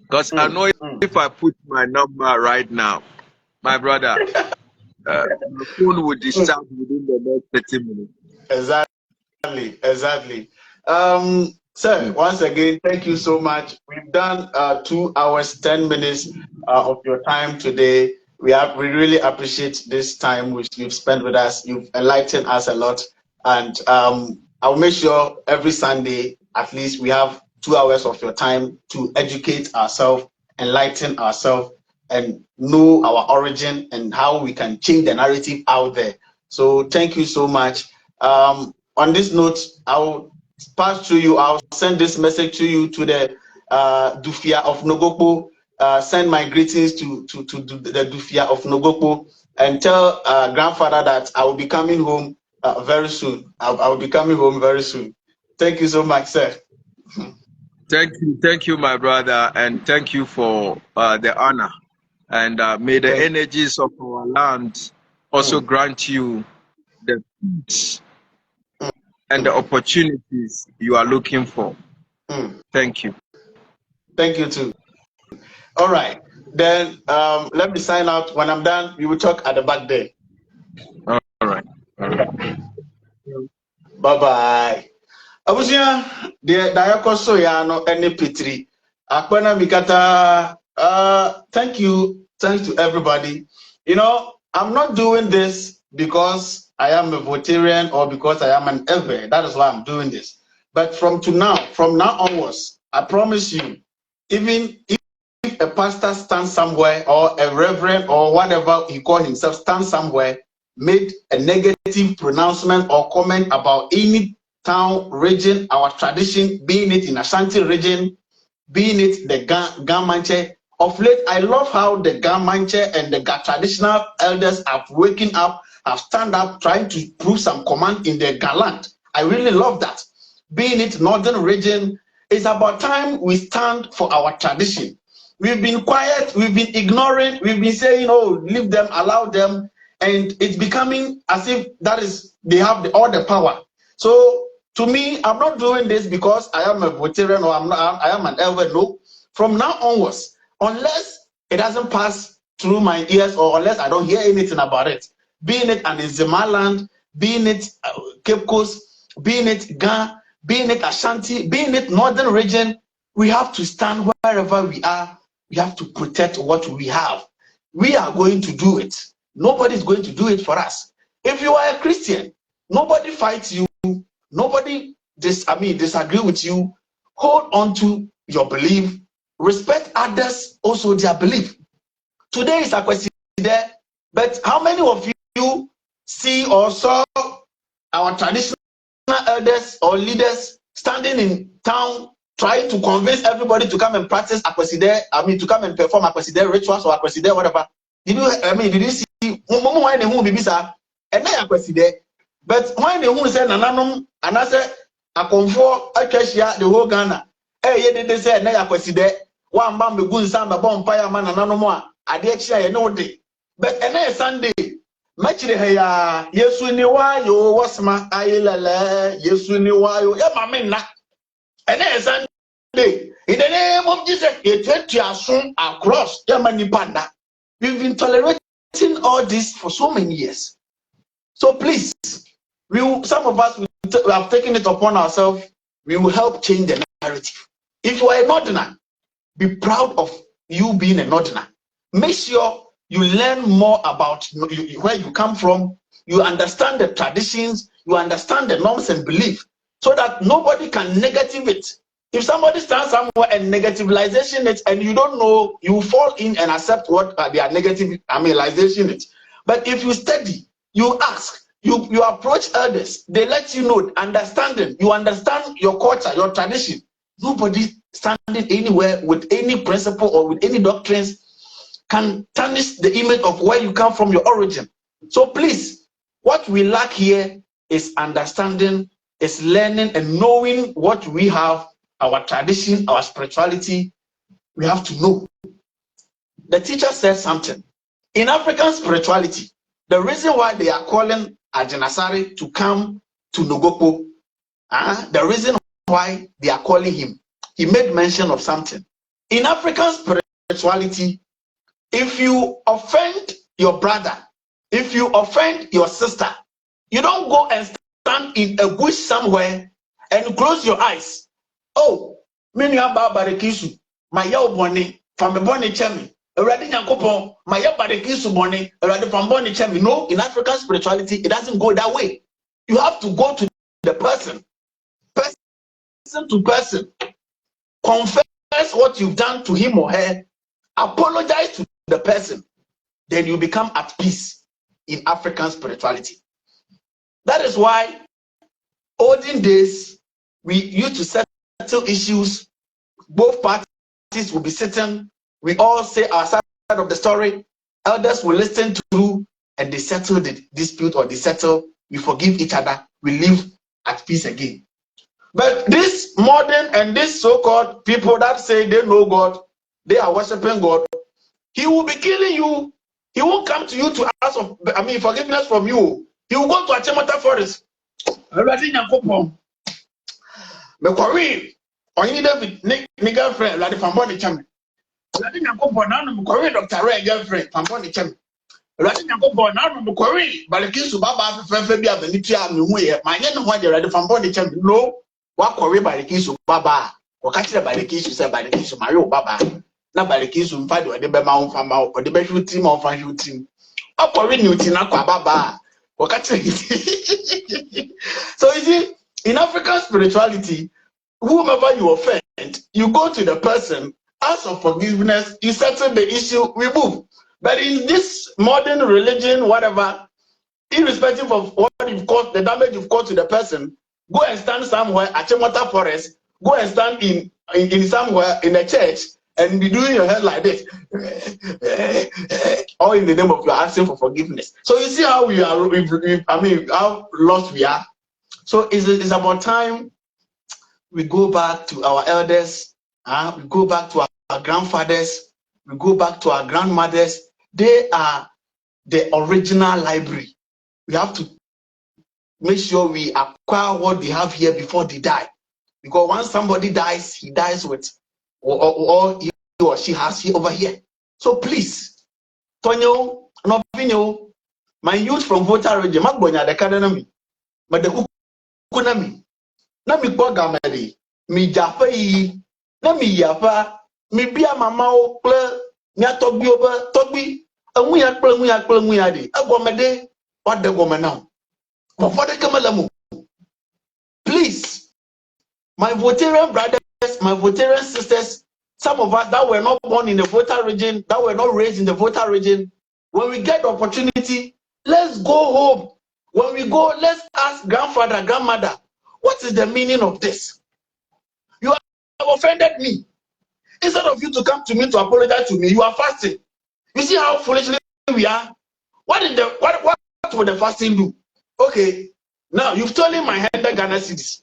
Because I know if I put my number right now, my brother, the phone will discharge within the next 30 minutes. Exactly. Sir, once again, thank you so much. We've done 2 hours, 10 minutes of your time today. We really appreciate this time which you've spent with us. You've enlightened us a lot. And I'll make sure every Sunday, at least we have 2 hours of your time to educate ourselves, enlighten ourselves, and know our origin and how we can change the narrative out there. So thank you so much. On this note, I'll pass through you. I'll send this message to you, to the Dufia of Nogoko. Send my greetings to the Dufia of Nogoko, and tell grandfather that I will be coming home very soon. I will be coming home very soon. Thank you so much, sir. Thank you, my brother, and thank you for the honor. And may the energies of our land also grant you the peace and the opportunities you are looking for. Thank you. Thank you too. All right. Then let me sign out. When I'm done, we will talk at the back there. All right. Bye-bye. Abusia, the Dayako Soyano, any Petri. Akwana Mikata, thank you. Thanks to everybody. You know, I'm not doing this because I am a Votarian or because I am an Ever. That is why I'm doing this. But from now onwards, I promise you, even if a pastor stands somewhere or a reverend or whatever he calls himself stands somewhere, made a negative pronouncement or comment about any town, region, our tradition, being it in Ashanti region, being it the Gamanche. Of late, I love how the Gamanche and the traditional elders have waking up, have stand up, trying to prove some command in their Galand. I really love that. Being it northern region, it's about time we stand for our tradition. We've been quiet, we've been ignoring, we've been saying, oh, leave them, allow them, and it's becoming as if that is, they have all the power. So to me, I'm not doing this because I am a Votarian or I am an elder. No. From now onwards, unless it doesn't pass through my ears or unless I don't hear anything about it, being it an Izemaland, being it Cape Coast, being it Ga, being it Ashanti, being it northern region, we have to stand wherever we are. We have to protect what we have. We are going to do it. Nobody is going to do it for us. If you are a Christian, nobody fights you. Nobody disagree with you. Hold on to your belief. Respect others also their belief. Today is a question there, but how many of you see or saw our traditional elders or leaders standing in town trying to convince everybody to come and practice akweside, to come and perform akweside rituals or akweside whatever? Did you see why they move bisa and akweside? But when they who say nananum and I say akonfo atwahia the whole Ghana, they say na akweside one bam be gun samba bonfire man nananum a ade achia ye no de. But na Sunday machire heya yesu ni wayo wasma ayelele yesu ni wayo ya mamena. And then Sunday, in the name of Jesus, it went to assume across Germany Panda. We've been tolerating all this for so many years. So please, some of us we have taken it upon ourselves. We will help change the narrative. If you are a Northerner, be proud of you being a Northerner. Make sure you learn more about where you come from. You understand the traditions. You understand the norms and beliefs, so that nobody can negative it. If somebody stands somewhere and negativization it, and you don't know, you fall in and accept what they are negativization it. But if you study, you ask, you approach others, they let you know, understanding, you understand your culture, your tradition. Nobody standing anywhere with any principle or with any doctrines can tarnish the image of where you come from, your origin. So please, what we lack here is understanding, is learning and knowing what we have, our tradition, our spirituality. We have to know. The teacher said something. In African spirituality, the reason why they are calling ASARE to come to Nogoko, the reason why they are calling him, he made mention of something. In African spirituality, if you offend your brother, if you offend your sister, you don't go and stand in a bush somewhere and close your eyes. Oh, many about barikisu, my yo bonnie, from a bonnie chemi, already yankopon, my yo barikisu bonnie, already from bonnie chemi. No, in African spirituality, it doesn't go that way. You have to go to the person to person, confess what you've done to him or her, apologize to the person, then you become at peace in African spirituality. That is why olden days we used to settle issues. Both parties will be sitting, we all say our side of the story, elders will listen to, and they settle the dispute, or they settle, we forgive each other, we live at peace again. But this modern and this so-called people that say they know God, they are worshiping God, he will be killing you. He won't come to you to ask of, forgiveness from you. He will go to a Achimota forest. Or you need a girlfriend, like the family channel. Dr. Ray girlfriend, family channel. Running a couple now from the Korean, but the kids to Baba, Fabia, the Nitia, my young one, they're the family channel. No, what Korea by the kids to Baba, or catch it by the kids to say by the kids to Mario Baba. Not by the kids who fight or the Bema from out or the best team or fan team. Up for renewing Baba. So you see, in African spirituality, whomever you offend, you go to the person, ask for forgiveness, you settle the issue, we move. But in this modern religion, whatever, irrespective of what you've caused, the damage you've caused to the person, go and stand somewhere at Achimota Forest, go and stand in somewhere in a church and be doing your head like this, all in the name of your asking for forgiveness. So you see how we are, how lost we are. So it's about time we go back to our elders, we go back to our grandfathers, we go back to our grandmothers. They are the original library. We have to make sure we acquire what they have here before they die. Because once somebody dies, he dies with or he or she has here over here. So please, Tonyo, Novinyo, my youth from voter region, Magbonya, the academy, but the Kukunami, Nami Bogamadi, mi Jafai, Nami Yafa, mi Bia Mamao, Nya Tobi over Tobi, and we are playing, we are the Agomade, what the woman now. But for the Kamalamu, please, my Votarian brothers, my Votarian sisters, some of us that were not born in the voter region, that were not raised in the voter region, when we get the opportunity, let's go home. When we go, let's ask grandfather, grandmother, what is the meaning of this? You have offended me. Instead of you to come to me to apologize to me, you are fasting. You see how foolishly we are? What will the fasting do? Okay, now you've stolen my 100 Ghana cedis.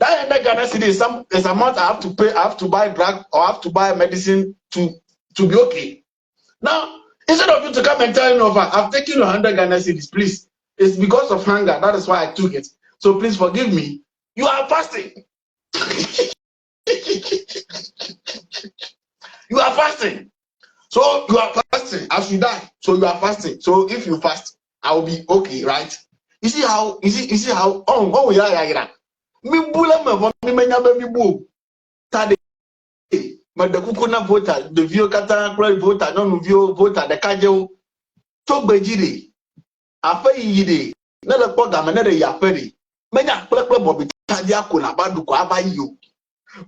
That 100 Ghana cedis is amount I have to pay, I have to buy drug or I have to buy medicine to be okay. Now, instead of you to come and tell me over, I've taken your 100 Ghana cedis, please. It's because of hunger. That is why I took it. So please forgive me. You are fasting. You are fasting. So you are fasting as you die. So you are fasting. So if you fast, I will be okay, right? You see how yeah. Me bula me menya me bu. Tade. But the kukuna voter, the view kata voter, no view voter, the kajo. Talk bejide. Afa yide. Na le program na de yapere. Menya kpekpe bobi tadi akona badu ko abayo.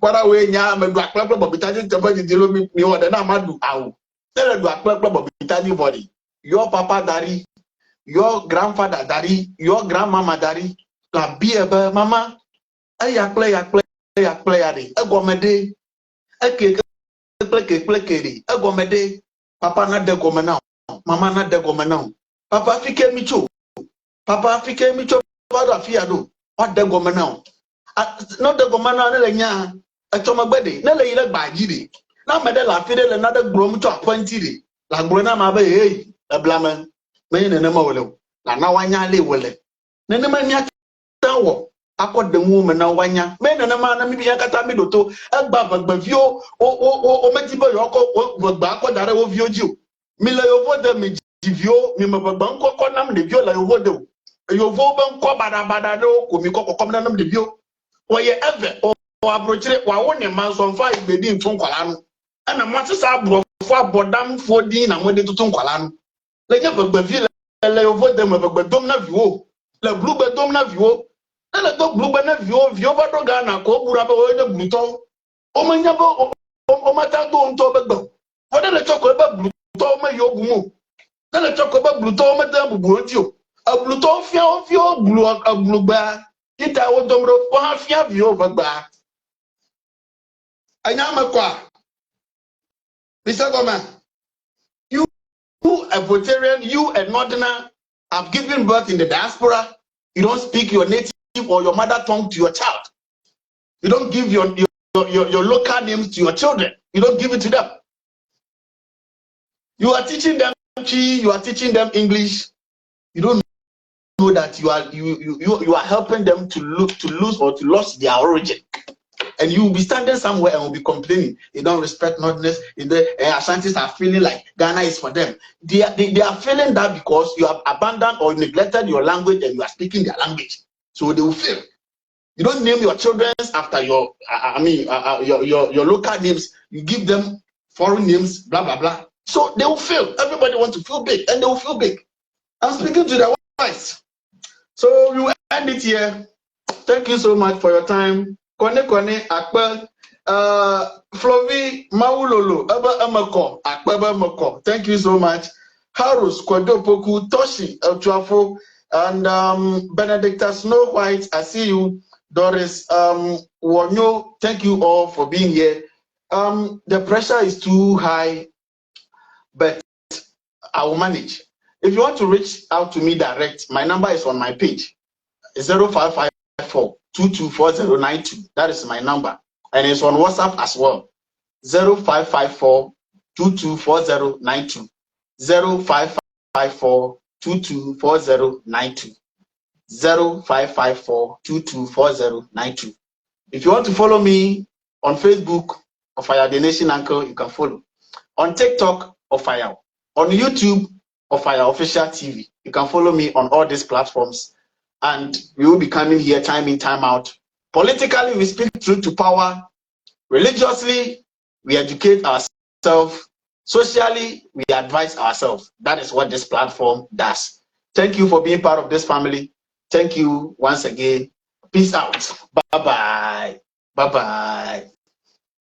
Kwara we nya me do kpekpe bobi tadi tebo jidelo mi wode na madu awo. Na le do kpekpe bobi tadi body. Your papa daddy, your grandfather daddy, your grandmama daddy, la biebe mama. Yakple play egomede eke pleke egomede papa na de gomena mama na de gomena papa fike micho bado afia do what de gomena no de gomena na le nya atomagbede na le ile gbagide na mede la fide le na de grom to appointed la gro na ma ba hey eblama me ne ma wole na wanya le wole ne ma nya tawo akode mu me na wanya me ne ma na mi biya kata mi doto egba vio o metibo yo ko gba akodare wo vio ji o mi le yo vo de mi vio mi ma gba nko nam de vio la yo vo de yo vo ban ko bada do ko mi ko na nam de vio o ye eve o abrochire wa wo ne man so mfa igbedi mfun kwala no ana mo tisa abrofo abodam fo din na mo de tutun kwala no le nya gba vio le yo vo de ma gba dom na vio le blue gba dom na vio na to blue gba na vio ba do ga na ko bura ba o de bluto o manya bo o mata do nto ba gba o de le choko ba bluto ma yo gumu na le choko ba bluto ma da bubu ntio a bluto fia blu gba kita o domro o ha fia vio ba gba anya ma kwa Mr. Goma, you a Voterian, you a Northerner have given birth in the diaspora. You don't speak your native or your mother tongue to your child. You don't give your local names to your children. You don't give it to them. You are teaching them Chi, you are teaching them English. You don't know that you are helping them to lose or to lose their origin. And you will be standing somewhere and will be complaining. They don't respect Northerners. The Ashantis are feeling like Ghana is for them. They are feeling that because you have abandoned or neglected your language and you are speaking their language. So they will feel. You don't name your children after your local names. You give them foreign names, blah, blah, blah. So they will feel. Everybody wants to feel big and they will feel big. I'm speaking to the voice. So we will end it here. Thank you so much for your time. Kone akpe Flovi Maulolo eba amako akpe amako. Thank you so much. Harus Kwadopoku Toshi Eltuafo and Benedicta Snow White. I see you. Doris Wanyo. Thank you all for being here. The pressure is too high, but I will manage. If you want to reach out to me direct, my number is on my page. 0554 224092. That is my number. And it's on WhatsApp as well. 0554 224092. 0554 224092. 0554 224092. If you want to follow me on Facebook, Ofaya the Nation Uncle, you can follow. On TikTok, Ofaya. On YouTube, Ofaya Official TV. You can follow me on all these platforms. And we will be coming here time in, time out. Politically, we speak truth to power. Religiously, we educate ourselves. Socially, we advise ourselves. That is what this platform does. Thank you for being part of this family. Thank you once again. Peace out. Bye-bye. Bye-bye.